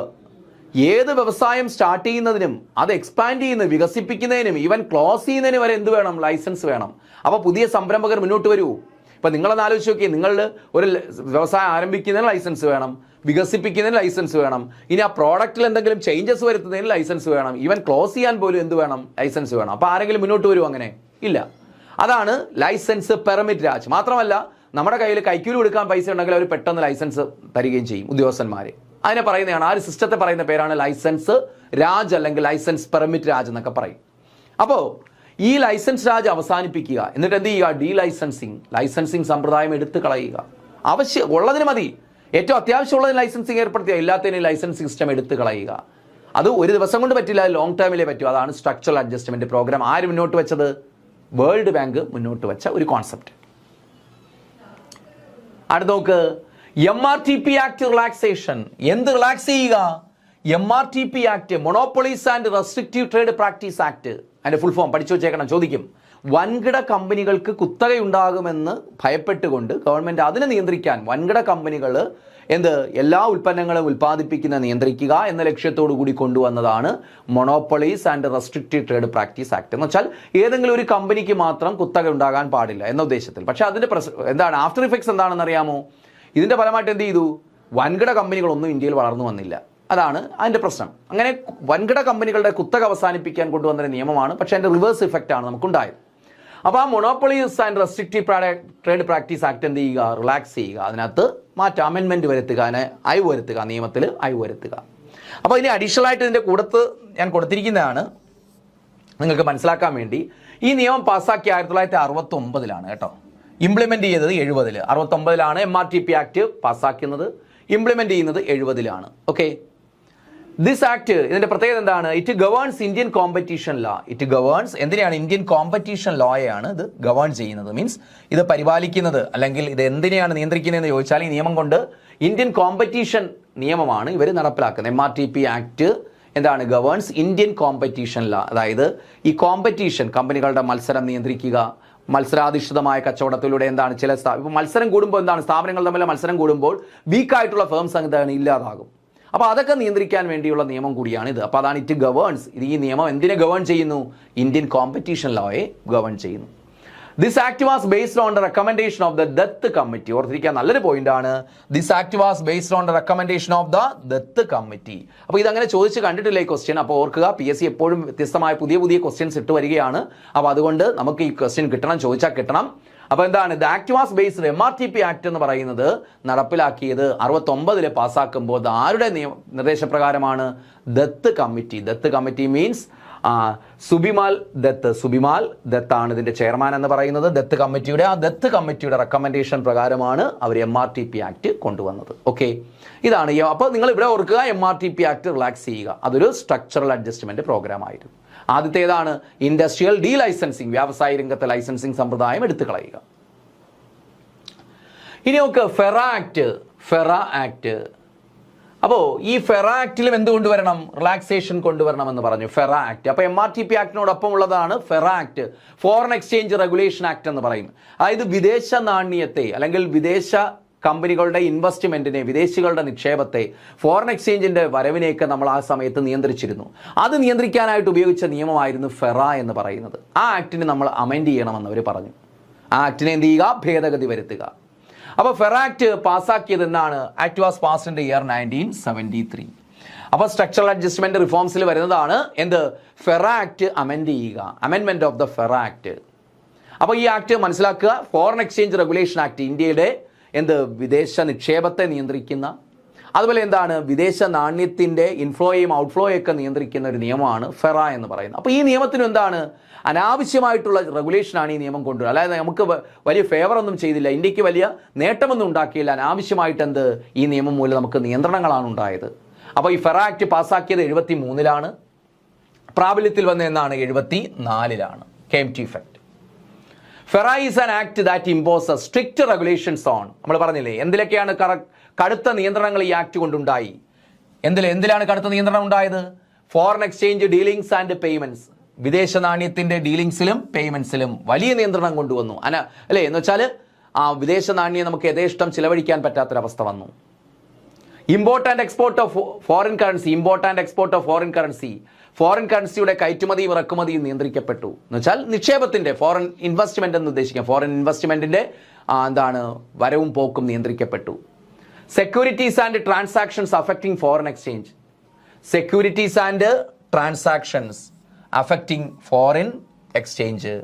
ഏത് വ്യവസായം സ്റ്റാർട്ട് ചെയ്യുന്നതിനും അത് എക്സ്പാൻഡ് ചെയ്യുന്ന വികസിപ്പിക്കുന്നതിനും ഈവൻ ക്ലോസ് ചെയ്യുന്നതിന് വരെ എന്ത് വേണം? ലൈസൻസ് വേണം. അപ്പോൾ പുതിയ സംരംഭകർ മുന്നോട്ട് വരൂ. ഇപ്പം നിങ്ങളൊന്ന് ആലോചിച്ച് നോക്കിയേ, നിങ്ങളിൽ ഒരു വ്യവസായം ആരംഭിക്കുന്നതിന് ലൈസൻസ് വേണം, വികസിപ്പിക്കുന്നതിന് ലൈസൻസ് വേണം, ഇനി ആ പ്രോഡക്റ്റിൽ എന്തെങ്കിലും ചേഞ്ചസ് വരുത്തുന്നതിന് ലൈസൻസ് വേണം, ഈവൻ ക്ലോസ് ചെയ്യാൻ പോലും എന്ത് വേണം? ലൈസൻസ് വേണം. അപ്പോൾ ആരെങ്കിലും മുന്നോട്ട് വരുമോ? അങ്ങനെ ഇല്ല. അതാണ് ലൈസൻസ് പെർമിറ്റ് രാജ്. മാത്രമല്ല നമ്മുടെ കയ്യിൽ കൈക്കൂലി കൊടുക്കാൻ പൈസ ഉണ്ടെങ്കിൽ അവർ പെട്ടെന്ന് ലൈസൻസ് തരികയും ചെയ്യും ഉദ്യോഗസ്ഥന്മാർ. അതിനെ പറയുന്നതാണ്, ആ ഒരു സിസ്റ്റത്തെ പറയുന്ന പേരാണ് ലൈസൻസ് രാജ് അല്ലെങ്കിൽ ലൈസൻസ് പെർമിറ്റ് രാജ് എന്നൊക്കെ പറയും. അപ്പോൾ ഈ ലൈസൻസ് രാജ് അവസാനിപ്പിക്കുക, എന്നിട്ട് എന്ത് ചെയ്യുക? ഡീ ലൈസൻസിങ് സമ്പ്രദായം എടുത്തു കളയുക. ഉള്ളതിന് മതി, ഏറ്റവും അത്യാവശ്യമുള്ളതിന് ലൈസൻസിങ് ഏർപ്പെടുത്തുക, ഇല്ലാത്തതിന് ലൈസൻസിങ് സിസ്റ്റം എടുത്തു കളയുക. അത് ഒരു ദിവസം കൊണ്ട് പറ്റില്ല, ലോങ് ടേമിലേ പറ്റൂ. അതാണ് സ്ട്രക്ചറൽ അഡ്ജസ്റ്റ്മെന്റ് പ്രോഗ്രാം. ആര് മുന്നോട്ട് വെച്ചത്? വേൾഡ് ബാങ്ക് മുന്നോട്ട് വെച്ച ഒരു കോൺസെപ്റ്റ്. അടുത്ത നോക്ക്, MRTP ആക്ട് റിലാക്സേഷൻ. എന്ത് റിലാക്സ് ചെയ്യുക? MRTP act, monopolies and restrictive trade practice act. അതിന്റെ ഫുൾ ഫോം പഠിച്ചു വെച്ചേക്കണം, ചോദിക്കും. വൻകിട കമ്പനികൾക്ക് കുത്തകയുണ്ടാകുമെന്ന് ഭയപ്പെട്ടുകൊണ്ട് ഗവൺമെന്റ് അതിനെ നിയന്ത്രിക്കാൻ വൻകിട കമ്പനികൾ എല്ലാ ഉൽപ്പന്നങ്ങളും ഉൽപ്പാദിപ്പിക്കുന്ന നിയന്ത്രിക്കുക എന്ന ലക്ഷ്യത്തോടു കൂടി കൊണ്ടുവന്നതാണ് monopolies and restrictive trade practice act. എന്ന് വെച്ചാൽ ഏതെങ്കിലും ഒരു കമ്പനിക്ക് മാത്രം കുത്തക ഉണ്ടാകാൻ പാടില്ല എന്ന ഉദ്ദേശത്തിൽ. പക്ഷേ അതിന്റെ എന്താണ് ആഫ്റ്റർ ഇഫക്ട്സ് എന്താണെന്ന് അറിയാമോ? ഇതിന്റെ ഫലമായിട്ട് എന്ത് ചെയ്തു? വൻകിട കമ്പനികളൊന്നും ഇന്ത്യയിൽ വളർന്നു വന്നില്ല. അതാണ് അതിന്റെ പ്രശ്നം. അങ്ങനെ വൻകിട കമ്പനികളുടെ കുത്തക അവസാനിപ്പിക്കാൻ കൊണ്ടുവന്ന നിയമമാണ്. പക്ഷേ അതിന്റെ റിവേഴ്സ് ഇഫക്റ്റ് ആണ് നമുക്കുണ്ടായത്. അപ്പോൾ ആ monopolies and restrictive trade practice act എന്ത് ചെയ്യുക? റിലാക്സ് ചെയ്യുക. അതിനകത്ത് അമെൻമെന്റ് വരുത്തുക, അയവ് വരുത്തുക, നിയമത്തിൽ അയവ് വരുത്തുക. അപ്പോൾ ഇനി അഡീഷണൽ ആയിട്ട് ഇതിന്റെ കൂടത്ത് ഞാൻ കൊടുത്തിരിക്കുന്നതാണ് നിങ്ങൾക്ക് മനസ്സിലാക്കാൻ വേണ്ടി. ഈ നിയമം പാസ്സാക്കി 1969 കേട്ടോ. ഇംപ്ലിമെന്റ് ചെയ്തത് 70. 69 MRTP ആക്ട് പാസ്സാക്കുന്നത്, ഇംപ്ലിമെന്റ് ചെയ്യുന്നത് 70. ഓക്കെ. ദിസ് ആക്ട്, ഇതിന്റെ പ്രത്യേകത എന്താണ്? It governs Indian competition law. It governs എന്തിനാണ്? ഇന്ത്യൻ കോമ്പറ്റീഷൻ ലോയാണ് ഇത് ഗവേൺ ചെയ്യുന്നത്. മീൻസ് ഇത് പരിപാലിക്കുന്നത്, അല്ലെങ്കിൽ ഇത് എന്തിനെയാണ് നിയന്ത്രിക്കുന്നതെന്ന് ചോദിച്ചാൽ ഈ നിയമം കൊണ്ട് ഇന്ത്യൻ കോമ്പറ്റീഷൻ നിയമമാണ് ഇവർ നടപ്പിലാക്കുന്നത്. MRTP ആക്ട് എന്താണ്? ഗവേൺസ് ഇന്ത്യൻ കോമ്പറ്റീഷൻ ലോ. അതായത് ഈ കോമ്പറ്റീഷൻ, കമ്പനികളുടെ മത്സരം നിയന്ത്രിക്കുക, മത്സരാധിഷ്ഠിതമായ കച്ചവടത്തിലൂടെ എന്താണ് ഇപ്പോൾ മത്സരം കൂടുമ്പോൾ എന്താണ്? സ്ഥാപനങ്ങൾ തമ്മിൽ മത്സരം കൂടുമ്പോൾ വീക്കായിട്ടുള്ള ഫേംസ് എന്താണ്? ഇല്ലാതാകും. അപ്പോൾ അതൊക്കെ നിയന്ത്രിക്കാൻ വേണ്ടിയുള്ള നിയമം കൂടിയാണ് ഇത്. അപ്പോൾ അതാണ് ഇറ്റ് ഗവേൺസ്. ഈ നിയമം എന്തിനെ ഗവേൺ ചെയ്യുന്നു? ഇന്ത്യൻ കോമ്പറ്റീഷൻ ലോയെ ഗവേൺ ചെയ്യുന്നു. This act was based on the recommendation of the Dutt committee. ഓർത്തിരിക്കാൻ നല്ലൊരു പോയിന്റ് ആണ്. This act was based on the recommendation of the Dutt committee. അപ്പോൾ ഇതങ്ങനെ ചോദിച്ച് കണ്ടിട്ടില്ല ഈ ക്വസ്റ്റ്യൻ. അപ്പോൾ ഓർക്കുക, PSC എപ്പോഴും വ്യത്യസ്തമായ പുതിയ ക്വസ്റ്റ്യൻസ് ഇട്ട് വരികയാണ്. അപ്പോൾ അതുകൊണ്ട് നമുക്ക് ഈ ക്വസ്റ്റ്യൻ കിട്ടണം, ചോദിച്ചാൽ കിട്ടണം. അപ്പോൾ എന്താണ്? The act was based, MRTP act എന്ന് പറയുന്നത് നടപ്പിലാക്കിയത് 69 പാസ്സാക്കുമ്പോൾ ആരുടെ നിർദ്ദേശപ്രകാരമാണ്? Dutt committee. Dutt committee means Subimal Dutt ആണ് ഇതിന്റെ ചെയർമാൻ എന്ന് പറയുന്നത്. ദത്ത് കമ്മിറ്റിയുടെ റെക്കമെൻഡേഷൻ പ്രകാരമാണ് അവർ MRTP ആക്ട് കൊണ്ടുവന്നത്. ഓക്കെ, ഇതാണ്. അപ്പോൾ നിങ്ങൾ ഇവിടെ ഓർക്കുക, MRTP ആക്ട് റിലാക്സ് ചെയ്യുക. അതൊരു സ്ട്രക്ചറൽ അഡ്ജസ്റ്റ്മെന്റ് പ്രോഗ്രാം ആയിരുന്നു. ആദ്യത്തേതാണ് ഇൻഡസ്ട്രിയൽ ഡീ ലൈസൻസിങ്, വ്യാവസായ രംഗത്തെ ലൈസൻസിങ് സമ്പ്രദായം എടുത്തു കളയുക. ഇനി നമുക്ക് ഫെറ ആക്ട്. അപ്പോൾ ഈ ഫെറ ആക്ടിലും എന്ത് കൊണ്ടുവരണം? റിലാക്സേഷൻ കൊണ്ടുവരണം എന്ന് പറഞ്ഞു. FERA act. അപ്പോൾ MRTP ആക്ടിനോടൊപ്പം ഉള്ളതാണ് FERA act, foreign exchange regulation act എന്ന് പറയും. അതായത് വിദേശ നാണ്യത്തെ അല്ലെങ്കിൽ വിദേശ കമ്പനികളുടെ ഇൻവെസ്റ്റ്മെന്റിനെ, വിദേശികളുടെ നിക്ഷേപത്തെ, ഫോറിൻ എക്സ്ചേഞ്ചിന്റെ വരവിനെയൊക്കെ നമ്മൾ ആ സമയത്ത് നിയന്ത്രിച്ചിരുന്നു. അത് നിയന്ത്രിക്കാനായിട്ട് ഉപയോഗിച്ച നിയമമായിരുന്നു ഫെറ എന്ന് പറയുന്നത്. ആ ആക്ടിന് നമ്മൾ അമെൻഡ് ചെയ്യണമെന്ന് അവർ പറഞ്ഞു. ആ ആക്ടിനെ എന്ത് ചെയ്യുക? ഭേദഗതി വരുത്തുക. അപ്പോൾ ഫെറ ആക്ട് പാസ്സാക്കിയത് എന്നാണ്? Act was passed in the year 1973. അപ്പോൾ സ്ട്രക്ചറൽ അഡ്ജസ്റ്റ്മെന്റ് റിഫോംസിൽ വരുന്നതാണ് എന്ത്? ഫെറ ആക്ട് അമെൻഡ് ചെയ്യുക, അമെൻമെന്റ് ഓഫ് ദ ഫെറ ആക്ട്. അപ്പോൾ ഈ ആക്ട് മനസ്സിലാക്കുക, ഫോറിൻ എക്സ്ചേഞ്ച് റെഗുലേഷൻ ആക്ട്, ഇന്ത്യയുടെ വിദേശ നിക്ഷേപത്തെ നിയന്ത്രിക്കുന്ന, അതുപോലെ എന്താണ് വിദേശ നാണ്യത്തിൻ്റെ ഇൻഫ്ലോയും ഔട്ട്ഫ്ലോയും ഒക്കെ നിയന്ത്രിക്കുന്ന ഒരു നിയമമാണ് ഫെറ എന്ന് പറയുന്നത്. അപ്പോൾ ഈ നിയമത്തിനും എന്താണ്? അനാവശ്യമായിട്ടുള്ള റെഗുലേഷനാണ് ഈ നിയമം കൊണ്ടുവരുന്നത്. അതായത് നമുക്ക് വലിയ ഫേവർ ഒന്നും ചെയ്തില്ല, ഇന്ത്യക്ക് വലിയ നേട്ടമൊന്നും ഉണ്ടാക്കിയില്ല. അനാവശ്യമായിട്ട് ഈ നിയമം മൂലം നമുക്ക് നിയന്ത്രണങ്ങളാണ് ഉണ്ടായത്. അപ്പോൾ ഈ ഫെറ ആക്ട് പാസ്സാക്കിയത് 73 പ്രാബല്യത്തിൽ വന്ന എന്നാണ് 74 came to effect. FERA is an act that imposes strict regulations on, നമ്മൾ പറഞ്ഞില്ലേ എന്തിലൊക്കെയാണ് കടുത്ത നിയന്ത്രണങ്ങൾ ഈ ആക്ട് കൊണ്ടുണ്ടായി. എന്തിലാണ് കടുത്ത നിയന്ത്രണം ഉണ്ടായത്? Foreign exchange dealings and payments, വിദേശ നാണ്യത്തിന്റെ ഡീലിംഗ്സിലും പേയ്മെന്റ്സിലും വലിയ നിയന്ത്രണം കൊണ്ടുവന്നു. അല്ലേ എന്ന് വെച്ചാൽ ആ വിദേശ നാണ്യം നമുക്ക് യഥേഷ്ടം ചിലവഴിക്കാൻ പറ്റാത്തൊരവസ്ഥ വന്നു. Import and export of foreign currency, import and export of foreign currency, foreign കറൻസിയുടെ കയറ്റുമതിയും ഇറക്കുമതിയും നിയന്ത്രിക്കപ്പെട്ടു. എന്ന് വെച്ചാൽ നിക്ഷേപത്തിന്റെ ഫോറിൻ ഇൻവെസ്റ്റ്മെന്റ് എന്ന് ഉദ്ദേശിക്കാം. ഫോറിൻ ഇൻവെസ്റ്റ്മെന്റിന്റെ വരവും പോക്കും നിയന്ത്രിക്കപ്പെട്ടു. Securities and transactions affecting foreign exchange, securities and transactions affecting foreign exchange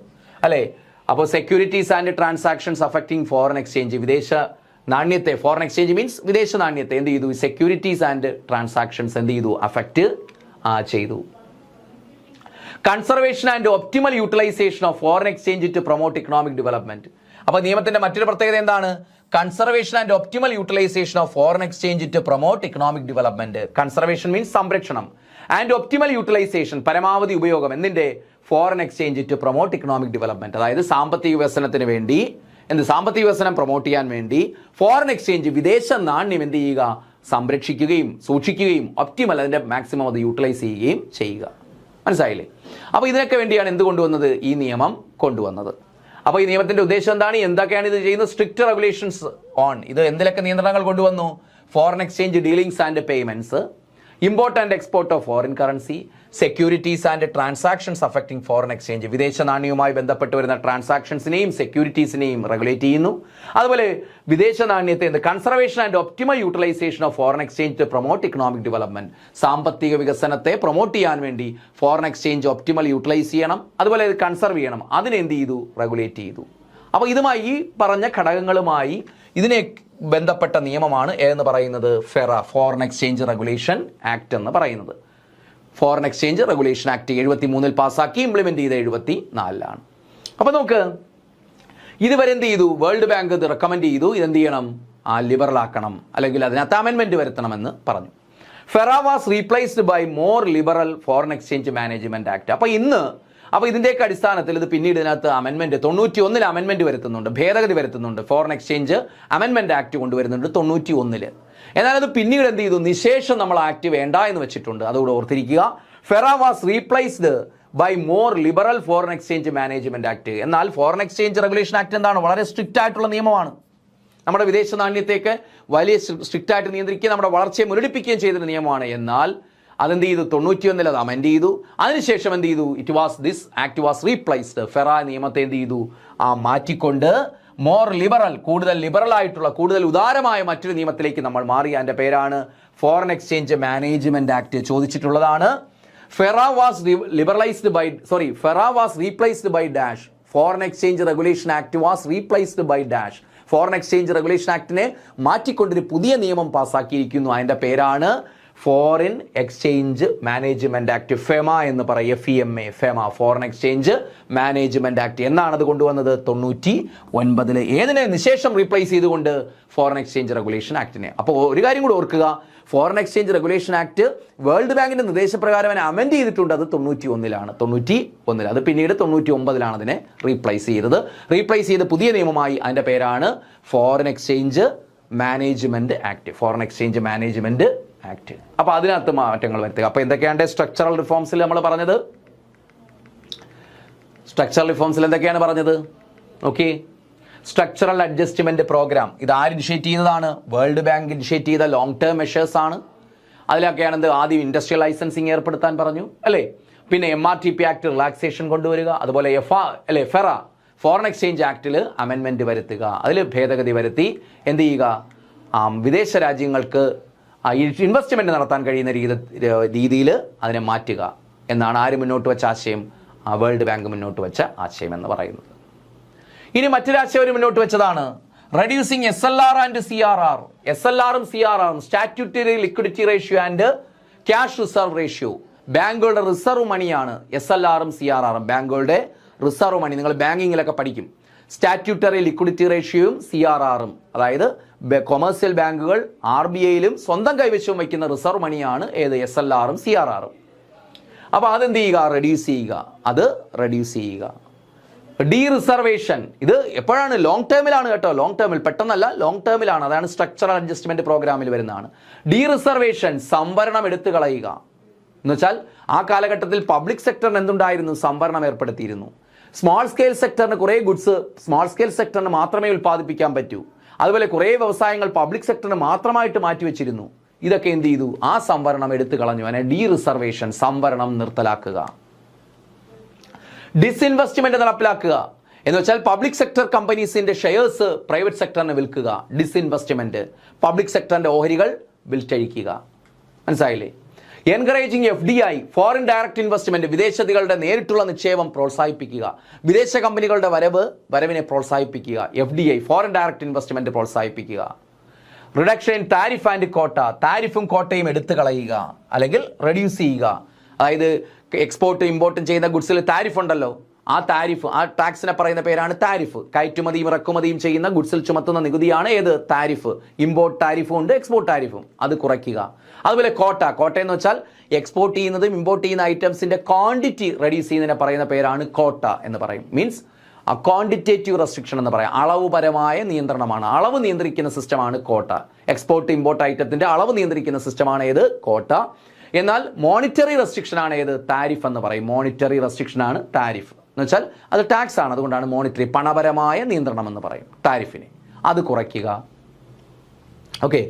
അല്ലേ. അപ്പോൾ securities and transactions affecting foreign exchange, വിദേശ നാണ്യത്തെ, ഫോറിൻ എക്സ്ചേഞ്ച് മീൻസ് വിദേശ നാണ്യത്തെ എന്ത് ചെയ്തു, സെക്യൂരിറ്റീസ് ആൻഡ് ട്രാൻസാക്ഷൻസ് എന്ത് ചെയ്തു, അഫക്റ്റ് ചെയ്തു. Conservation and optimal utilisation of foreign exchange to promote economic development. അപ്പോൾ നിയമത്തിന്റെ മറ്റൊരു പ്രത്യേകത എന്താണ്? Conservation and optimal utilisation of foreign exchange to promote economic development. Conservation means സംരക്ഷണം, ആൻഡ് ഒപ്റ്റിമൽ യൂട്ടിലൈസേഷൻ പരമാവധി ഉപയോഗം എന്തിന്റെ, foreign exchange to promote economic development. അതായത് സാമ്പത്തിക വികസനത്തിന് വേണ്ടി സാമ്പത്തിക വികസനം പ്രൊമോട്ട് ചെയ്യാൻ വേണ്ടി ഫോറിൻ എക്സ്ചേഞ്ച് വിദേശ നാണ്യം എന്ത് ചെയ്യുക, സംരക്ഷിക്കുകയും സൂക്ഷിക്കുകയും ഒപ്റ്റിമൽ അതിന്റെ മാക്സിമം അത് യൂട്ടിലൈസ് ചെയ്യുകയും ചെയ്യുക. മനസ്സിലായില്ലേ? അപ്പോൾ ഇതിനൊക്കെ വേണ്ടിയാണ് എന്ത് കൊണ്ടുവന്നത്, ഈ നിയമം കൊണ്ടുവന്നത്. അപ്പോൾ ഈ നിയമത്തിന്റെ ഉദ്ദേശം എന്താണ്, എന്തൊക്കെയാണ് ഇത് ചെയ്യുന്നത്? സ്ട്രിക്റ്റ് റെഗുലേഷൻസ് ഓൺ, ഇത് എന്തിലൊക്കെ നിയന്ത്രണങ്ങൾ കൊണ്ടുവന്നു? Foreign exchange dealings and payments, import and export of foreign currency, securities and transactions affecting foreign exchange, വിദേശ നാണ്യവുമായി ബന്ധപ്പെട്ട് വരുന്ന ട്രാൻസാക്ഷൻസിനെയും സെക്യൂരിറ്റീസിനെയും റെഗുലേറ്റ് ചെയ്യുന്നു. അതുപോലെ വിദേശ നാണ്യത്തെ conservation and optimal utilisation of foreign exchange to promote economic development, സാമ്പത്തിക വികസനത്തെ പ്രൊമോട്ട് ചെയ്യാൻ വേണ്ടി ഫോറിൻ എക്സ്ചേഞ്ച് ഒപ്റ്റിമൽ യൂട്ടിലൈസ് ചെയ്യണം, അതുപോലെ ഇത് കൺസർവ് ചെയ്യണം, അതിനെന്ത് ചെയ്തു, റെഗുലേറ്റ് ചെയ്തു. അപ്പോൾ ഇതുമായി ഈ പറഞ്ഞ ഘടകങ്ങളുമായി ഇതിനെ ബന്ധപ്പെട്ട നിയമമാണ് എന്ന് പറയുന്നത് FERA, foreign exchange regulation act എന്ന് പറയുന്നത്. ഫോറിൻ എക്സ്ചേഞ്ച് റെഗുലേഷൻ ആക്ട് 73 പാസ്സാക്കി, ഇംപ്ലിമെന്റ് ചെയ്ത 74. അപ്പോൾ നമുക്ക് ഇതുവരെ എന്ത് ചെയ്തു, വേൾഡ് ബാങ്ക് ഇത് റെക്കമെൻഡ് ചെയ്തു, ഇതെന്ത് ചെയ്യണം, ലിബറൽ ആക്കണം, അല്ലെങ്കിൽ അതിനകത്ത് അമെൻമെന്റ് വരുത്തണമെന്ന് പറഞ്ഞു. FERA was replaced by more liberal foreign exchange management act. അപ്പോൾ ഇതിന്റെയൊക്കെ അടിസ്ഥാനത്തിൽ ഇത് പിന്നീട് ഇതിനകത്ത് അമെൻമെന്റ് 91 അമെൻമെന്റ് വരുത്തുന്നുണ്ട്, ഭേദഗതി വരുത്തുന്നുണ്ട്. ഫോറിൻ എക്സ്ചേഞ്ച് അമെൻമെന്റ് ആക്ട് കൊണ്ടുവരുന്നുണ്ട് 91. എന്നാൽ അത് പിന്നീട് എന്ത് ചെയ്തു, നിശേഷം നമ്മൾ ആക്ട് വേണ്ട എന്ന് വെച്ചിട്ടുണ്ട്. അതുകൂടെ ഓർത്തിരിക്കുക. FERA was replaced by more liberal foreign exchange management act. എന്നാൽ ഫോറിൻ എക്സ്ചേഞ്ച് റെഗുലേഷൻ ആക്ട് എന്താണ്, വളരെ സ്ട്രിക്റ്റ് ആയിട്ടുള്ള നിയമമാണ്. നമ്മുടെ വിദേശ നാണ്യത്തേക്ക് വലിയ സ്ട്രിക്റ്റ് ആയിട്ട് നിയന്ത്രിക്കുകയും നമ്മുടെ വളർച്ചയെ മുരടിപ്പിക്കുകയും ചെയ്തൊരു നിയമമാണ്. എന്നാൽ അതെന്ത് ചെയ്തു, 91 അത് അമെൻഡ് ചെയ്തു. അതിനുശേഷം എന്ത് ചെയ്തു, this act was replaced, FERA നിയമത്തെ എന്ത് ചെയ്തു, മാറ്റിക്കൊണ്ട് മോർ ലിബറൽ, കൂടുതൽ ലിബറൽ ആയിട്ടുള്ള, കൂടുതൽ ഉദാരമായ മറ്റൊരു നിയമത്തിലേക്ക് നമ്മൾ മാറി. അതിന്റെ പേരാണ് ഫോറിൻ എക്സ്ചേഞ്ച് മാനേജ്മെന്റ് ആക്ട്. ചോദിച്ചിട്ടുള്ളതാണ്. FERA was replaced by dash, foreign exchange regulation act was replaced by dash. Foreign exchange regulation ആക്ടിനെ മാറ്റിക്കൊണ്ടൊരു പുതിയ നിയമം പാസ്സാക്കിയിരിക്കുന്നു. അതിന്റെ പേരാണ് foreign exchange management act, FEMA എന്ന് പറയും, FEMA, FEMA, foreign exchange management act. എന്നാണ് അത് കൊണ്ടുവന്നത്, 99. ഏതിനെ നിശേഷം റീപ്ലേസ് ചെയ്തുകൊണ്ട്, ഫോറിൻ എക്സ്ചേഞ്ച് റെഗുലേഷൻ ആക്ടിനെ. അപ്പോൾ ഒരു കാര്യം കൂടി ഓർക്കുക, foreign exchange regulation act world ബാങ്കിന്റെ നിർദ്ദേശപ്രകാരം അതിനെ അമെൻഡ് ചെയ്തിട്ടുണ്ട്. അത് 91. അത് പിന്നീട് 99 അതിനെ റീപ്ലേസ് ചെയ്ത് പുതിയ നിയമമായി. അതിന്റെ പേരാണ് foreign exchange management act, foreign exchange management act. അപ്പോൾ അതിനകത്ത് മാറ്റങ്ങൾ വരുത്തുക. അപ്പോൾ എന്തൊക്കെയാണ് സ്ട്രക്ചറൽ റിഫോംസിൽ നമ്മൾ പറഞ്ഞത്? സ്ട്രക്ചറൽ റിഫോംസിൽ എന്തൊക്കെയാണ് പറഞ്ഞത്? ഓക്കെ, സ്ട്രക്ചറൽ അഡ്ജസ്റ്റ്മെന്റ് പ്രോഗ്രാം, ഇത് ആര് ഇനിഷ്യേറ്റ് ചെയ്യുന്നതാണ്? വേൾഡ് ബാങ്ക് ഇനിഷ്യേറ്റ് ചെയ്ത ലോങ് ടേം മെഷേഴ്സ് ആണ്. അതിലൊക്കെയാണെന്ത്, ആദ്യം ഇൻഡസ്ട്രിയൽ ലൈസൻസിങ് ഏർപ്പെടുത്താൻ പറഞ്ഞു അല്ലേ. പിന്നെ MRTP ആക്ട് റിലാക്സേഷൻ കൊണ്ടുവരിക. അതുപോലെ ഫെറ, ഫോറിൻ എക്സ്ചേഞ്ച് ആക്ടിൽ അമെൻമെന്റ് വരുത്തുക, അതിൽ ഭേദഗതി വരുത്തി എന്ത് ചെയ്യുക, വിദേശ രാജ്യങ്ങൾക്ക് ഇൻവെസ്റ്റ്മെന്റ് നടത്താൻ കഴിയുന്ന രീതിയിൽ അതിനെ മാറ്റുക എന്നാണ് ആര് മുന്നോട്ട് വെച്ച ആശയം? വേൾഡ് ബാങ്ക് മുന്നോട്ട് വെച്ച ആശയം എന്ന് പറയുന്നത്. ഇനി മറ്റൊരാശയം അവർ മുന്നോട്ട് വെച്ചതാണ് റെഡ്യൂസിങ് SLR ആൻഡ് CRR. SLRും CRRും statutory liquidity ratio and cash reserve ratio. ബാങ്കുകളുടെ റിസർവ് മണിയാണ് SLRും CRRും. ബാങ്കുകളുടെ റിസർവ് മണി നിങ്ങൾ ബാങ്കിങ്ങിലൊക്കെ പഠിക്കും. സ്റ്റാറ്റ്യൂട്ടറി ലിക്വിഡിറ്റി റേഷ്യോയും CRRും, അതായത് കൊമേഴ്സ്യൽ ബാങ്കുകൾ RBIയിലും സ്വന്തം കൈവശവും വയ്ക്കുന്ന റിസർവ് മണിയാണ് ഏത്, SLRും CRRും. അപ്പോൾ അതെന്ത് ചെയ്യുക, റെഡ്യൂസ് ചെയ്യുക. ഡി റിസർവേഷൻ, ഇത് എപ്പോഴാണ്? ലോങ് ടേമിലാണ് കേട്ടോ, ലോങ് ടേമിൽ, പെട്ടെന്നല്ല, ലോങ് ടേമിലാണ്. അതാണ് സ്ട്രക്ചറൽ അഡ്ജസ്റ്റ്മെന്റ് പ്രോഗ്രാമിൽ വരുന്നതാണ്. ഡി റിസർവേഷൻ, സംവരണം എടുത്തു കളയുക. എന്ന് വെച്ചാൽ ആ കാലഘട്ടത്തിൽ പബ്ലിക് സെക്ടറിന് എന്തുണ്ടായിരുന്നു, സംവരണം ഏർപ്പെടുത്തിയിരുന്നു. സ്മോൾ സ്കെയിൽ സെക്ടറിന് കുറേ ഗുഡ്സ് സ്മോൾ സ്കെയിൽ സെക്ടറിന് മാത്രമേ ഉൽപ്പാദിപ്പിക്കാൻ പറ്റൂ. അതുപോലെ കുറേ വ്യവസായങ്ങൾ പബ്ലിക് സെക്ടറിന് മാത്രമായിട്ട് മാറ്റിവെച്ചിരുന്നു. ഇതൊക്കെ എന്ത് ചെയ്തു? ആ സംവരണം എടുത്തു കളഞ്ഞു. അതിനെ ഡീ റിസർവേഷൻ, സംവരണം നിർത്തലാക്കുക. ഡിസ്ഇൻവെസ്റ്റ്മെന്റ് നടപ്പിലാക്കുക എന്ന് വെച്ചാൽ പബ്ലിക് സെക്ടർ കമ്പനീസിന്റെ ഷെയർസ് പ്രൈവറ്റ് സെക്ടറിന് വിൽക്കുക. ഡിസ്ഇൻവെസ്റ്റ്മെന്റ്, പബ്ലിക് സെക്ടറിന്റെ ഓഹരികൾ വിൽറ്റഴിക്കുക. മനസ്സിലായില്ലേ? Encouraging FDI, foreign direct investment, വിദേശികളുടെ നേരിട്ടുള്ള നിക്ഷേപം പ്രോത്സാഹിപ്പിക്കുക. വിദേശ കമ്പനികളുടെ വരവിനെ പ്രോത്സാഹിപ്പിക്കുക. FDI, ഫോറിൻ ഡയറക്റ്റ് ഇൻവെസ്റ്റ്മെന്റ് പ്രോത്സാഹിപ്പിക്കുക. റിഡക്ഷൻ ഇൻ താരിഫ് ആൻഡ് കോട്ട, താരിഫും കോട്ടയും എടുത്തു കളയുക അല്ലെങ്കിൽ റെഡ്യൂസ് ചെയ്യുക. അതായത് എക്സ്പോർട്ടും ഇമ്പോർട്ടും ചെയ്യുന്ന ഗുഡ്സിൽ താരിഫ് ഉണ്ടല്ലോ, ആ താരിഫ്, ആ ടാക്സിനെ പറയുന്ന പേരാണ് താരിഫ്. കയറ്റുമതിയും ഇറക്കുമതിയും ചെയ്യുന്ന ഗുഡ്സിൽ ചുമത്തുന്ന നികുതിയാണ് ഏത്? താരിഫ്. ഇമ്പോർട്ട് താരിഫും ഉണ്ട്, എക്സ്പോർട്ട് താരിഫും. അത് കുറയ്ക്കുക. അതുപോലെ കോട്ട എന്ന് വെച്ചാൽ എക്സ്പോർട്ട് ചെയ്യുന്നതും ഇമ്പോർട്ട് ചെയ്യുന്ന ഐറ്റംസിന്റെ ക്വാണ്ടിറ്റി റെഡ്യൂസ് ചെയ്യുന്നതിനെ പറയുന്ന പേരാണ് കോട്ട എന്ന് പറയും. മീൻസ് ക്വാണ്ടിറ്റേറ്റീവ് റെസ്ട്രിക്ഷൻ എന്ന് പറയാം. അളവുപരമായ നിയന്ത്രണമാണ്. അളവ് നിയന്ത്രിക്കുന്ന സിസ്റ്റമാണ് കോട്ട. എക്സ്പോർട്ട് ഇമ്പോർട്ട് ഐറ്റത്തിന്റെ അളവ് നിയന്ത്രിക്കുന്ന സിസ്റ്റമാണ് ഏത്? കോട്ട. എന്നാൽ മോണിറ്ററി റെസ്ട്രിക്ഷൻ ആണ് ഏത്? താരിഫ് എന്ന് പറയും. മോണിറ്ററി റെസ്ട്രിക്ഷൻ ആണ് താരിഫ് എന്ന് വെച്ചാൽ അത് ടാക്സ് ആണ്. അതുകൊണ്ടാണ് മോണിറ്ററി, പണപരമായ നിയന്ത്രണം എന്ന് പറയും താരിഫിനെ. അത് കുറയ്ക്കുക. ഓക്കെ,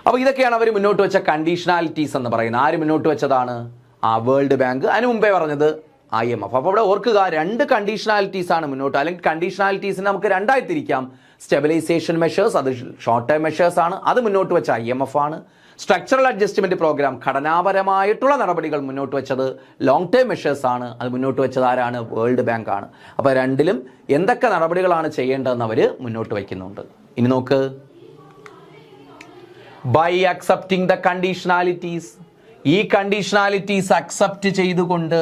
അപ്പോൾ ഇതൊക്കെയാണ് അവർ മുന്നോട്ട് വെച്ച കണ്ടീഷണാലിറ്റീസ് എന്ന് പറയുന്നത്. ആര് മുന്നോട്ട് വെച്ചതാണ്? World bank. അതിന് മുമ്പേ പറഞ്ഞത് IMF. അപ്പോൾ ഇവിടെ ഓർക്കുക, 2 കണ്ടീഷണാലിറ്റീസ് ആണ് മുന്നോട്ട്. അല്ലെങ്കിൽ കണ്ടീഷണാലിറ്റീസിനെ നമുക്ക് രണ്ടായി തിരിക്കാം. സ്റ്റെബിലൈസേഷൻ മെഷേഴ്സ്, അത് ഷോർട്ട് ടേം മെഷേഴ്സ് ആണ്, അത് മുന്നോട്ട് വെച്ച IMF ആണ്. സ്ട്രക്ചറൽ അഡ്ജസ്റ്റ്മെന്റ് പ്രോഗ്രാം, ഘടനാപരമായിട്ടുള്ള നടപടികൾ മുന്നോട്ട് വെച്ചത് ലോങ് ടേം മെഷേഴ്സ് ആണ്. അത് മുന്നോട്ട് വെച്ചത് ആരാണ്? വേൾഡ് ബാങ്ക് ആണ്. അപ്പോൾ രണ്ടിലും എന്തൊക്കെ നടപടികളാണ് ചെയ്യേണ്ടതെന്ന് അവർ മുന്നോട്ട് വയ്ക്കുന്നുണ്ട്. ഇനി നോക്ക്, ബൈ അക്സെപ്റ്റിംഗ് ദ കണ്ടീഷണാലിറ്റീസ്, ഈ കണ്ടീഷണാലിറ്റീസ് അക്സെപ്റ്റ് ചെയ്തുകൊണ്ട്,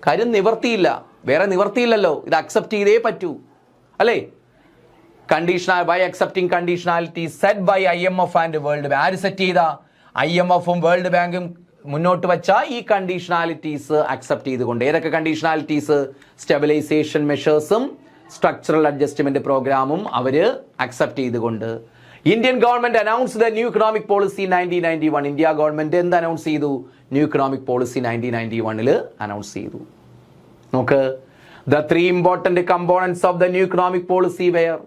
കാര്യം നിവർത്തിയില്ല, വേറെ നിവർത്തിയില്ലല്ലോ, ഇത് അക്സെപ്റ്റ് ചെയ്തേ പറ്റൂ അല്ലേ? By accepting conditionality set by IMF and world Bank. ആര് സെറ്റ് ചെയ്ത? IMFും വേൾഡ് ബാങ്കും മുന്നോട്ട് വെച്ച ഈ കണ്ടീഷണാലിറ്റീസ് അക്സെപ്റ്റ് ചെയ്തുകൊണ്ട്. ഏതൊക്കെ കണ്ടീഷണാലിറ്റീസ്? സ്റ്റെബിലൈസേഷൻ മെഷേഴ്സും സ്ട്രക്ചറൽ അഡ്ജസ്റ്റ്മെന്റ് പ്രോഗ്രാമും അവര് അക്സെപ്റ്റ് ചെയ്തുകൊണ്ട്. Indian government announce the new economic policy 1991. India government എന്ത് അനൗൺസ് ചെയ്തു? ന്യൂ ഇക്കണോമിക് പോളിസി 1991 അനൗൺസ് ചെയ്തു. നോക്ക്, the 3 important components of the new economic policy were.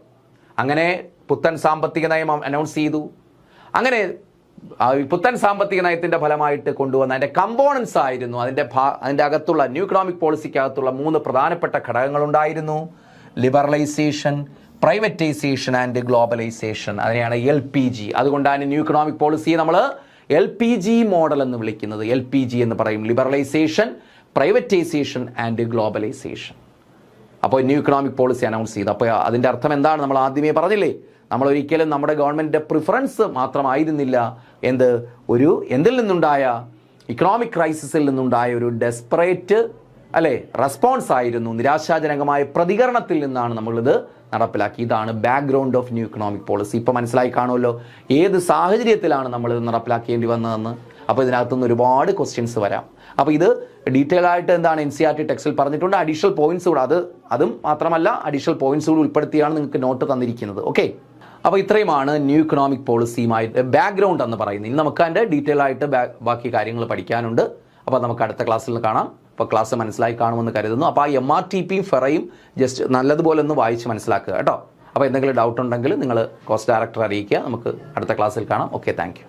അങ്ങനെ പുത്തൻ സാമ്പത്തിക നയം അനൗൺസ് ചെയ്തു. അങ്ങനെ പുത്തൻ സാമ്പത്തിക നയത്തിന്റെ ഫലമായിട്ട് കൊണ്ടുവന്ന അതിന്റെ കമ്പോണൻസ് ആയിരുന്നു, അതിന്റെ അകത്തുള്ള ന്യൂ ഇക്കണോമിക് പോളിസിക്ക് അകത്തുള്ള 3 പ്രധാനപ്പെട്ട ഘടകങ്ങളുണ്ടായിരുന്നു. Liberalisation, privatisation and globalisation. അതിനെയാണ് LPG. അതുകൊണ്ടാണ് ന്യൂ ഇക്കണോമിക് പോളിസിയെ നമ്മൾ LPG മോഡൽ എന്ന് വിളിക്കുന്നത്. LPG എന്ന് പറയും. Liberalisation, privatisation and globalisation. അപ്പോൾ ന്യൂ ഇക്കണോമിക് പോളിസി അനൗൺസ് ചെയ്തു. അപ്പോൾ അതിൻ്റെ അർത്ഥം എന്താണ്? നമ്മൾ ആദ്യമേ പറഞ്ഞില്ലേ, നമ്മൾ ഒരിക്കലും നമ്മുടെ ഗവൺമെൻറ്റിൻ്റെ പ്രിഫറൻസ് മാത്രമായിരുന്നില്ല എന്തിൽ നിന്നുണ്ടായ ഇക്കണോമിക് ക്രൈസിസിൽ നിന്നുണ്ടായ ഒരു ഡെസ്പറേറ്റ് റെസ്പോൺസ് ആയിരുന്നു, നിരാശാജനകമായ പ്രതികരണത്തിൽ നിന്നാണ് നമ്മളിത് നടപ്പിലാക്കി. ഇതാണ് background of new economic policy. ഇപ്പോൾ മനസ്സിലായി കാണുമല്ലോ ഏത് സാഹചര്യത്തിലാണ് നമ്മളിത് നടപ്പിലാക്കേണ്ടി വന്നതെന്ന്. അപ്പോൾ ഇതിനകത്തുനിന്ന് ഒരുപാട് ക്വസ്റ്റ്യൻസ് വരാം. അപ്പോൾ ഇത് ഡീറ്റെയിൽ ആയിട്ട് എന്താണ് NCERT ടെക്സ്റ്റിൽ പറഞ്ഞിട്ടുണ്ട്. അഡീഷണൽ പോയിന്റ്സ് കൂടെ അതും മാത്രമല്ല അഡീഷണൽ പോയിന്റ്സ് കൂടി ഉൾപ്പെടുത്തിയാണ് നിങ്ങൾക്ക് നോട്ട് തന്നിരിക്കുന്നത്. ഓക്കെ, അപ്പോൾ ഇത്രയുമാണ് ന്യൂ ഇക്കണോമിക് പോളിസിയുമായിട്ട് ബാക്ക്ഗ്രൗണ്ട് എന്ന് പറയുന്നത്. ഇനി നമുക്ക് അതിൻ്റെ ഡീറ്റെയിൽ ആയിട്ട് ബാക്കി കാര്യങ്ങൾ പഠിക്കാനുണ്ട്. അപ്പോൾ നമുക്ക് അടുത്ത ക്ലാസ്സിൽ കാണാം. അപ്പോൾ ക്ലാസ് മനസ്സിലായി കാണുമെന്ന് കരുതുന്നു. അപ്പോൾ ആ MRTPയും ഫെറയും ജസ്റ്റ് നല്ലതുപോലെ ഒന്ന് വായിച്ച് മനസ്സിലാക്കുക കേട്ടോ. അപ്പോൾ എന്തെങ്കിലും ഡൗട്ട് ഉണ്ടെങ്കിൽ നിങ്ങൾ കോസ്റ്റ് ഡയറക്ടർ അറിയിക്കുക. നമുക്ക് അടുത്ത ക്ലാസ്സിൽ കാണാം. Okay, thank you.